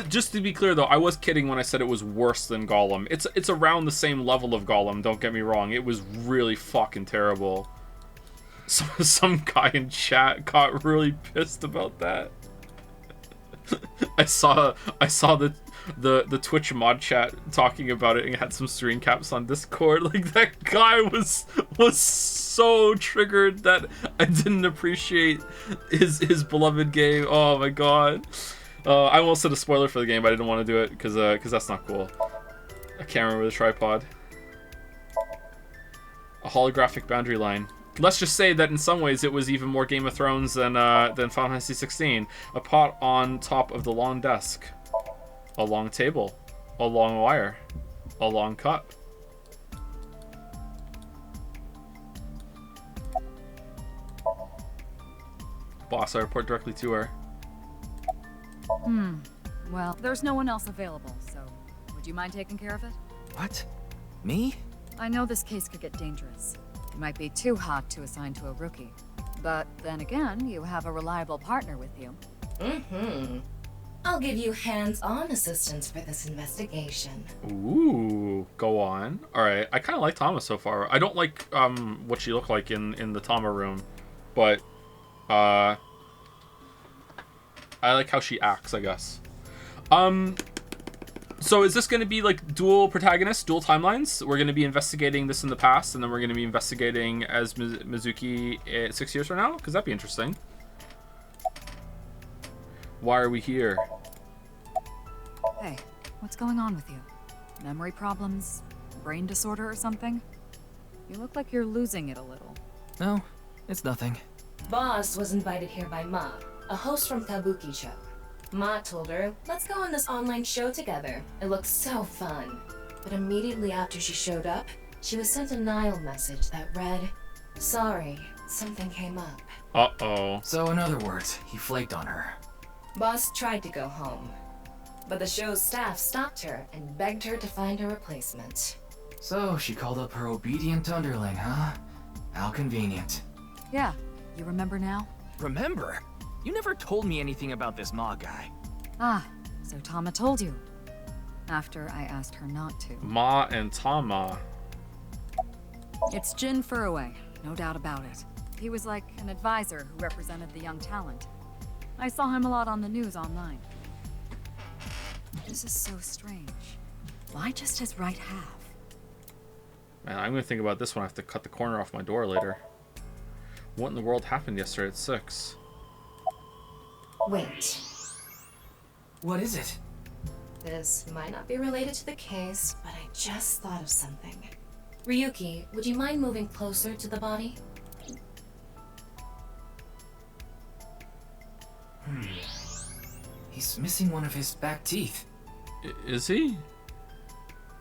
Just to be clear though, I was kidding when I said it was worse than Gollum. It's around the same level of Gollum, don't get me wrong. It was really fucking terrible. Some guy in chat got really pissed about that. I saw the Twitch mod chat talking about it and had some screen caps on Discord. Like, that guy was so triggered that I didn't appreciate his beloved game. Oh my god. I almost said a spoiler for the game, but I didn't want to do it because that's not cool. A camera with a tripod. A holographic boundary line. Let's just say that in some ways it was even more Game of Thrones than Final Fantasy 16. A pot on top of the long desk. A long table. A long wire. A long cup. Boss, I report directly to her. Well, there's no one else available, so would you mind taking care of it? What? Me? I know this case could get dangerous. It might be too hot to assign to a rookie. But then again, you have a reliable partner with you. I'll give you hands-on assistance for this investigation. Ooh, go on. Alright, I kind of like Tama so far. I don't like what she looked like in the Tama room, but I like how she acts, I guess. So is this going to be like dual protagonists, dual timelines? We're going to be investigating this in the past, and then we're going to be investigating as Mizuki 6 years from now? Because that'd be interesting. Why are we here? Hey, what's going on with you? Memory problems? Brain disorder or something? You look like you're losing it a little. No, it's nothing. Boss was invited here by Ma, a host from Kabuki show. Ma told her, let's go on this online show together. It looks so fun. But immediately after she showed up, she was sent a Nile message that read, sorry, something came up. Uh-oh. So in other words, he flaked on her. Boss tried to go home, but the show's staff stopped her and begged her to find a replacement. So she called up her obedient underling, huh? How convenient. Yeah, you remember now? Remember? You never told me anything about this Ma guy. Ah, so Tama told you. After I asked her not to. Ma and Tama. It's Jin Furue, no doubt about it. He was like an advisor who represented the young talent. I saw him a lot on the news online. This is so strange. Why just his right half? Man, I'm gonna think about this when I have to cut the corner off my door later. What in the world happened yesterday at 6? Wait. What is it? This might not be related to the case, but I just thought of something. Ryuki, would you mind moving closer to the body? He's missing one of his back teeth. Is he?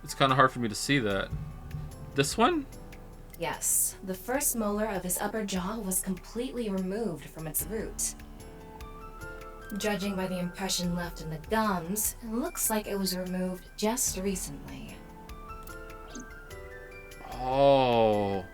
It's kind of hard for me to see that. This one? Yes, the first molar of his upper jaw was completely removed from its root. Judging by the impression left in the gums, it looks like it was removed just recently. Oh.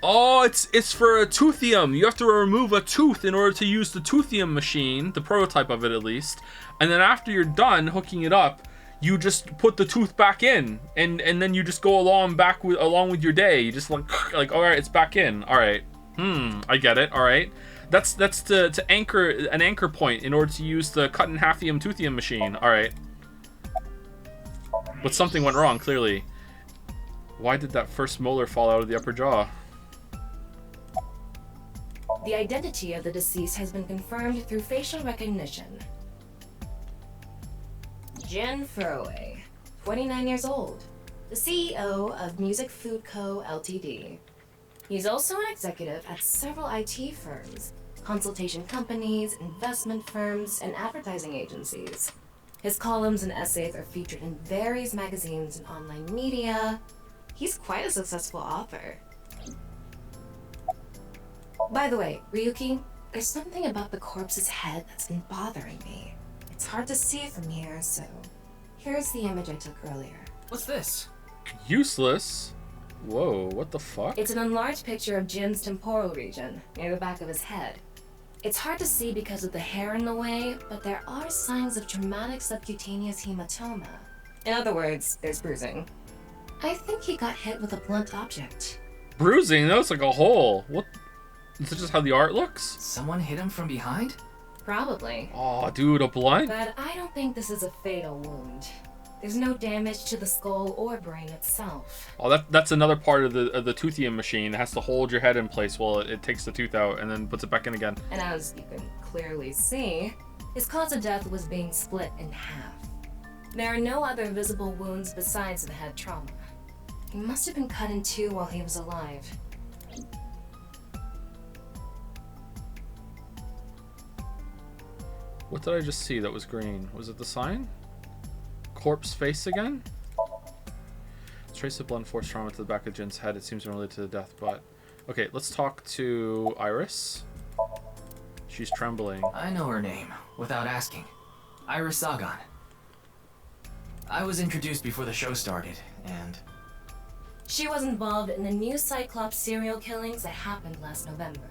Oh, it's for a toothium. You have to remove a tooth in order to use the toothium machine, the prototype of it at least. And then after you're done hooking it up, you just put the tooth back in, and then you just go along with your day. You just like all right, it's back in. All right. I get it. All right. That's to anchor an anchor point in order to use the cut in halfium toothium machine. All right. But something went wrong clearly. Why did that first molar fall out of the upper jaw? The identity of the deceased has been confirmed through facial recognition. Jin Furue, 29 years old, the CEO of Music Food Co. Ltd. He's also an executive at several IT firms, consultation companies, investment firms, and advertising agencies. His columns and essays are featured in various magazines and online media. He's quite a successful author. By the way, Ryuki, there's something about the corpse's head that's been bothering me. It's hard to see from here, so here's the image I took earlier. What's this? Useless? Whoa, what the fuck? It's an enlarged picture of Jin's temporal region, near the back of his head. It's hard to see because of the hair in the way, but there are signs of traumatic subcutaneous hematoma. In other words, there's bruising. I think he got hit with a blunt object. Bruising? That looks like a hole. What? Is that just how the art looks? Someone hit him from behind? Probably. Oh, dude, a blunt? But I don't think this is a fatal wound. There's no damage to the skull or brain itself. Oh, that's another part of the toothium machine. It has to hold your head in place while it takes the tooth out and then puts it back in again. And as you can clearly see, his cause of death was being split in half. There are no other visible wounds besides the head trauma. He must have been cut in two while he was alive. What did I just see that was green? Was it the sign? Corpse face again? Trace of blunt force trauma to the back of Jin's head. It seems unrelated to the death, but... Okay, let's talk to Iris. She's trembling. I know her name, without asking. Iris Sagan. I was introduced before the show started, and... She was involved in the new Cyclops serial killings that happened last November.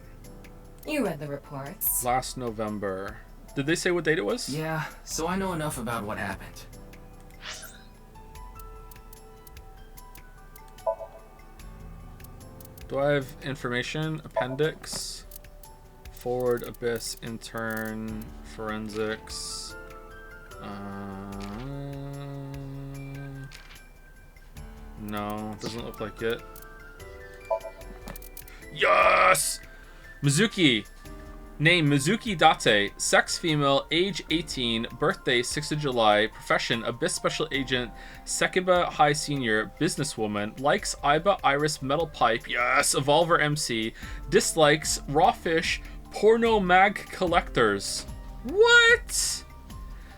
You read the reports. Last November. Did they say what date it was? Yeah, so I know enough about what happened. Do I have information? Appendix. Forward, Abyss, Intern, Forensics. No, doesn't look like it. Yes! Mizuki. Name Mizuki Date. Sex female, age 18, birthday 6th of July, profession Abyss Special Agent, Sekiba High Senior, businesswoman, likes Iba Iris Metal Pipe, yes, Evolver MC, dislikes raw fish, porno mag collectors. What?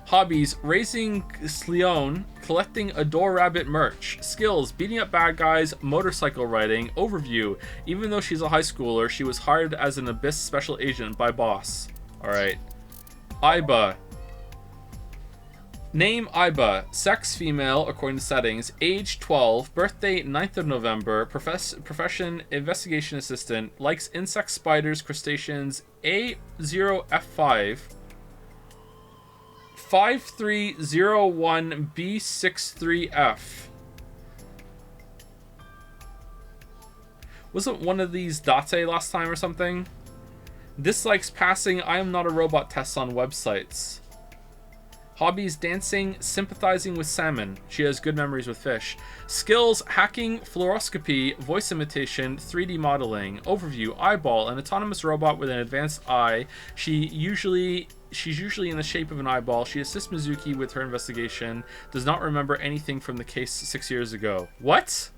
Hobbies, raising Sleon, collecting Adore Rabbit merch. Skills, beating up bad guys, motorcycle riding. Overview, even though she's a high schooler, she was hired as an Abyss special agent by boss. Alright. Iba. Name Iba. Sex female, according to settings. Age 12. Birthday 9th of November. Profession investigation assistant. Likes insects, spiders, crustaceans. A0F5. 5301B63F. Wasn't one of these Date last time or something? Dislikes passing I am not a robot tests on websites. Hobbies, dancing, sympathizing with salmon. She has good memories with fish. Skills, hacking, fluoroscopy, voice imitation, 3D modeling. Overview, eyeball, an autonomous robot with an advanced eye. She's usually in the shape of an eyeball. She assists Mizuki with her investigation. Does not remember anything from the case 6 years ago. What?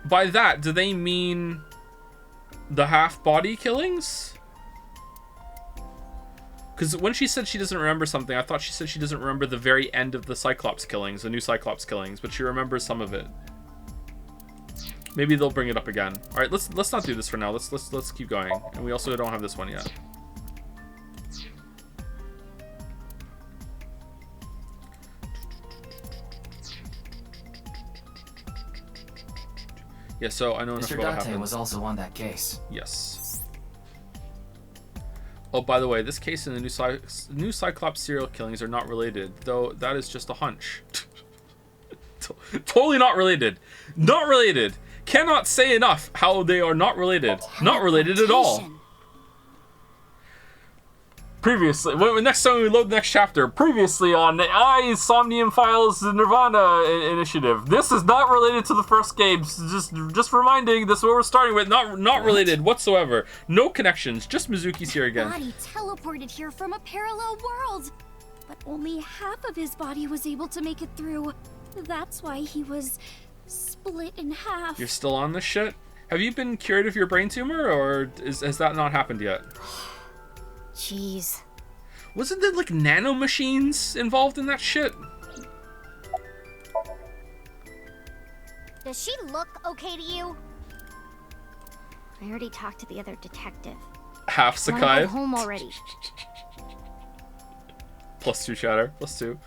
By that, do they mean the half-body killings? Because when she said she doesn't remember something, I thought she said she doesn't remember the very end of the Cyclops killings, the new Cyclops killings, but she remembers some of it. Maybe they'll bring it up again. All right, let's not do this for now. Let's keep going. And we also don't have this one yet. Yeah, so I know enough Mr. about what Date happened. was also on that case. Yes. Oh, by the way, this case and the new Cyclops serial killings are not related, though that is just a hunch. Totally not related. Not related. Cannot say enough how they are not related. Not related at all. Previously, next time we load the next chapter. Previously on Somnium Files, the nirvanA initiative. This is not related to the first games. Just reminding. This is what we're starting with. Not related whatsoever. No connections. Just Mizuki's here again. Body teleported here from a parallel world, but only half of his body was able to make it through. That's why he was split in half. You're still on this shit? Have you been cured of your brain tumor, or has that not happened yet? Jeez. Wasn't there like nanomachines involved in that shit? Does she look okay to you? I already talked to the other detective. Half Wanna Sakai. go home already. +2 chatter. +2.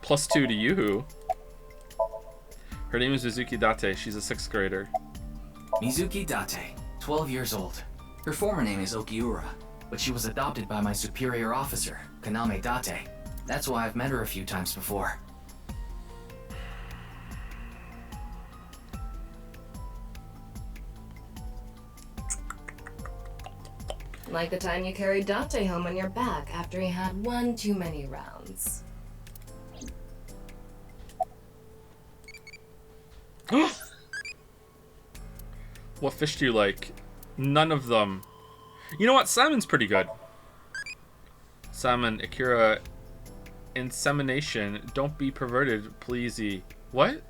+2 to Yuhu. Her name is Mizuki Date. She's a 6th grader. Mizuki Date, 12 years old. Her former name is Okiura, but she was adopted by my superior officer, Kaname Date. That's why I've met her a few times before. Like the time you carried Date home on your back after he had one too many rounds. What fish do you like? None of them. You know what? Salmon's pretty good. Salmon, Akira, insemination. Don't be perverted, pleasey. What?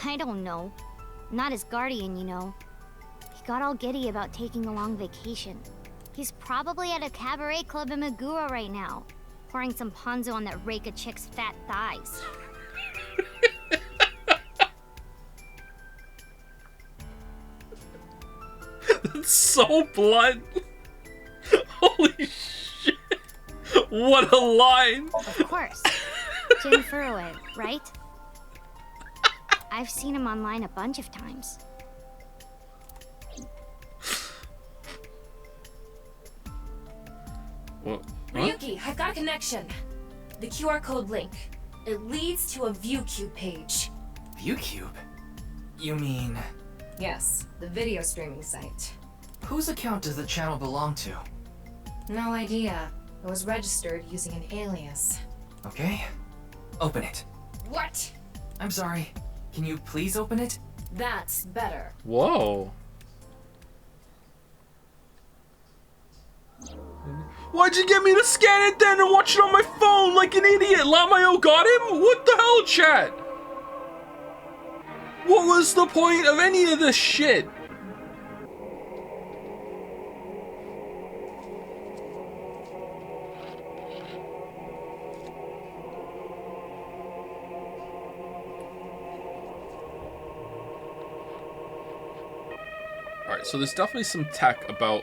I don't know. Not his guardian, you know. He got all giddy about taking a long vacation. He's probably at a cabaret club in Meguro right now, pouring some ponzu on that Reika chick's fat thighs. That's so blunt. Holy shit. What a line. Of course. Jin Furue, right? I've seen him online a bunch of times. What? Ryuki, I've got a connection. The QR code link. It leads to a ViewCube page. ViewCube? You mean... Yes, the video streaming site. Whose account does the channel belong to? No idea. It was registered using an alias. Okay. Open it. What? I'm sorry. Can you please open it? That's better. Whoa. Why'd you get me to scan it then and watch it on my phone like an idiot? Lamayo got him? What the hell, chat? What was the point of any of this shit? Alright, so there's definitely some tech about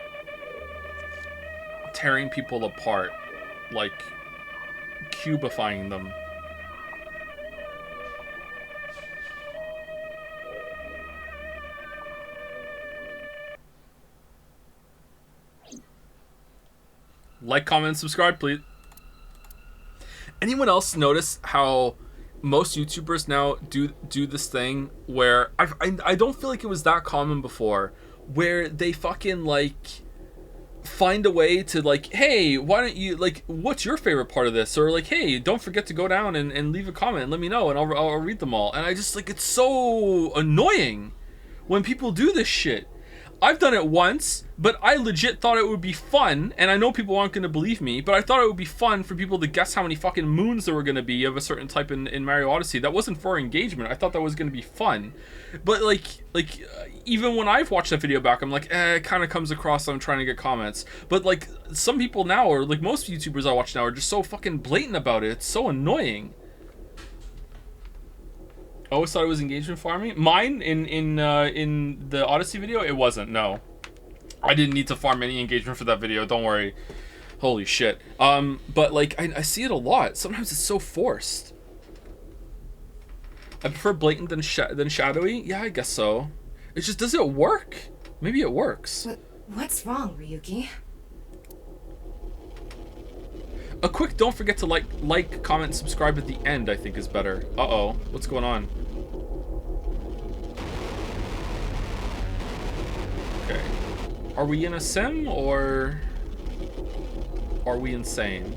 tearing people apart, like cubifying them. Like, comment, subscribe, please. Anyone else notice how most YouTubers now do this thing where I don't feel like it was that common before, where they fucking like find a way to like, hey, why don't you like, what's your favorite part of this, or like, hey, don't forget to go down and leave a comment and let me know and I'll read them all. And I just like, it's so annoying when people do this shit. I've done it once, but I legit thought it would be fun, and I know people aren't going to believe me, but I thought it would be fun for people to guess how many fucking moons there were going to be of a certain type in Mario Odyssey. That wasn't for engagement. I thought that was going to be fun. But like even when I've watched that video back, I'm like, it kind of comes across I'm trying to get comments. But like some people now, or like most YouTubers I watch now, are just so fucking blatant about it. It's so annoying. I always thought it was engagement farming. Mine in the Odyssey video, it wasn't. No, I didn't need to farm any engagement for that video. Don't worry. Holy shit. But like I see it a lot. Sometimes it's so forced. I prefer blatant than shadowy. Yeah, I guess so. It's just, does it work? Maybe it works. What's wrong, Ryuki? A quick don't forget to like, comment, subscribe at the end, I think is better. Uh-oh, what's going on? Okay. Are we in a sim, or are we insane?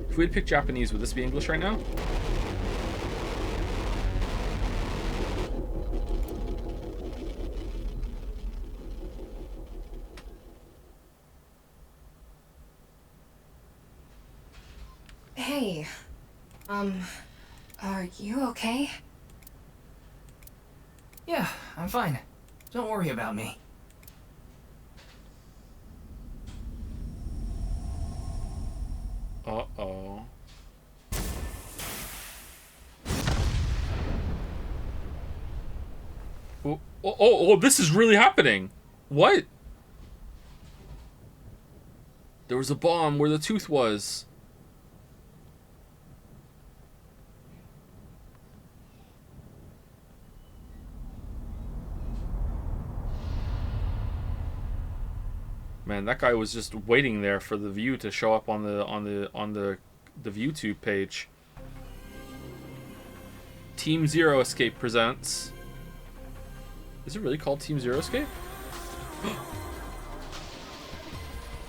If we had picked Japanese, would this be English right now? Hey, are you okay? Yeah, I'm fine. Don't worry about me. Uh-oh. Oh, this is really happening. What? There was a bomb where the tooth was. Man, that guy was just waiting there for the view to show up on the ViewTube page. Team Zero Escape presents. Is it really called Team Zero Escape?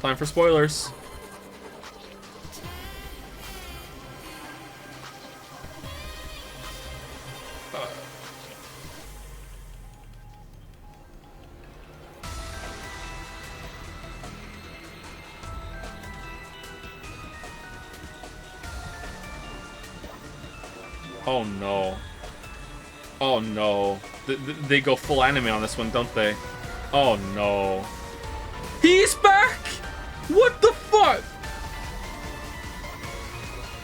Time for spoilers. Oh no. Oh no. They go full anime on this one, don't they? Oh no. He's back! What the fuck?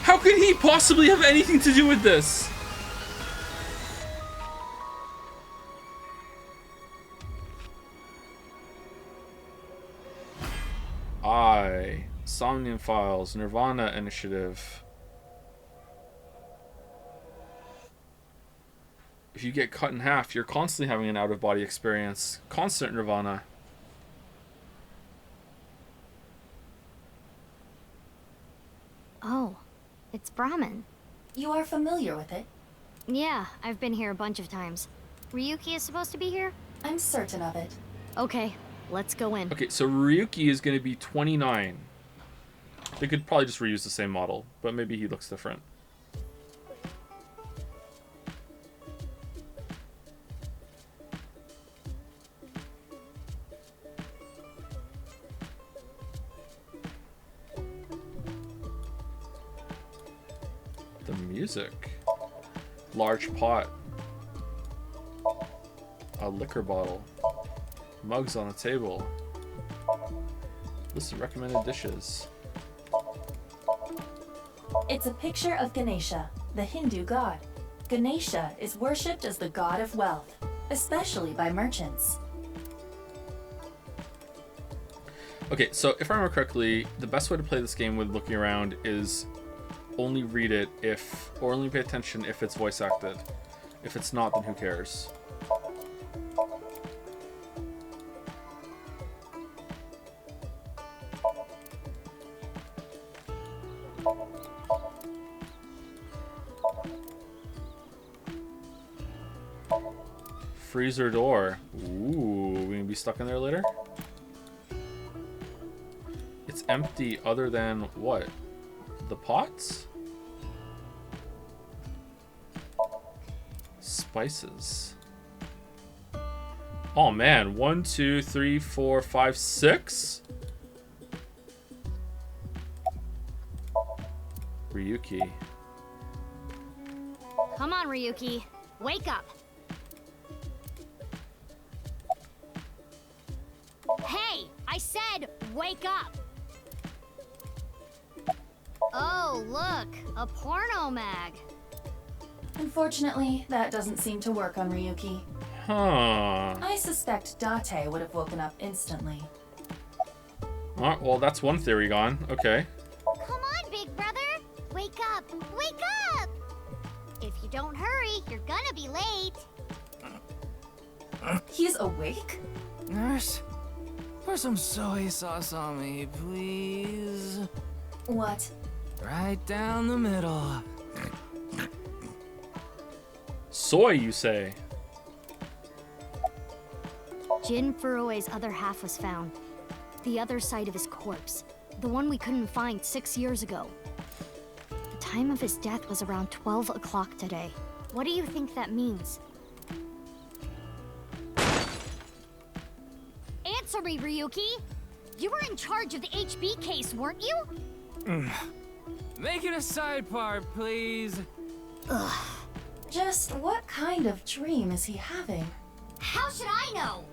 How could he possibly have anything to do with this? Somnium Files, nirvanA Initiative. If you get cut in half, you're constantly having an out-of-body experience. Constant nirvanA. Oh, it's Brahmin. You are familiar with it? Yeah, I've been here a bunch of times. Ryuki is supposed to be here? I'm certain of it. Okay, let's go in. Okay, so Ryuki is going to be 29. They could probably just reuse the same model, but maybe he looks different. The music. Large pot. A liquor bottle. Mugs on the table. List of recommended dishes. It's a picture of Ganesha, the Hindu god. Ganesha is worshipped as the god of wealth, especially by merchants. Okay, so if I remember correctly, the best way to play this game with looking around is only read it if, or only pay attention if it's voice acted. If it's not, then who cares? Freezer door. Ooh, we gonna be stuck in there later? It's empty other than what? The pots? Spices. Oh man, 1, 2, 3, 4, 5, 6? Ryuki. Come on, Ryuki. Wake up. Hey, I said wake up. Oh, look, a porno mag. Unfortunately, that doesn't seem to work on Ryuki. Huh. I suspect Date would have woken up instantly. Well, that's one theory gone. Okay. Come on, big brother! Wake up! Wake up! If you don't hurry, you're gonna be late. He's awake? Nurse, pour some soy sauce on me, please. What? Right down the middle. Soy, you say? Jin Furue's other half was found. The other side of his corpse. The one we couldn't find 6 years ago. The time of his death was around 12 o'clock today. What do you think that means? Answer me, Ryuki! You were in charge of the HB case, weren't you? Make it a sidebar, please. Ugh. Just what kind of dream is he having? How should I know?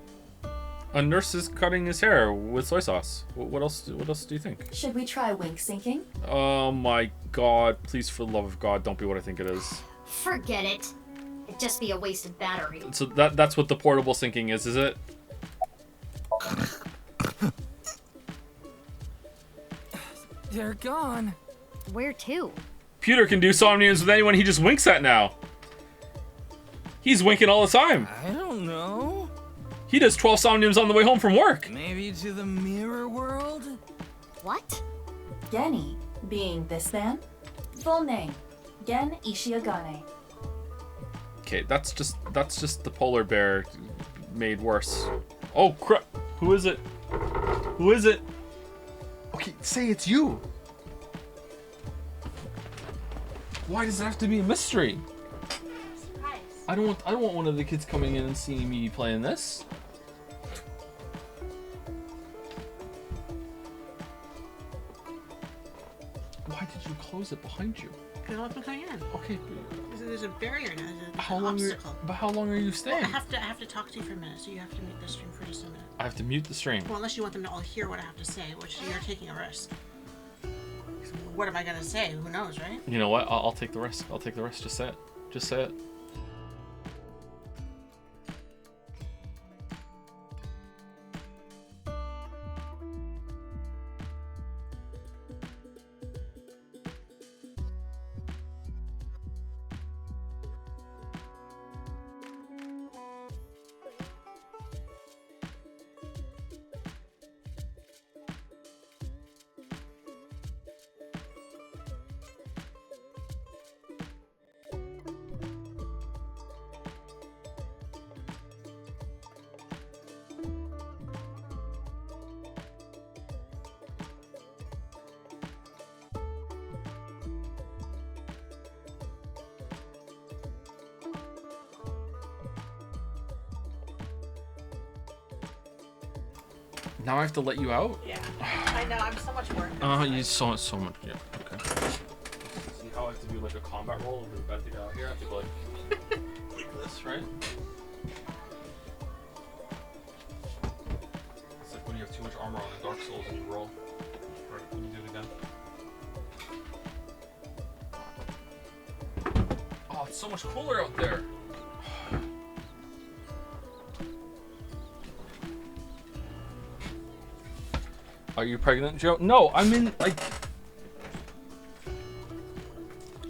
A nurse is cutting his hair with soy sauce. What else do you think? Should we try wink syncing? Oh my god, please for the love of god, don't be what I think it is. Forget it. It'd just be a wasted battery. So that's what the portable syncing is it? They're gone. Where to? Pewter can do Somniums with anyone he just winks at now. He's winking all the time. I don't know. He does 12 Somniums on the way home from work. Maybe to the mirror world? What? Geni, being this man. Full name, Gen Ishiagane. Okay, that's just the polar bear made worse. Oh crap! Who is it? Who is it? Okay, say it's you. Why does it have to be a mystery? Surprise. I don't want one of the kids coming in and seeing me playing this. Why did you close it behind you? Because I'll be coming in. Okay. There's a barrier now. There's How an long? obstacle. But how long are you Well, staying? I have to talk to you for a minute, so you have to mute the stream for just a minute. I have to mute the stream. Well, unless you want them to all hear what I have to say, which you're taking a risk. What am I gonna say? Who knows, right? You know what? I'll take the risk. I'll take the risk. Just say it. Just say it. Now I have to let you out? Yeah. I know, I'm so much work. You so much. Yeah. Okay. See how I have to do like a combat roll over the bed to get out here? I have to go like this, right? It's like when you have too much armor on in Dark Souls and you roll. Right, let me do it again. Oh, it's so much cooler out there. Are you pregnant, Joe? No, I'm in like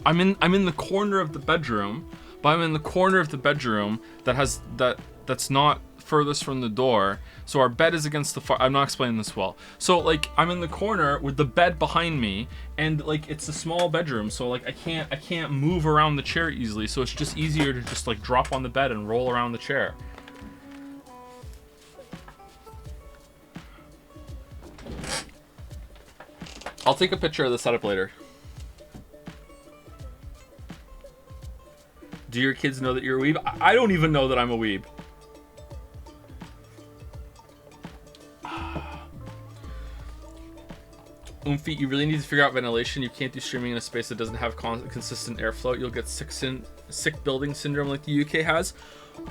I'm in the corner of the bedroom, but I'm in the corner of the bedroom that's not furthest from the door. So our bed is against the far. I'm not explaining this well. So like I'm in the corner with the bed behind me, and like it's a small bedroom, so like I can't move around the chair easily. So it's just easier to just like drop on the bed and roll around the chair. I'll take a picture of the setup later. Do your kids know that you're a weeb? I don't even know that I'm a weeb. Oomphy, you really need to figure out ventilation. You can't do streaming in a space that doesn't have consistent airflow. You'll get sick building syndrome like the UK has.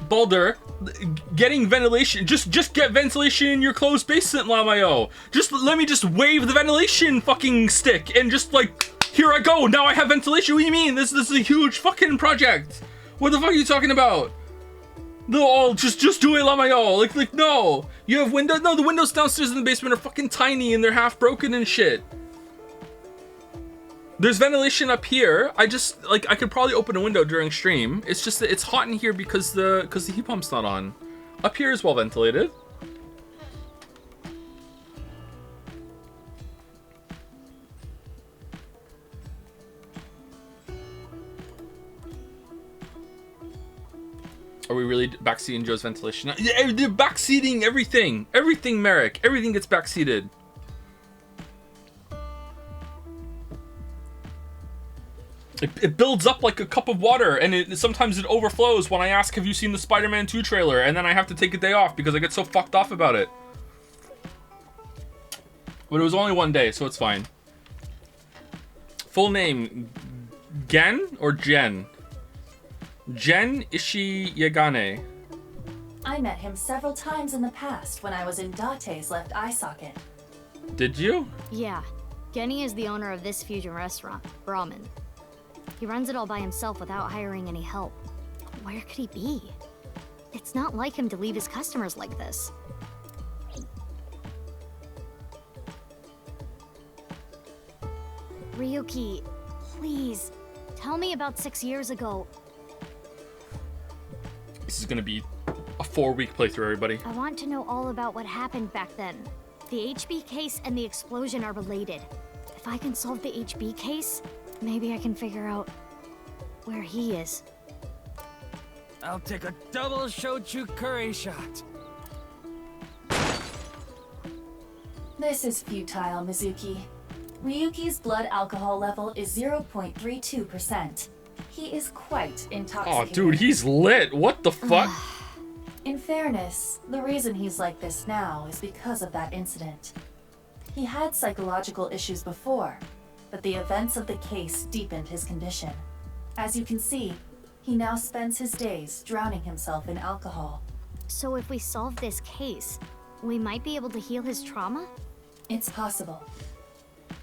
Baldur, getting ventilation, just get ventilation in your closed basement, Lamayo. Just let me just wave the ventilation fucking stick and just like, here I go, now I have ventilation. What do you mean? This is a huge fucking project. What the fuck are you talking about? No, oh, just do it, Lamayo. Like, no. You have windows? No, the windows downstairs in the basement are fucking tiny and they're half broken and shit. There's ventilation up here. I could probably open a window during stream. It's just that it's hot in here because the heat pump's not on. Up here is well ventilated. Are we really backseating Joe's ventilation? Yeah, they're backseating everything. Everything, Merrick. Everything gets backseated. It builds up like a cup of water, and sometimes it overflows when I ask, have you seen the Spider-Man 2 trailer? And then I have to take a day off because I get so fucked off about it. But it was only one day, so it's fine. Full name, Gen or Jen? Jen Ishiyagane. I met him several times in the past when I was in Date's left eye socket. Did you? Yeah. Genny is the owner of this fusion restaurant, Brahmin. He runs it all by himself without hiring any help. Where could he be? It's not like him to leave his customers like this. Ryuki, please, tell me about 6 years ago. This is gonna be a 4-week playthrough, everybody. I want to know all about what happened back then. The HB case and the explosion are related. If I can solve the HB case, maybe I can figure out where he is. I'll take a double shochu curry shot. This is futile, Mizuki. Ryuki's blood alcohol level is 0.32%. He is quite intoxicated. Oh, dude, he's lit. What the fuck? In fairness, the reason he's like this now is because of that incident. He had psychological issues before, but the events of the case deepened his condition. As you can see, he now spends his days drowning himself in alcohol. So if we solve this case, we might be able to heal his trauma? It's possible.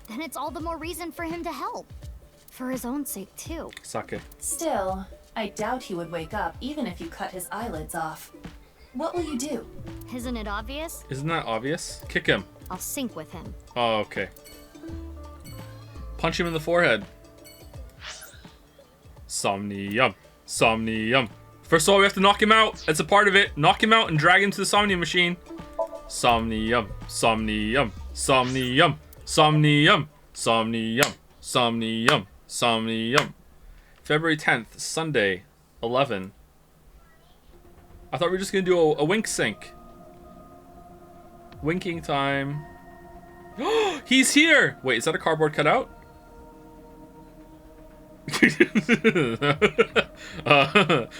Then it's all the more reason for him to help. For his own sake, too. Sake. Still, I doubt he would wake up even if you cut his eyelids off. What will you do? Isn't it obvious? Isn't that obvious? Kick him. I'll sync with him. Oh, okay. Punch him in the forehead. Somnium. Somnium. First of all, we have to knock him out. That's a part of it. Knock him out and drag him to the Somnium machine. Somnium. Somnium. Somnium. Somnium. Somnium. Somnium. Somnium. February 10th, Sunday, 11. I thought we were just going to do a wink sync. Winking time. He's here! Wait, is that a cardboard cutout?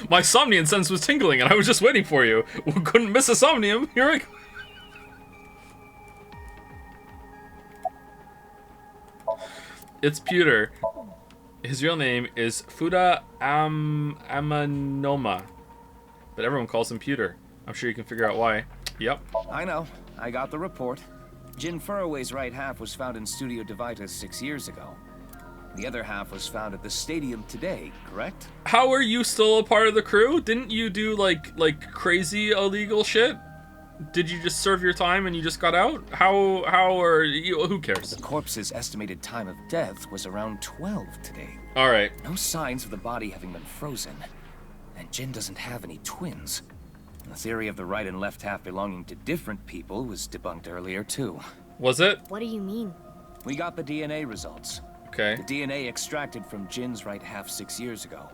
My Somnium sense was tingling and I was just waiting for you. We couldn't miss a Somnium. Here I go. It's Pewter. His real name is Fuda Amanoma, but everyone calls him Pewter. I'm sure you can figure out why. Yep. I know. I got the report. Jin Furroway's right half was found in Studio Divita 6 years ago. The other half was found at the stadium today, correct? How are you still a part of the crew? Didn't you do like crazy illegal shit? Did you just serve your time and you just got out? How are you? Who cares? The corpse's estimated time of death was around 12 today. All right. No signs of the body having been frozen. And Jin doesn't have any twins. The theory of the right and left half belonging to different people was debunked earlier too. Was it? What do you mean? We got the DNA results. Okay. The DNA extracted from Jin's right half 6 years ago.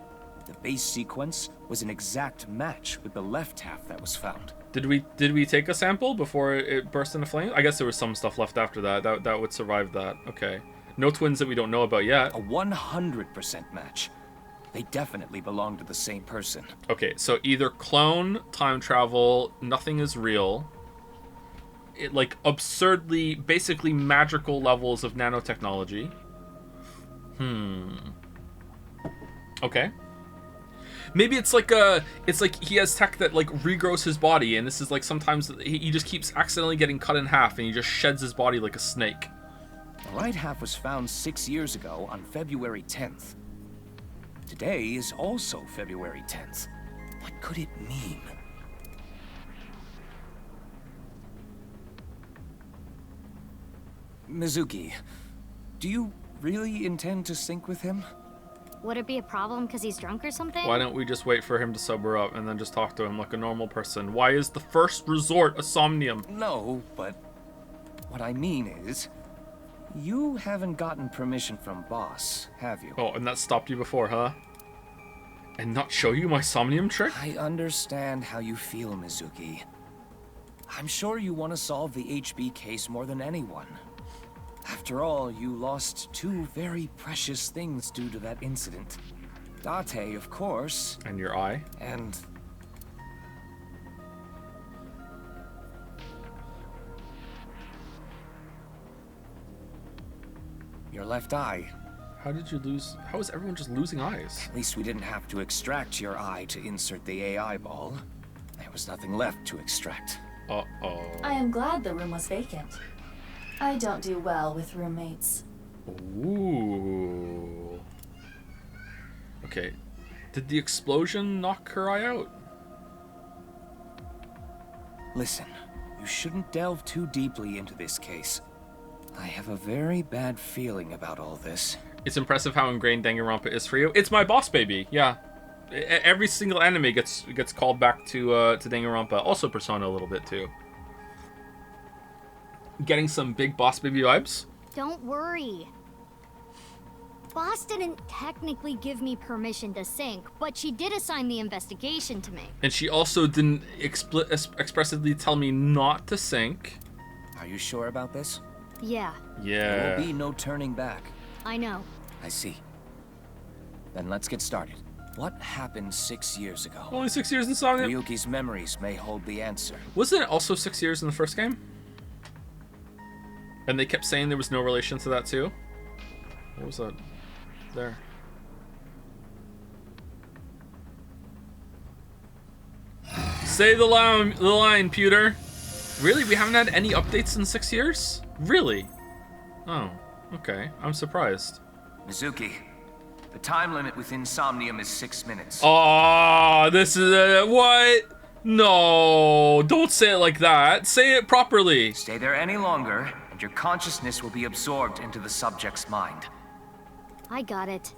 The base sequence was an exact match with the left half that was found. Did we take a sample before it burst into flames? I guess there was some stuff left after that. That would survive that. Okay. No twins that we don't know about yet. A 100% match. They definitely belong to the same person. Okay, so either clone, time travel, nothing is real. It, like, absurdly, basically magical levels of nanotechnology. Okay. Maybe it's like he has tech that like regrows his body, and this is like sometimes he just keeps accidentally getting cut in half, and he just sheds his body like a snake. The right half was found 6 years ago on February 10th. Today is also February 10th. What could it mean? Mizuki, do you really intend to sync with him? Would it be a problem because he's drunk or something? Why don't we just wait for him to sober up and then just talk to him like a normal person? Why is the first resort a Somnium? No, but what I mean is, you haven't gotten permission from Boss, have you? Oh, and that stopped you before, huh? And not show you my Somnium trick? I understand how you feel, Mizuki. I'm sure you want to solve the HB case more than anyone. After all, you lost two very precious things due to that incident. Date, of course. And your eye. And... your left eye. How did you lose? How is everyone just losing eyes? At least we didn't have to extract your eye to insert the AI ball. There was nothing left to extract. Uh-oh. I am glad the room was vacant. I don't do well with roommates. Ooh. Okay. Did the explosion knock her eye out? Listen, you shouldn't delve too deeply into this case. I have a very bad feeling about all this. It's impressive how ingrained Danganronpa is for you. It's my boss baby, yeah. Every single anime gets called back to Danganronpa. Also Persona a little bit too. Getting some big boss baby vibes? Don't worry. Boss didn't technically give me permission to sync, but she did assign the investigation to me. And she also didn't expressively tell me not to sync. Are you sure about this? Yeah. Yeah. There will be no turning back. I know. I see. Then let's get started. What happened 6 years ago? Only 6 years in Somnium? Ryuki's memories may hold the answer. Wasn't it also 6 years in the first game? And they kept saying there was no relation to that too? What was that? There. Say the line, Pewter. Really? We haven't had any updates in 6 years? Really? Oh, okay. I'm surprised. Mizuki, the time limit within Somnium is 6 minutes. Oh, this is what? No, don't say it like that. Say it properly. Stay there any longer, and your consciousness will be absorbed into the subject's mind. I got it.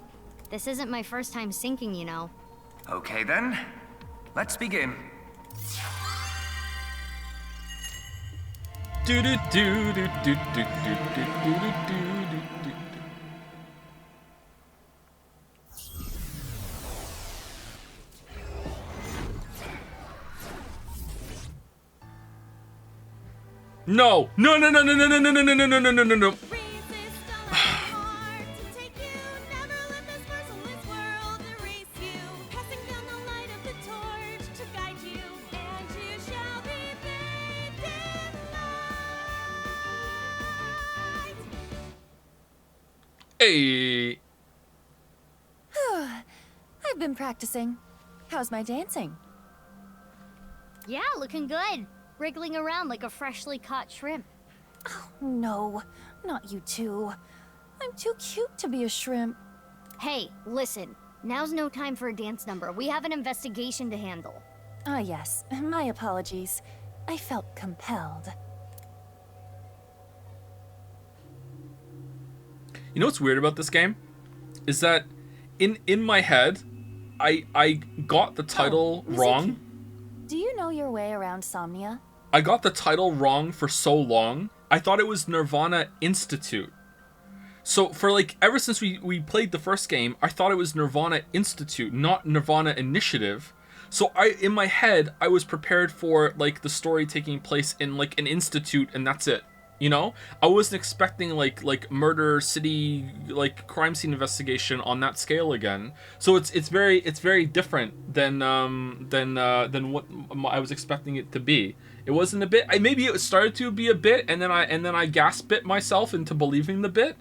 This isn't my first time syncing, you know. Okay then, let's begin. Do do do do do do do do do do do. No! No! No! No! No! No! No! No! No! No! No! No! No! No! No! Hey. I've been practicing. How's my dancing? Yeah, looking good. Wriggling around like a freshly caught shrimp. Oh, no. Not you two. I'm too cute to be a shrimp. Hey, listen. Now's no time for a dance number. We have an investigation to handle. Ah, yes. My apologies. I felt compelled. You know what's weird about this game? Is that in my head, I got the title wrong. Do you know your way around Somnia? I got the title wrong for so long. I thought it was nirvanA Institute. So for like ever since we played the first game, I thought it was nirvanA Institute, not nirvanA Initiative. So in my head, I was prepared for like the story taking place in like an institute and that's it. You know, I wasn't expecting like murder city, like crime scene investigation on that scale again. So it's very different than what I was expecting it to be. It wasn't a bit. Maybe it started to be a bit, and then I gas bit myself into believing the bit.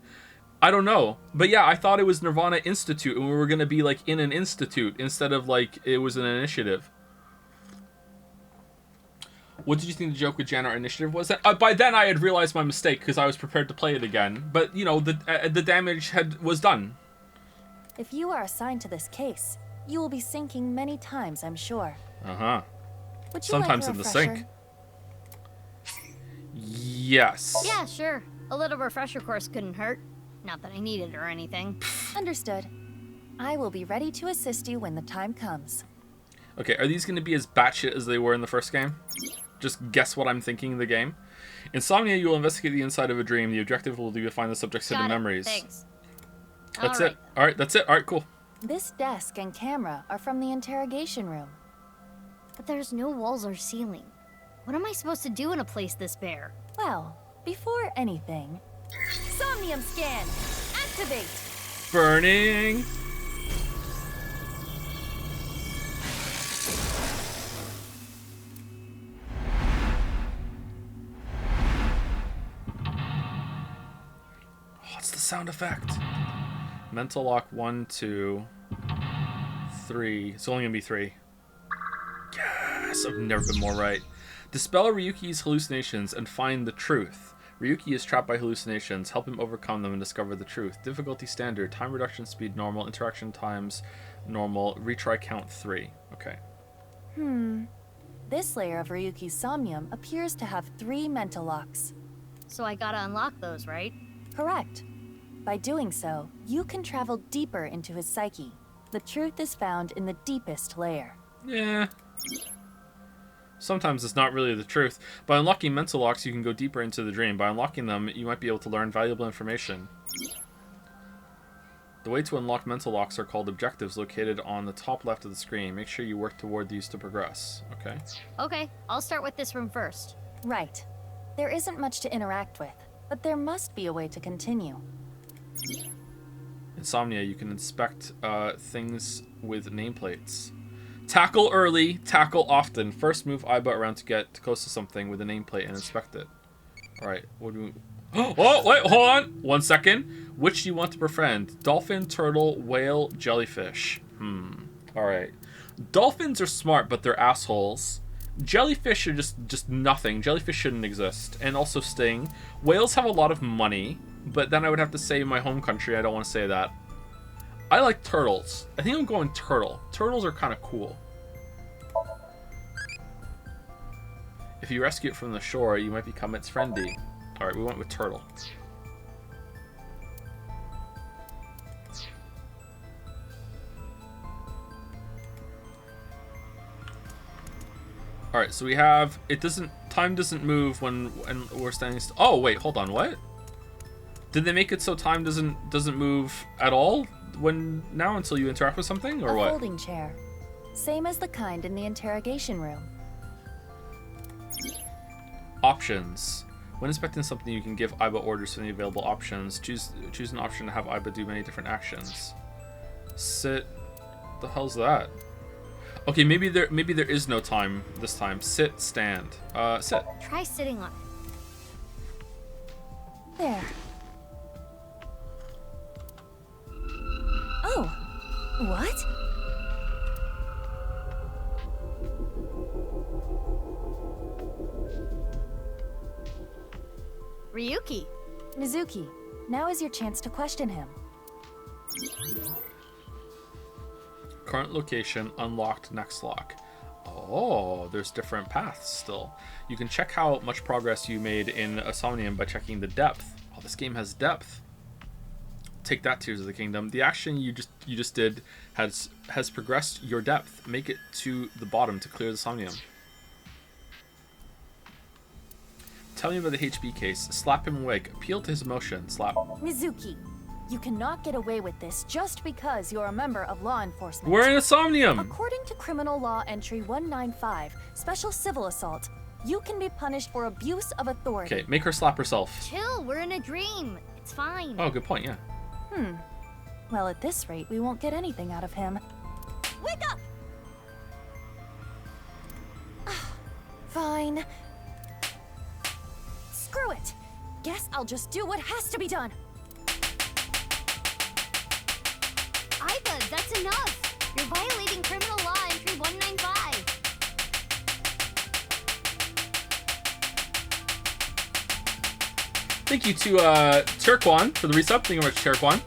I don't know, but yeah, I thought it was nirvanA Institute, and we were gonna be like in an institute instead of like it was an initiative. What did you think the joke with Janet Initiative was? That by then I had realized my mistake because I was prepared to play it again. But you know the damage was done. If you are assigned to this case, you will be sinking many times, I'm sure. Uh-huh. Would you Sometimes like a in the refresher? sink. Yes. Yeah, sure. A little refresher course couldn't hurt. Not that I need it or anything. Understood. I will be ready to assist you when the time comes. Okay, are these going to be as batshit as they were in the first game? Just guess what I'm thinking in the game. Insomnia, you will investigate the inside of a dream. The objective will be to find the subject's hidden memories. Thanks. That's it. All right, that's it. All right, cool. This desk and camera are from the interrogation room. But there's no walls or ceiling. What am I supposed to do in a place this bare? Well, before anything, Somnium scan! Activate! Burning! What's the sound effect? Mental lock 1, 2, 3. It's only gonna be 3. Yes, I've never been more right. Dispel Ryuki's hallucinations and find the truth. Ryuki is trapped by hallucinations. Help him overcome them and discover the truth. Difficulty standard. Time reduction speed normal. Interaction times normal. Retry count 3. Okay. This layer of Ryuki's Somnium appears to have 3 mental locks. So I gotta unlock those, right? Correct. By doing so, you can travel deeper into his psyche. The truth is found in the deepest layer. Yeah. Sometimes it's not really the truth. By unlocking mental locks, you can go deeper into the dream. By unlocking them, you might be able to learn valuable information. The way to unlock mental locks are called objectives located on the top left of the screen. Make sure you work toward these to progress. Okay. Okay, I'll start with this room first. Right. There isn't much to interact with, but there must be a way to continue. Insomnia, you can inspect things with nameplates. Tackle early, tackle often. First move Aiba around to get close to something with a nameplate and inspect it. Alright, what do we... Oh, wait, hold on! 1 second. Which do you want to befriend? Dolphin, turtle, whale, jellyfish. Alright. Dolphins are smart, but they're assholes. Jellyfish are just nothing. Jellyfish shouldn't exist. And also sting. Whales have a lot of money, but then I would have to say my home country. I don't want to say that. I like turtles. I think I'm going turtle. Turtles are kind of cool. If you rescue it from the shore, you might become its friendly. Alright, we went with turtle. Alright, so we have... Time doesn't move when we're standing still. Oh, wait, hold on, what? Did they make it so time doesn't move at all now until you interact with something, or what? A folding chair. Same as the kind in the interrogation room. Options. When inspecting something, you can give Aiba orders from the available options. Choose an option to have Aiba do many different actions. Sit. The hell's that? Okay, maybe there is no time this time. Sit, stand. Sit. Try sitting on it. There. Oh, what? Ryuki. Mizuki, now is your chance to question him. Current location unlocked next lock. Oh, there's different paths still. You can check how much progress you made in Somnium by checking the depth. Oh, this game has depth. Take that, Tears of the Kingdom. The action you just did has progressed your depth. Make it to the bottom to clear the Somnium. Tell me about the HB case. Slap him awake. Appeal to his emotion. Slap. Mizuki, you cannot get away with this just because you're a member of law enforcement. We're in a Somnium! According to Criminal Law Entry 195, Special Civil Assault, you can be punished for abuse of authority. Okay, make her slap herself. Chill, we're in a dream. It's fine. Oh, good point, yeah. Well, at this rate, we won't get anything out of him. Wake up! Fine. Screw it! Guess I'll just do what has to be done. Aiba, that's enough. You're violating Criminal Law Entry 195. Thank you to Turquan for the resub. Thank you very much, Turquan.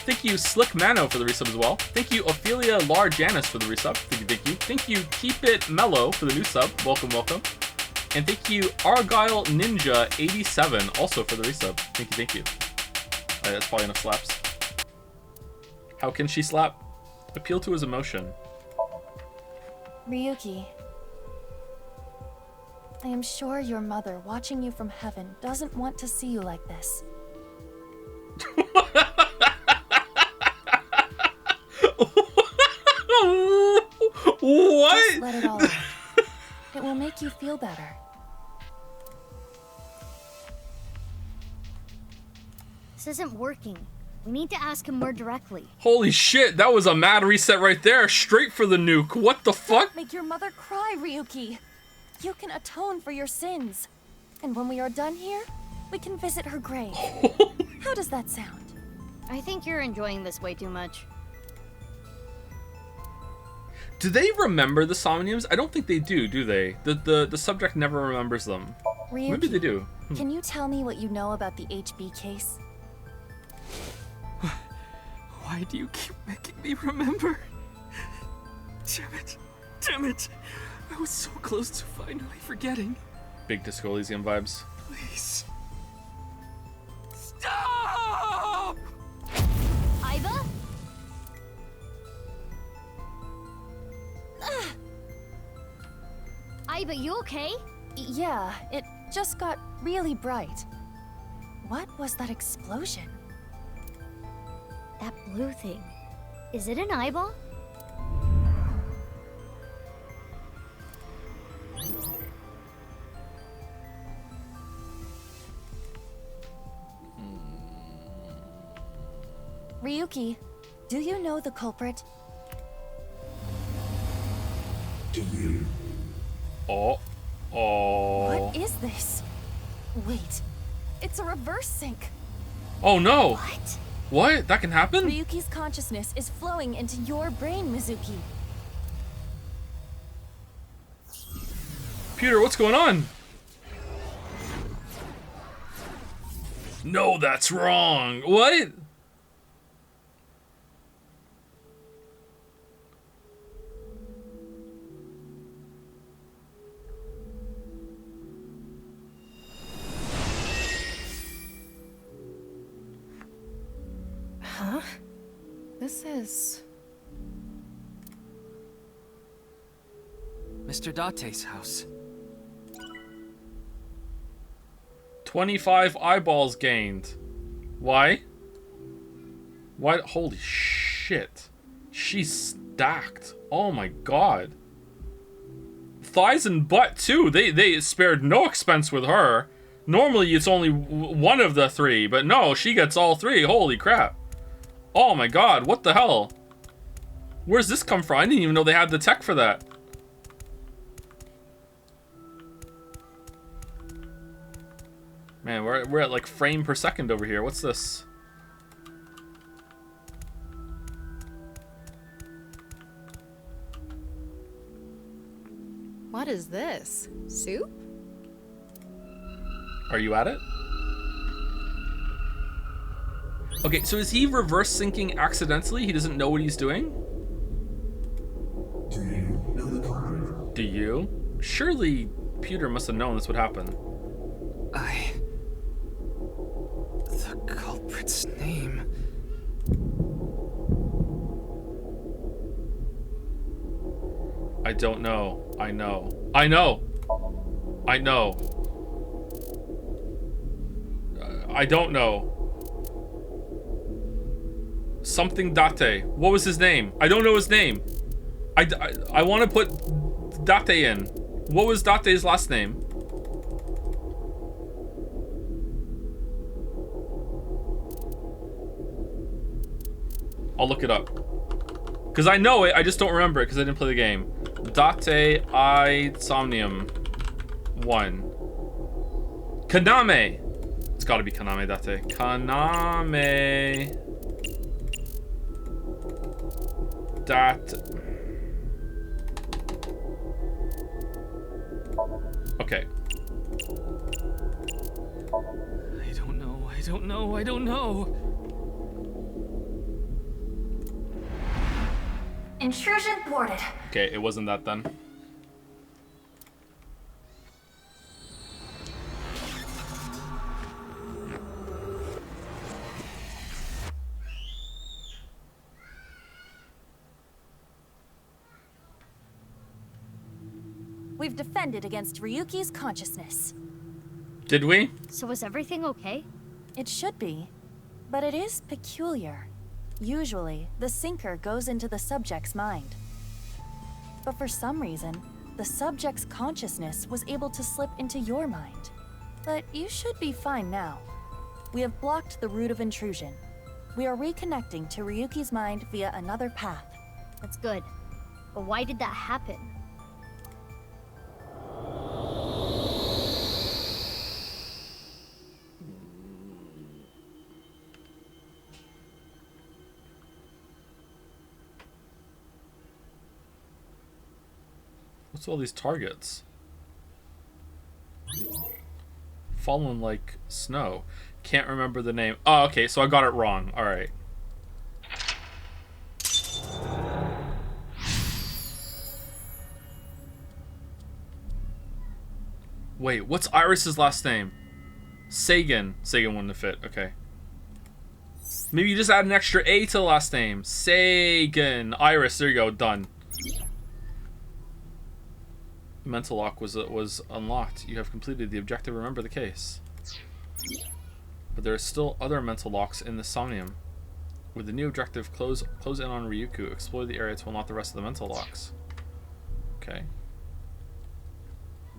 Thank you, Slick Mano, for the resub as well. Thank you, Ophelia Lar Janice, for the resub. Thank you, thank you. Thank you, Keep It Mellow, for the new sub. Welcome, welcome. And thank you, Argyle Ninja 87, also for the resub. Thank you. That's probably enough slaps. How can she slap? Appeal to his emotion. Ryuki, I am sure your mother, watching you from heaven, doesn't want to see you like this. What? Just let it all out. It will make you feel better. This isn't working. We need to ask him more directly. Holy shit, that was a mad reset right there. Straight for the nuke. What the fuck? Make your mother cry, Ryuki. You can atone for your sins. And when we are done here, we can visit her grave. How does that sound? I think you're enjoying this way too much. Do they remember the Somniums? I don't think they do they? The subject never remembers them. Ryuki, Maybe they do. Can you tell me what you know about the HB case? Why do you keep making me remember? Damn it. I was so close to finally forgetting. Big Disco Elysium vibes. Please. Stop! Iva? Iva, you okay? Yeah, it just got really bright. What was that explosion? That blue thing. Is it an eyeball? Ryuki, do you know the culprit? Do you? Oh. What is this? Wait, it's a reverse sync. Oh no! What? What? That can happen? Ryuki's consciousness is flowing into your brain, Mizuki. Peter, what's going on? No, that's wrong. What? Huh? This is... Mr. Date's house. 25 eyeballs gained. Why? Why? Holy shit. She's stacked. Oh my god. Thighs and butt too. They spared no expense with her. Normally it's only one of the three, but no, she gets all three. Holy crap. Oh my god, what the hell? Where's this come from? I didn't even know they had the tech for that. Man, we're at like frame per second over here. What's this? What is this? Soup? Are you at it? Okay, so is he reverse syncing accidentally? He doesn't know what he's doing? Do you know the culprit? Do you? Surely Peter must have known this would happen. The culprit's name... I don't know. I know. I know! I know. I don't know. Something Date. What was his name? I don't know his name. I want to put Date in. What was Date's last name? I'll look it up. Because I know it, I just don't remember it because I didn't play the game. Date Somnium 1. Kaname! It's gotta be Kaname Date. Kaname... Date... Okay. I don't know. Intrusion thwarted. Okay, it wasn't that then. We've defended against Ryuki's consciousness. Did we? So is everything okay? It should be, but it is peculiar. Usually, the sinker goes into the subject's mind. But for some reason, the subject's consciousness was able to slip into your mind. But you should be fine now. We have blocked the route of intrusion. We are reconnecting to Ryuki's mind via another path. That's good. But why did that happen? What's all these targets? Fallen like snow. Can't remember the name. Oh, okay, so I got it wrong. Alright. Wait, what's Iris's last name? Sagan. Sagan wouldn't have fit. Okay. Maybe you just add an extra A to the last name. Sagan. Iris. There you go. Done. Mental lock was unlocked. You have completed the objective. Remember the case. But there are still other mental locks in the Somnium. With the new objective, close in on Ryuku. Explore the area to unlock the rest of the mental locks. Okay.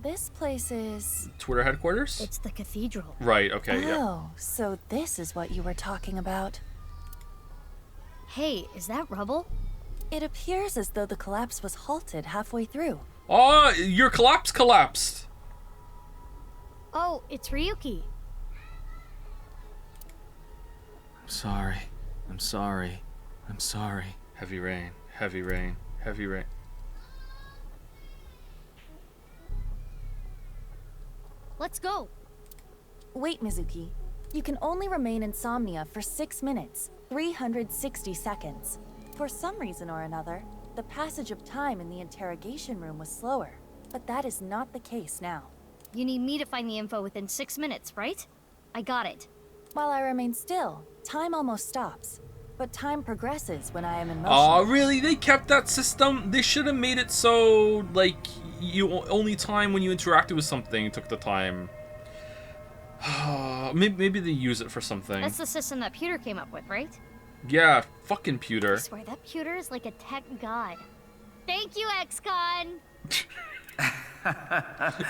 This place is... Twitter headquarters? It's the cathedral. Right, okay, yeah. Oh, so this is what you were talking about. Hey, is that rubble? It appears as though the collapse was halted halfway through. Oh, your collapsed. Oh, it's Ryuki. I'm sorry. I'm sorry. I'm sorry. Heavy rain. Heavy rain. Heavy rain. Let's go. Wait, Mizuki. You can only remain insomnia for 6 minutes, 360 seconds. For some reason or another, the passage of time in the interrogation room was slower, but that is not the case now. You need me to find the info within 6 minutes, right? I got it. While I remain still, time almost stops, but time progresses when I am in motion. Oh, really? They kept that system? They should have made it so, like, you only time when you interacted with something took the time. Maybe they use it for something. That's the system that Pewter came up with, right? Yeah, fucking Pewter. I swear that Pewter is like a tech god. Thank you, XCon!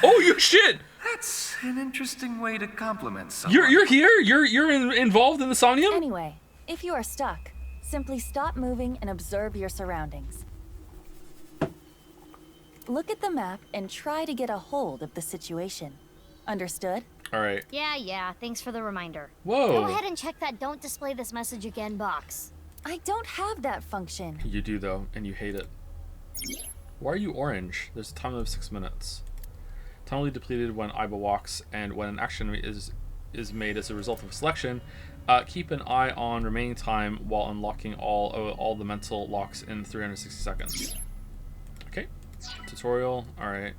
Oh, you shit! That's an interesting way to compliment someone. You're here? You're involved in the Somnium? Anyway, if you are stuck, simply stop moving and observe your surroundings. Look at the map and try to get a hold of the situation. Understood? Alright. Yeah, thanks for the reminder. Whoa. Go ahead and check that don't display this message again box. I don't have that function. You do, though, and you hate it. Why are you orange? There's a time of 6 minutes. Time will be depleted when Aiba walks, and when an action is made as a result of a selection, keep an eye on remaining time while unlocking all the mental locks in 360 seconds. Okay. Tutorial. Alright.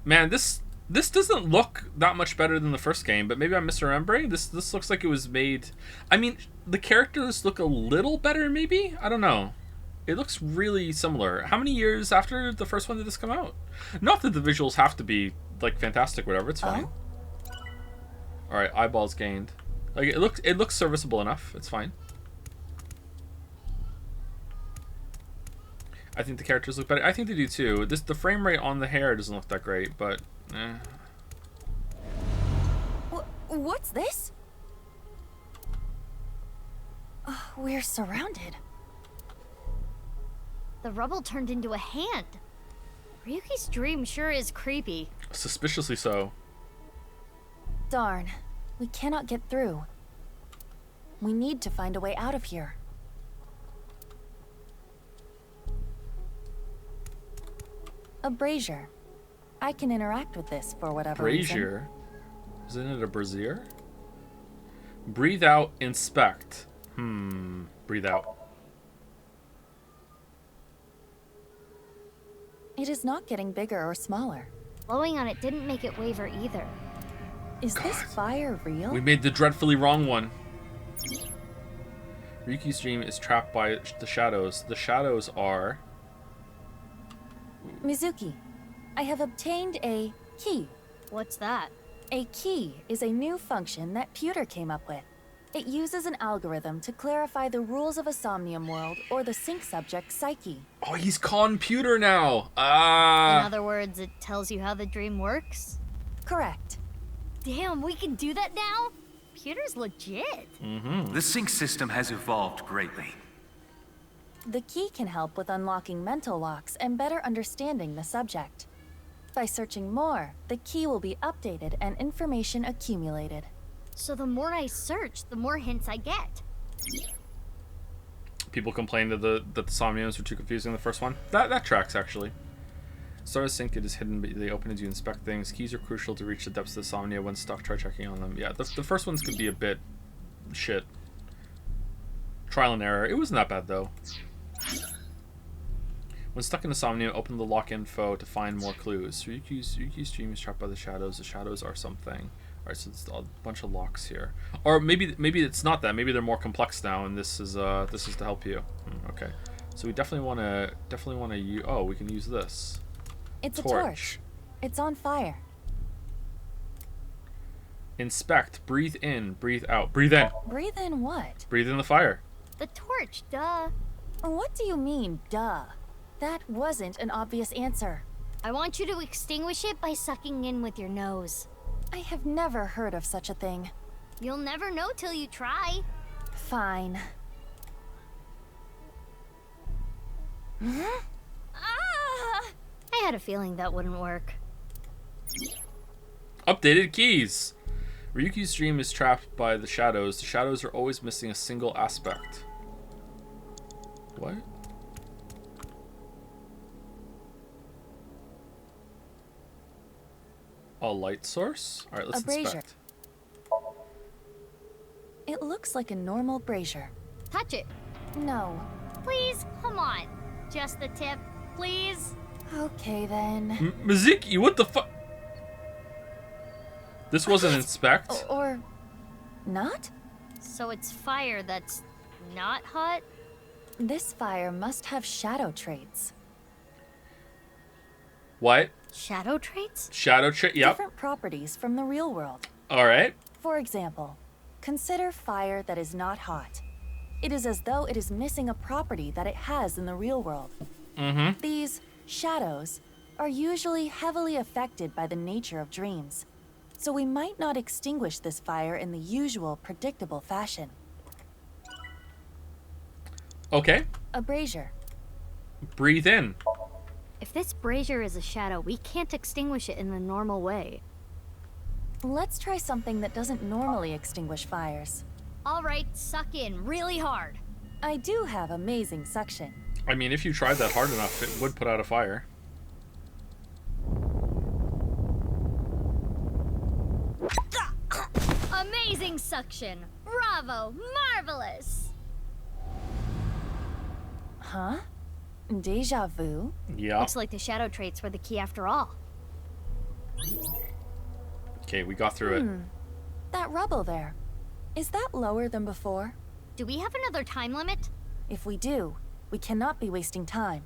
Man, this doesn't look that much better than the first game, but maybe I'm misremembering. This looks like it was made... I mean, the characters look a little better, maybe? I don't know. It looks really similar. How many years after the first one did this come out? Not that the visuals have to be, like, fantastic, whatever. It's fine. Alright, eyeballs gained. Like, it looks serviceable enough. It's fine. I think the characters look better. I think they do, too. The frame rate on the hair doesn't look that great, but... What's this? We're surrounded. The rubble turned into a hand. Ryuki's dream sure is creepy. Suspiciously so. Darn. We cannot get through. We need to find a way out of here. A brazier. I can interact with this for whatever brazier? Reason. Isn't it a brazier? Breathe out, inspect. Breathe out. It is not getting bigger or smaller. Blowing on it didn't make it waver either. Is this fire real? We made the dreadfully wrong one. Ryuki's dream is trapped by the shadows. The shadows are... Mizuki, I have obtained a key. What's that? A key is a new function that Pewter came up with. It uses an algorithm to clarify the rules of a Somnium world or the sync subject's psyche. Oh, he's computer now. In other words, it tells you how the dream works? Correct. Damn, we can do that now? Pewter's legit. The sync system has evolved greatly. The key can help with unlocking mental locks and better understanding the subject. By searching more, the key will be updated and information accumulated. So the more I search, the more hints I get. People complained that the Somniums were too confusing in the first one. That tracks, actually. Start a sync, it is hidden, but they open as you inspect things. Keys are crucial to reach the depths of the Somnia. When stuck, try checking on them. Yeah, the first ones could be a bit shit. Trial and error. It wasn't that bad, though. When stuck in the Somnia, open the lock info to find more clues. Ryuki's dream is trapped by the shadows. The shadows are something. Alright, so it's a bunch of locks here. Or maybe it's not that. Maybe they're more complex now, and this is to help you. Okay. So we definitely wanna use. Oh, we can use this. It's a torch. It's on fire. Inspect. Breathe in. Breathe out. Breathe in. Breathe in what? Breathe in the fire. The torch, duh. What do you mean, duh? That wasn't an obvious answer. I want you to extinguish it by sucking in with your nose. I have never heard of such a thing. You'll never know till you try. Fine. I had a feeling that wouldn't work. Updated keys. Ryuki's dream is trapped by the shadows. The shadows are always missing a single aspect. What? A light source? Alright, let's inspect. It looks like a normal brazier. Touch it. No. Please, come on. Just the tip, please. Okay then. Mizuki, what the fuck? This wasn't inspect. Or not? So it's fire that's not hot? This fire must have shadow traits. What? Shadow traits? Shadow trait, yep. Different properties from the real world. Alright. For example, consider fire that is not hot. It is as though it is missing a property that it has in the real world. These shadows are usually heavily affected by the nature of dreams, so we might not extinguish this fire in the usual predictable fashion. Okay. A brazier. Breathe in. If this brazier is a shadow, we can't extinguish it in the normal way. Let's try something that doesn't normally extinguish fires. All right, suck in really hard. I do have amazing suction. I mean, if you tried that hard enough, it would put out a fire. Amazing suction. Bravo, marvelous. Huh? Deja vu? Yeah. Looks like the shadow traits were the key after all. Okay, we got through it. That rubble there. Is that lower than before? Do we have another time limit? If we do, we cannot be wasting time.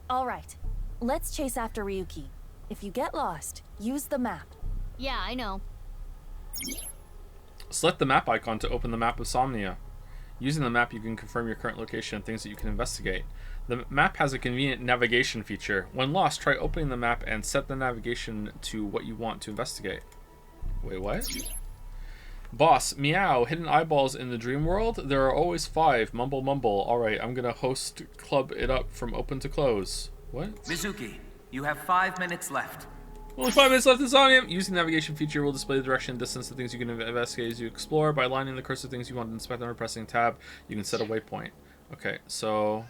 All right, let's chase after Ryuki. If you get lost, use the map. Yeah, I know. Select the map icon to open the map of Somnia. Using the map, you can confirm your current location and things that you can investigate. The map has a convenient navigation feature. When lost, try opening the map and set the navigation to what you want to investigate. Wait, what? Boss, meow, hidden eyeballs in the dream world? There are always 5. Mumble, mumble. Alright, I'm gonna host club it up from open to close. What? Mizuki, you have 5 minutes left. Only 5 minutes left in Somnium. Using the navigation feature will display the direction and distance of things you can investigate as you explore. By aligning the cursor of things you want to inspect and pressing tab, you can set a waypoint. Okay, so...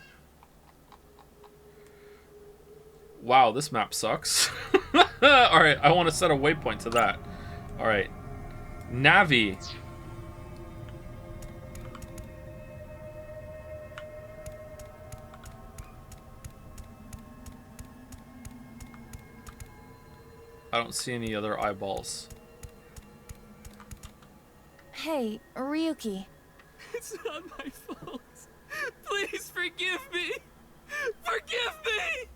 Wow, this map sucks. Alright, I want to set a waypoint to that. Alright. Navi. I don't see any other eyeballs. Hey, Ryuki. It's not my fault. Please forgive me. Forgive me!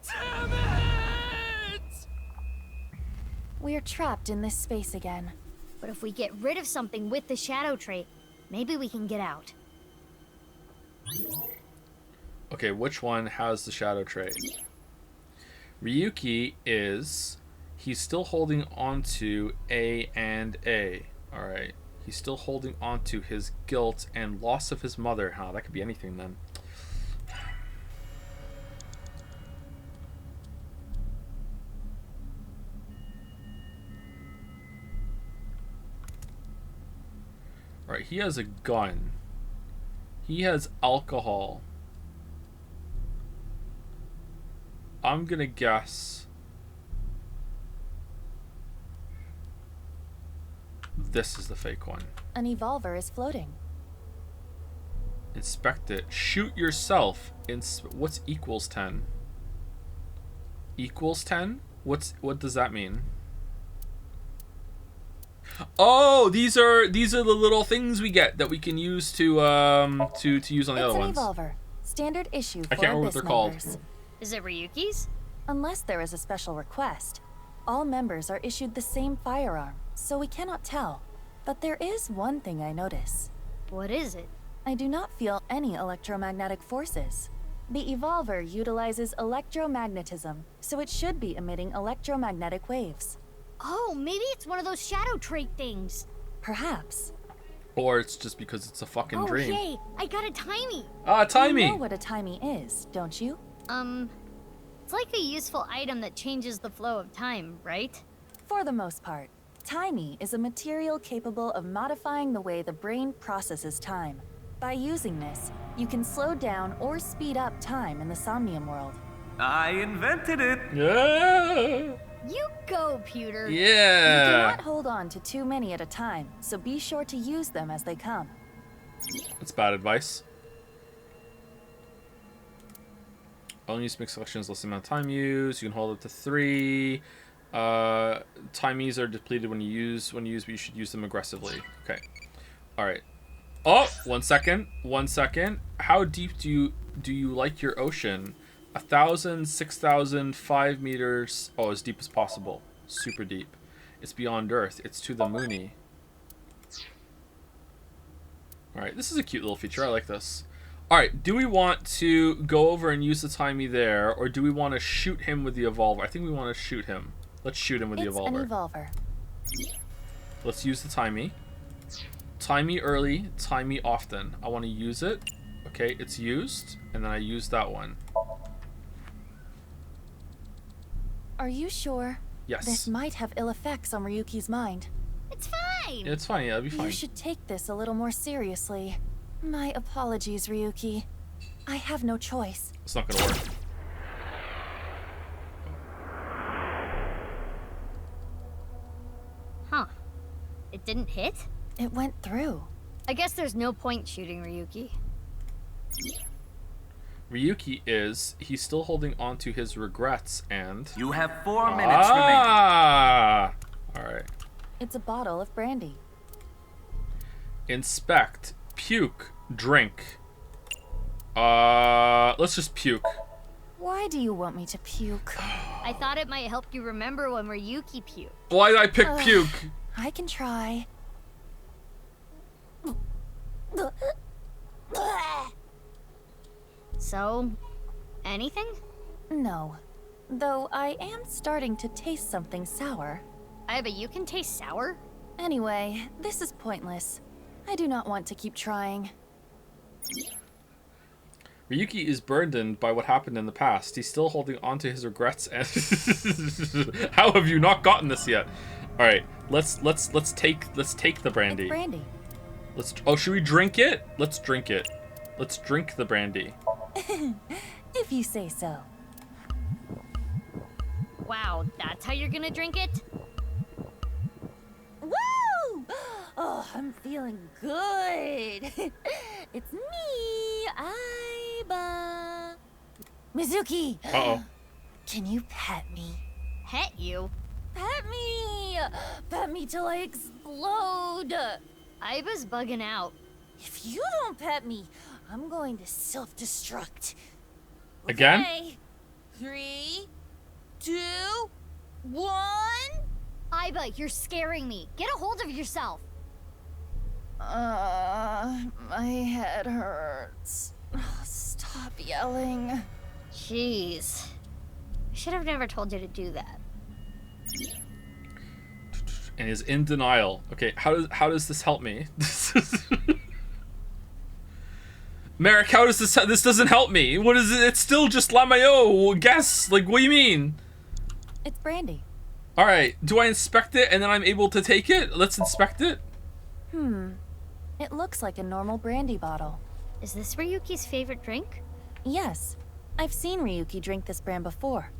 Damn it! We're trapped in this space again. But if we get rid of something with the shadow trait, maybe we can get out. Okay, which one has the shadow trait? Ryuki is... He's still holding on to A and A. Alright. He's still holding on to his guilt and loss of his mother. Huh, that could be anything then. Alright, he has a gun. He has alcohol. I'm gonna guess this is the fake one. An evolver is floating. Inspect it. Shoot yourself. What's equals 10? Equals 10? What does that mean? Oh, these are the little things we get that we can use to use on the other ones. It's an evolver. Standard issue for I can't remember what they're called. Is it Ryuki's? Unless there is a special request. All members are issued the same firearm, so we cannot tell. But there is one thing I notice. What is it? I do not feel any electromagnetic forces. The evolver utilizes electromagnetism, so it should be emitting electromagnetic waves. Oh, maybe it's one of those shadow trait things. Perhaps. Or it's just because it's a fucking dream. Oh, yay! I got a timey! Ah, timey! You know what a timey is, don't you? It's like a useful item that changes the flow of time, right? For the most part. Timey is a material capable of modifying the way the brain processes time. By using this, you can slow down or speed up time in the Somnium world. I invented it! Yeah! You go, Pewter! Yeah! You cannot hold on to too many at a time, so be sure to use them as they come. That's bad advice. Only use mixed selections less amount of time used. You can hold up to 3. Timies are depleted when you use, but you should use them aggressively. Okay. Alright. Oh! 1 second. 1 second. How deep do you like your ocean? 1,000, 6,000, 5 meters. Oh, as deep as possible. Super deep. It's beyond Earth. It's to the Moony. Alright, this is a cute little feature. I like this. Alright, do we want to go over and use the timey there, or do we want to shoot him with the evolver? I think we want to shoot him. Let's shoot him with the evolver. It's an evolver. Let's use the timey. Timey early, timey often. I want to use it. Okay, it's used, and then I use that one. Are you sure? Yes. This might have ill effects on Ryuki's mind. It's fine! Yeah, it's fine, yeah, it'll be fine. You should take this a little more seriously. My apologies, Ryuki. I have no choice. It's not gonna work. Huh. It didn't hit? It went through. I guess there's no point shooting Ryuki. Ryuki he's still holding on to his regrets and... You have 4 minutes remaining. Alright. It's a bottle of brandy. Inspect. Puke. Drink. Let's just puke. Why do you want me to puke? I thought it might help you remember when Ryuki puked. Why did I pick puke? I can try. So, anything? No. Though I am starting to taste something sour. I bet you can taste sour? Anyway, this is pointless. I do not want to keep trying. Ryuki is burdened by what happened in the past. He's still holding on to his regrets and how have you not gotten this yet? Alright, let's take the brandy. It's brandy. Should we drink it? Let's drink it. Let's drink the brandy. If you say so. Wow, that's how you're gonna drink it? Woo! Oh, I'm feeling good. It's me, Aiba. Mizuki. Uh-oh. Can you pet me? Pet you? Pet me! Pet me till I explode. Aiba's bugging out. If you don't pet me, I'm going to self-destruct. Again? Okay. 3, 2, 1. Aiba, you're scaring me. Get a hold of yourself. My head hurts. Stop yelling. Jeez. I should have never told you to do that. And is in denial. Okay, how does this help me? Merrick, how does this doesn't help me? What is it? It's still just Lamayo. Guess. Like, what do you mean? It's brandy. All right. Do I inspect it and then I'm able to take it? Let's inspect it. It looks like a normal brandy bottle. Is this Ryuki's favorite drink? Yes. I've seen Ryuki drink this brand before.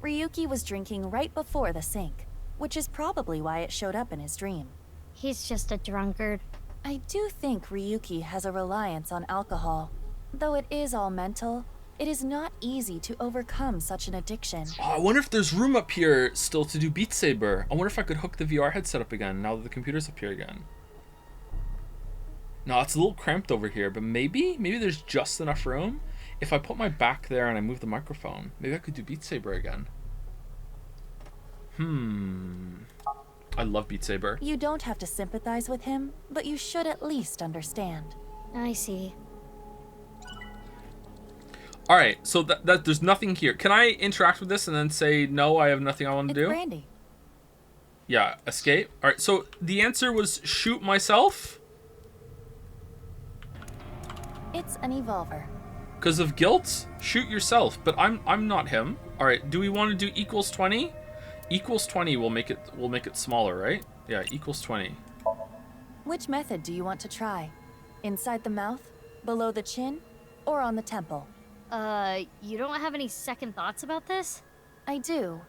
Ryuki was drinking right before the sink, which is probably why it showed up in his dream. He's just a drunkard. I do think Ryuki has a reliance on alcohol. Though it is all mental, it is not easy to overcome such an addiction. Oh, I wonder if there's room up here still to do Beat Saber. I wonder if I could hook the VR headset up again now that the computer's up here again. No, it's a little cramped over here, but maybe there's just enough room. If I put my back there and I move the microphone, maybe I could do Beat Saber again. I love Beat Saber. You don't have to sympathize with him, but you should at least understand. I see. All right, so that there's nothing here. Can I interact with this and then say no? I have nothing I want to do. Brandy. Yeah, escape. All right, so the answer was shoot myself. It's an evolver. Because of guilt, shoot yourself. But I'm not him. All right, do we want to do equals 20? Equals 20 will make it smaller, right? Yeah, equals 20. Which method do you want to try? Inside the mouth, below the chin, or on the temple? You don't have any second thoughts about this? I do.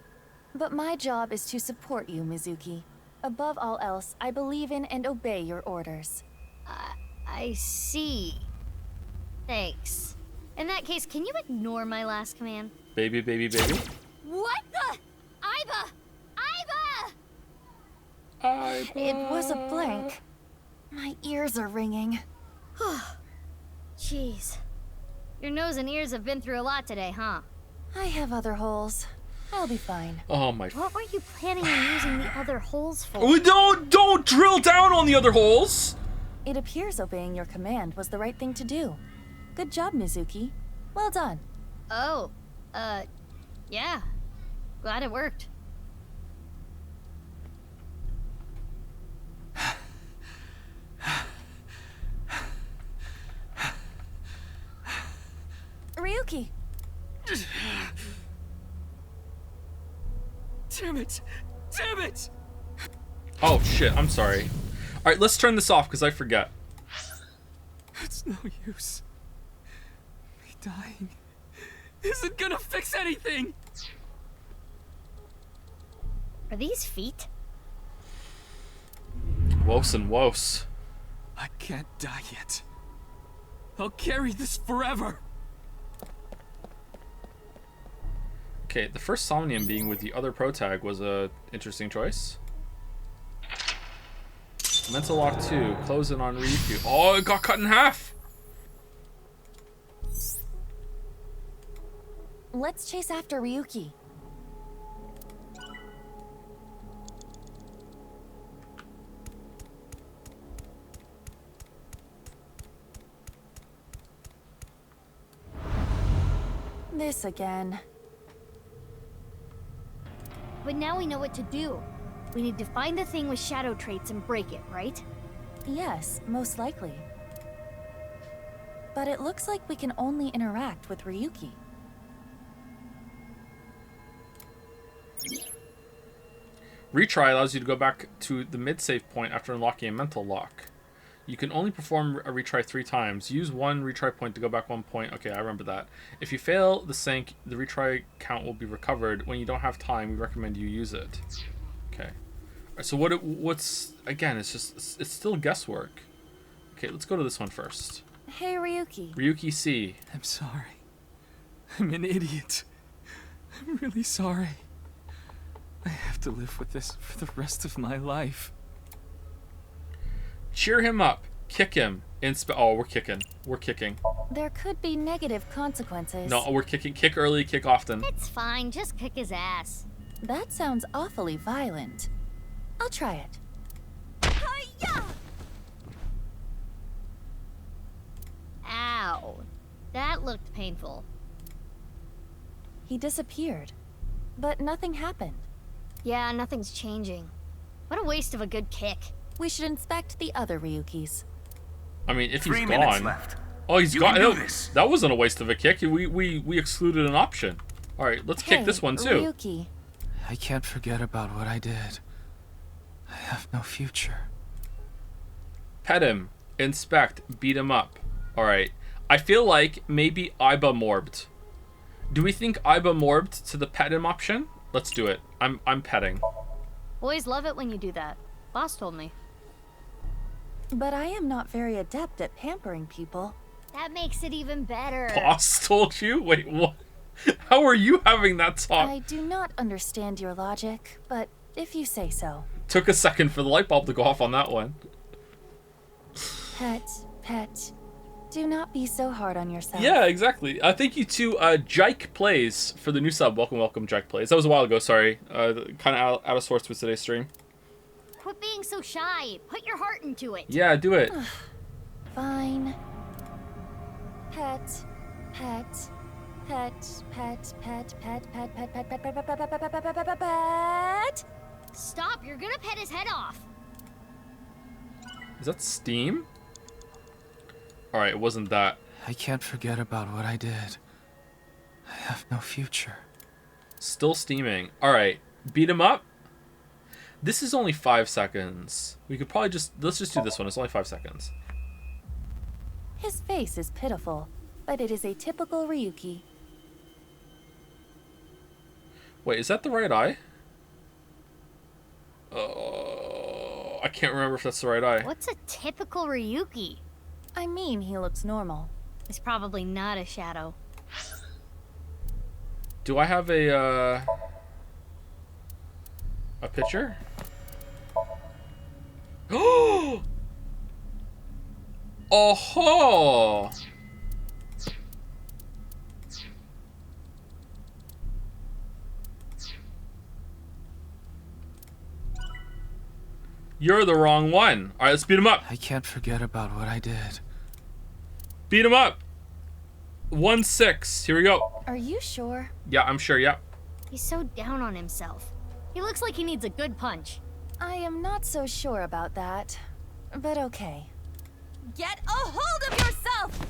But my job is to support you, Mizuki. Above all else, I believe in and obey your orders. I see. Thanks. In that case, can you ignore my last command? Baby, baby, baby. What the? Aiba! Aiba! Aiba! It was a blank. My ears are ringing. Jeez. Your nose and ears have been through a lot today, huh? I have other holes. I'll be fine. Oh my. What were you planning on using the other holes for? We don't drill down on the other holes. It appears obeying your command was the right thing to do. Good job, Mizuki. Well done. Oh, yeah. Glad it worked. Ryuki! Damn it! Damn it! Oh shit, I'm sorry. All right, let's turn this off because I forget. It's no use. Me dying isn't gonna fix anything! Are these feet? Wos and wos. I can't die yet. I'll carry this forever! Okay, the first Somnium being with the other protag was a interesting choice. Mental lock 2, close in on Ryuki. Oh, it got cut in half! Let's chase after Ryuki. This again. But now we know what to do. We need to find the thing with shadow traits and break it, right? Yes, most likely. But it looks like we can only interact with Ryuki. Retry allows you to go back to the mid-save point after unlocking a mental lock. You can only perform a retry 3 times. Use 1 retry point to go back 1 point. Okay, I remember that. If you fail the sync, the retry count will be recovered. When you don't have time, we recommend you use it. Okay. Alright, so what's... Again, it's still guesswork. Okay, let's go to this one first. Hey, Ryuki. Ryuki C. I'm sorry. I'm an idiot. I'm really sorry. I have to live with this for the rest of my life. Cheer him up. Kick him. Oh, we're kicking. We're kicking. There could be negative consequences. No, we're kicking. Kick early, kick often. It's fine. Just kick his ass. That sounds awfully violent. I'll try it. Ow. That looked painful. He disappeared, but nothing happened. Yeah, nothing's changing. What a waste of a good kick. We should inspect the other Ryukis. I mean, if he's 3 minutes gone. left. Oh, he's You gone. can do Oh, this. that wasn't a waste of a kick. We excluded an option. All right, let's kick this one too. Ryuki. I can't forget about what I did. I have no future. Pet him, inspect, beat him up. All right. I feel like maybe Iba morbed. Do we think Iba morbed to the pet him option? Let's do it. I'm petting. Boys love it when you do that. Boss told me. But I am not very adept at pampering people. That makes it even better. Boss told you? Wait, what? How are you having that talk? I do not understand your logic, but if you say so. Took a second for the light bulb to go off on that one. Pet. Do not be so hard on yourself. Yeah, exactly. Thank you to Jike Plays for the new sub. Welcome, Jike Plays. That was a while ago, sorry. Kind of out of sorts with today's stream. Quit being so shy. Put your heart into it. Yeah, do it. Fine. Pet. Stop, you're gonna pet his head off. Is that Steam? Alright, it wasn't that. I can't forget about what I did. I have no future. Still steaming. Alright, beat him up. This is only 5 seconds. We could probably let's just do this one. It's only 5 seconds. His face is pitiful, but it is a typical Ryuki. Wait, is that the right eye? Oh, I can't remember if that's the right eye. What's a typical Ryuki? I mean, he looks normal. He's probably not a shadow. Do I have a picture? Oh! Oh! You're the wrong one. All right, let's beat him up. I can't forget about what I did. Beat him up. 1-6. Here we go. Are you sure? Yeah, I'm sure. Yeah. He's so down on himself. He looks like he needs a good punch. I am not so sure about that, but okay. Get a hold of yourself!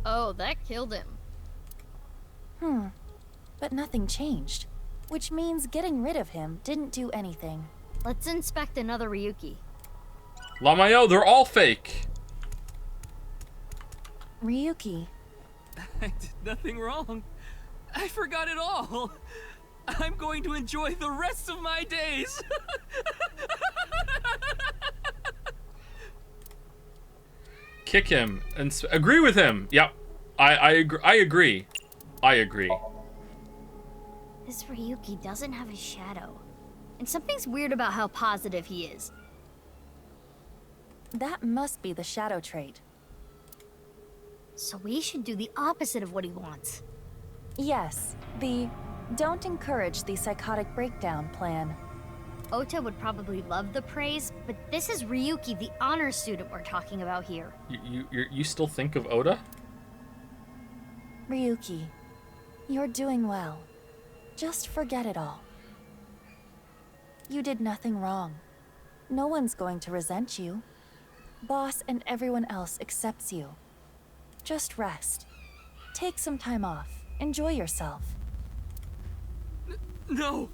Oh, that killed him. But nothing changed, which means getting rid of him didn't do anything. Let's inspect another Ryuki. Lamayo, they're all fake. Ryuki. I did nothing wrong. I forgot it all. I'm going to enjoy the rest of my days. Kick him and agree with him. Yep. I agree. I agree. This Ryuki doesn't have a shadow. And something's weird about how positive he is. That must be the shadow trait. So we should do the opposite of what he wants. Yes, the don't encourage the psychotic breakdown plan. Ota would probably love the praise, but this is Ryuki, the honor student we're talking about here. You still think of Oda? Ryuki, you're doing well. Just forget it all. You did nothing wrong. No one's going to resent you. Boss and everyone else accepts you. Just rest. Take some time off. Enjoy yourself. No,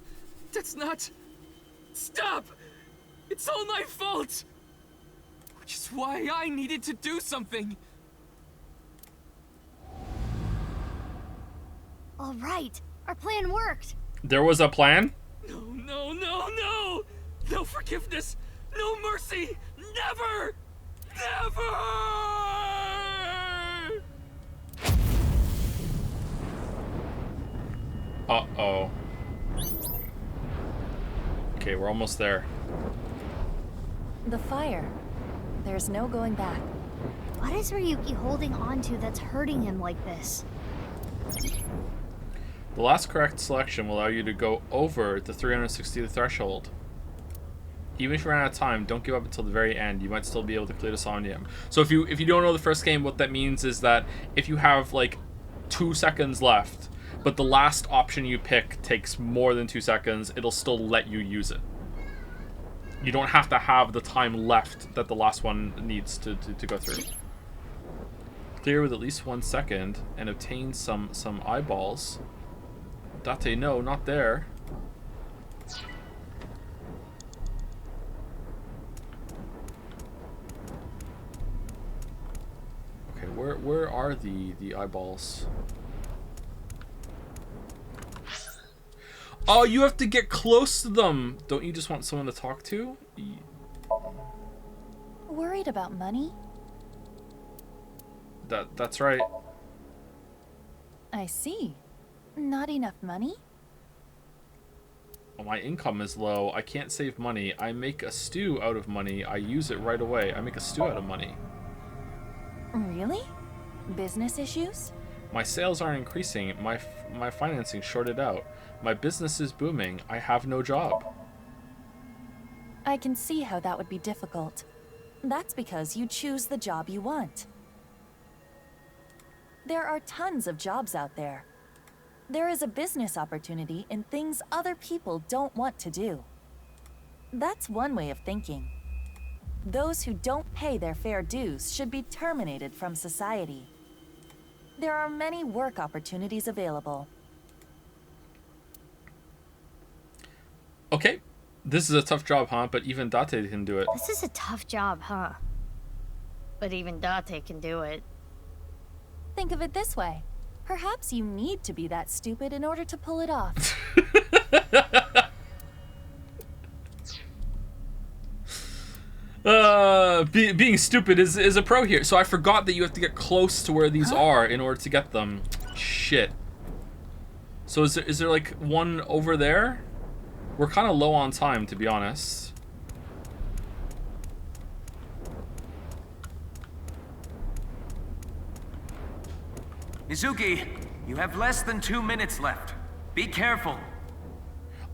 that's not... Stop! It's all my fault! Which is why I needed to do something. All right, our plan worked. There was a plan? No, no, no, no! No forgiveness! No mercy! Never! Never! Uh-oh. Okay, we're almost there. The fire. There's no going back. What is Ryuki holding on to that's hurting him like this? The last correct selection will allow you to go over the 360 threshold. Even if you run out of time, don't give up until the very end. You might still be able to clear the Somnium. So if you don't know the first game, what that means is that if you have like 2 seconds left, but the last option you pick takes more than 2 seconds, it'll still let you use it. You don't have to have the time left that the last one needs to go through. Clear with at least 1 second and obtain some eyeballs. Date, no, not there. Okay, where are the eyeballs? Oh, you have to get close to them. Don't you just want someone to talk to? Worried about money? That's right. I see. Not enough money? Well, my income is low. I can't save money. I make a stew out of money. I use it right away. I make a stew out of money. Really? Business issues? My sales aren't increasing. My financing shorted out. My business is booming. I have no job. I can see how that would be difficult. That's because you choose the job you want. There are tons of jobs out there. There is a business opportunity in things other people don't want to do. That's one way of thinking. Those who don't pay their fair dues should be terminated from society. There are many work opportunities available. Okay, this is a tough job, huh? But even Date can do it. This is a tough job, huh? But even Date can do it. Think of it this way. Perhaps you need to be that stupid in order to pull it off. Being stupid is a pro here. So I forgot that you have to get close to where these are in order to get them. Shit. So is there like one over there? We're kind of low on time, to be honest. Mizuki, you have less than 2 minutes left. Be careful.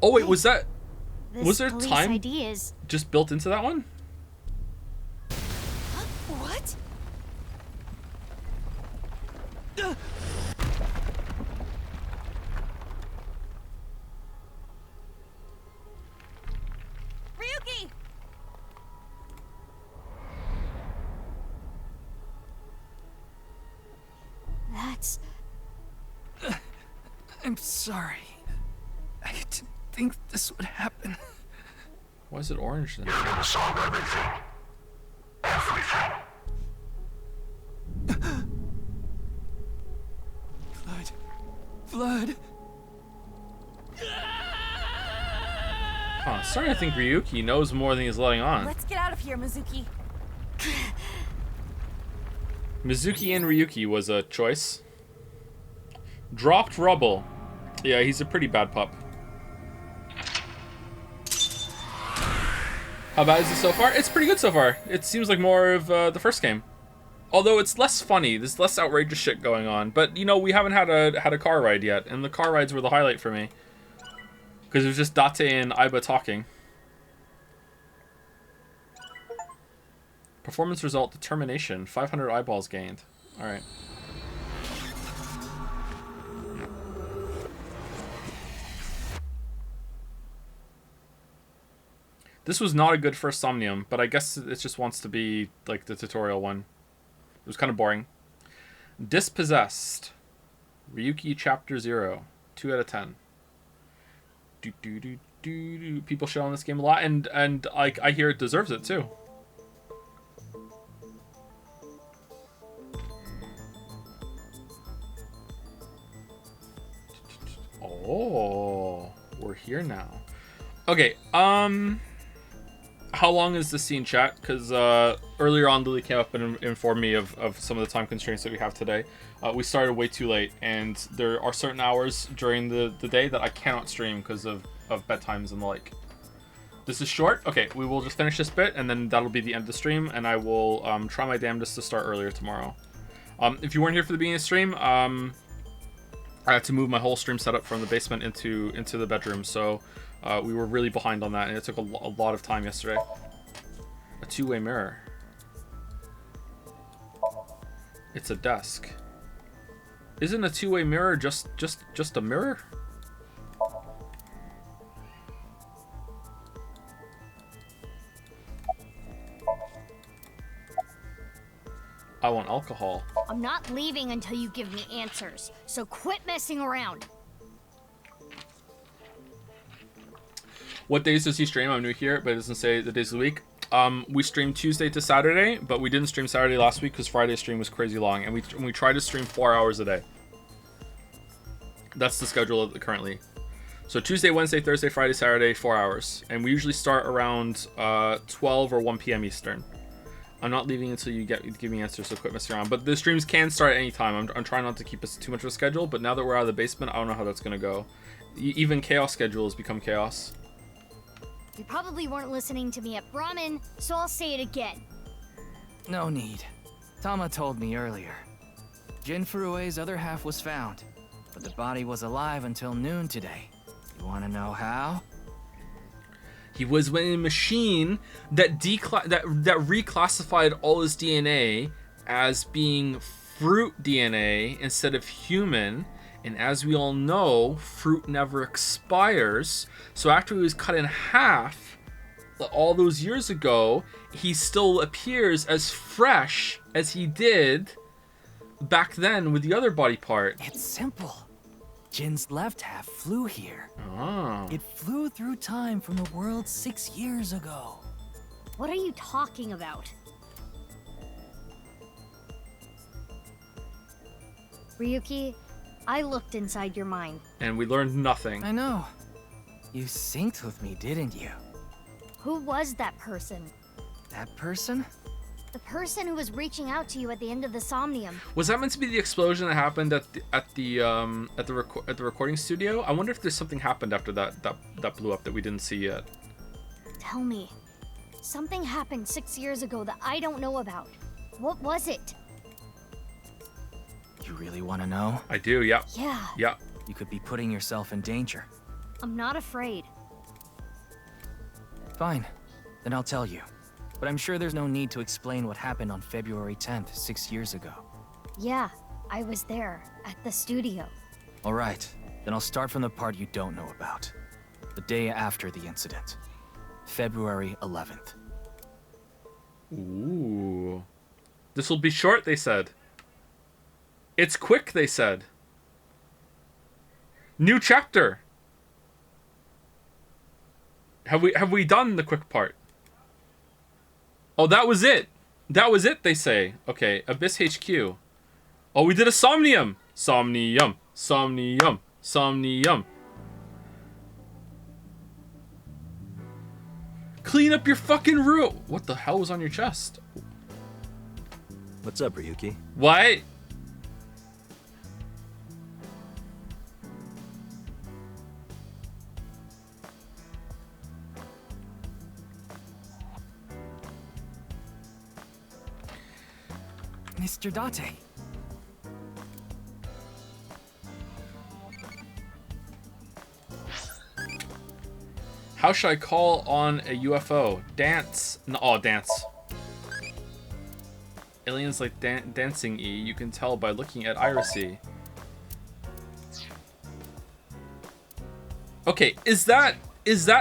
Oh wait, was there This police time ID is... just built into that one? What? Ryuki! That's... I'm sorry. I didn't think this would happen. Why is it orange then? You're gonna solve everything. Everything. Blood. Huh, starting to think Ryuki knows more than he's letting on. Let's get out of here, Mizuki. Mizuki and Ryuki was a choice. Dropped rubble. Yeah, he's a pretty bad pup. How bad is it so far? It's pretty good so far. It seems like more of the first game. Although it's less funny, there's less outrageous shit going on. But you know, we haven't had a car ride yet, and the car rides were the highlight for me. Because it was just Date and Aiba talking. Performance result determination. 500 eyeballs gained. Alright. This was not a good first Somnium, but I guess it just wants to be like the tutorial one. It was kind of boring. Dispossessed. Ryuki Chapter 0. 2 out of 10. People shit on this game a lot, and I hear it deserves it too. Oh, we're here now. Okay, how long is this scene, chat? Because earlier on, Lily came up and informed me of some of the time constraints that we have today. We started way too late, and there are certain hours during the day that I cannot stream because of bedtimes and the like. This is short. Okay, we will just finish this bit, and then that'll be the end of the stream, and I will try my damnedest to start earlier tomorrow. If you weren't here for the beginning of the stream, I had to move my whole stream setup from the basement into the bedroom, so we were really behind on that, and it took a lot of time yesterday. A two-way mirror. It's a desk. Isn't a two-way mirror just a mirror? I want alcohol. I'm not leaving until you give me answers, so quit messing around. What days does he stream? I'm new here, but it doesn't say the days of the week. We stream Tuesday to Saturday, but we didn't stream Saturday last week because Friday's stream was crazy long, and we try to stream 4 hours a day. That's the schedule currently. So Tuesday, Wednesday, Thursday, Friday, Saturday, 4 hours, and we usually start around 12 or 1 p.m. Eastern. I'm not leaving until you give me answers, so quit messing around. But the streams can start at any time. I'm trying not to keep us too much of a schedule, but now that we're out of the basement, I don't know how that's gonna go. Even chaos schedules become chaos. You probably weren't listening to me at Brahmin, so I'll say it again. No need. Tama told me earlier. Jin Furue's other half was found, but the body was alive until noon today. You wanna know how? He was in a machine that reclassified all his DNA as being fruit DNA instead of human. And as we all know, fruit never expires. So after he was cut in half all those years ago, he still appears as fresh as he did back then with the other body part. It's simple. Jin's left half flew here. Oh. It flew through time from the world 6 years ago. What are you talking about? Ryuki, I looked inside your mind. And we learned nothing. I know. You synced with me, didn't you? Who was that person? That person? The person who was reaching out to you at the end of the Somnium. Was that meant to be the explosion that happened at the recording studio? I wonder if there's something happened after that blew up that we didn't see yet. Tell me. Something happened 6 years ago that I don't know about. What was it? You really want to know? I do, yeah. Yeah. Yeah. You could be putting yourself in danger. I'm not afraid. Fine. Then I'll tell you. But I'm sure there's no need to explain what happened on February 10th, 6 years ago. Yeah, I was there, at the studio. Alright, then I'll start from the part you don't know about. The day after the incident. February 11th. Ooh. This will be short, they said. It's quick, they said. New chapter. Have we done the quick part? Oh, that was it. That was it, they say. Okay, Abyss HQ. Oh, we did a Somnium. Somnium. Somnium. Somnium. Clean up your fucking room. What the hell was on your chest? What's up, Ryuki? What? Mr. Date. How should I call on a UFO? Dance. No, oh, dance. Aliens like dancing E. You can tell by looking at Irisy. Okay, is that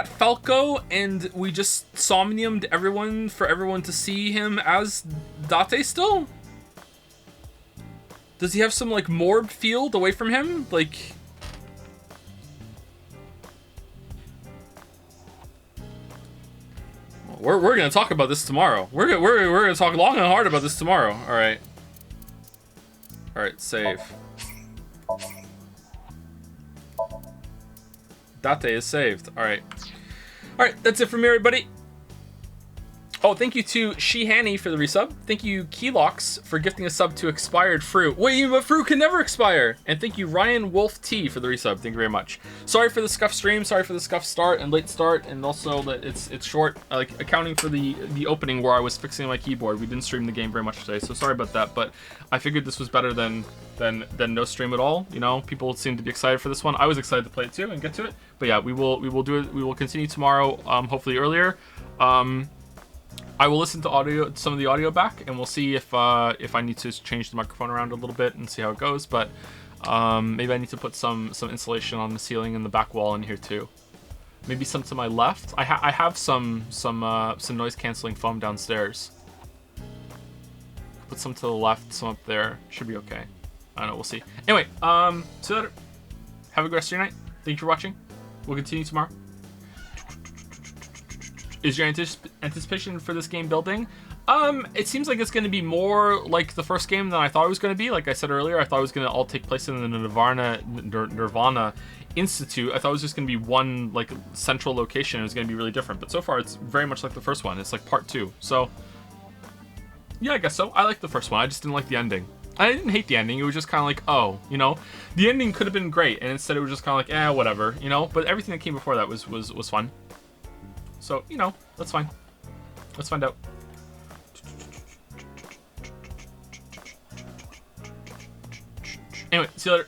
Falco and we just somniumed everyone for everyone to see him as Date still? Does he have some like morb field away from him? Like We're gonna talk about this tomorrow. We're gonna talk long and hard about this tomorrow. All right. All right, save. Date is saved. All right. All right, that's it from me, everybody. Oh, thank you to Shehani for the resub. Thank you, Keylocks, for gifting a sub to Expired Fruit. Wait, but fruit can never expire. And thank you, Ryan Wolf T, for the resub. Thank you very much. Sorry for the scuff stream. Sorry for the scuff start and late start, and also that it's short. Like accounting for the opening where I was fixing my keyboard. We didn't stream the game very much today, so sorry about that. But I figured this was better than no stream at all. You know, people seem to be excited for this one. I was excited to play it too and get to it. But yeah, we will do it. We will continue tomorrow. Hopefully earlier. I will listen to some of the audio back, and we'll see if I need to change the microphone around a little bit and see how it goes. But maybe I need to put some insulation on the ceiling and the back wall in here too. Maybe some to my left. I have some noise canceling foam downstairs. Put some to the left, some up there. Should be okay. I don't know. We'll see. Anyway, see you later. Have a good rest of your night. Thank you for watching. We'll continue tomorrow. Is your anticipation for this game building? It seems like it's going to be more like the first game than I thought it was going to be. Like I said earlier, I thought it was going to all take place in the nirvanA Institute. I thought it was just going to be one like central location. It was going to be really different. But so far, it's very much like the first one. It's like part 2. So yeah, I guess so. I like the first one. I just didn't like the ending. I didn't hate the ending. It was just kind of like, oh, you know, the ending could have been great, and instead it was just kind of like, whatever, you know. But everything that came before that was fun. So, you know, that's fine. Let's find out. Anyway, see you later.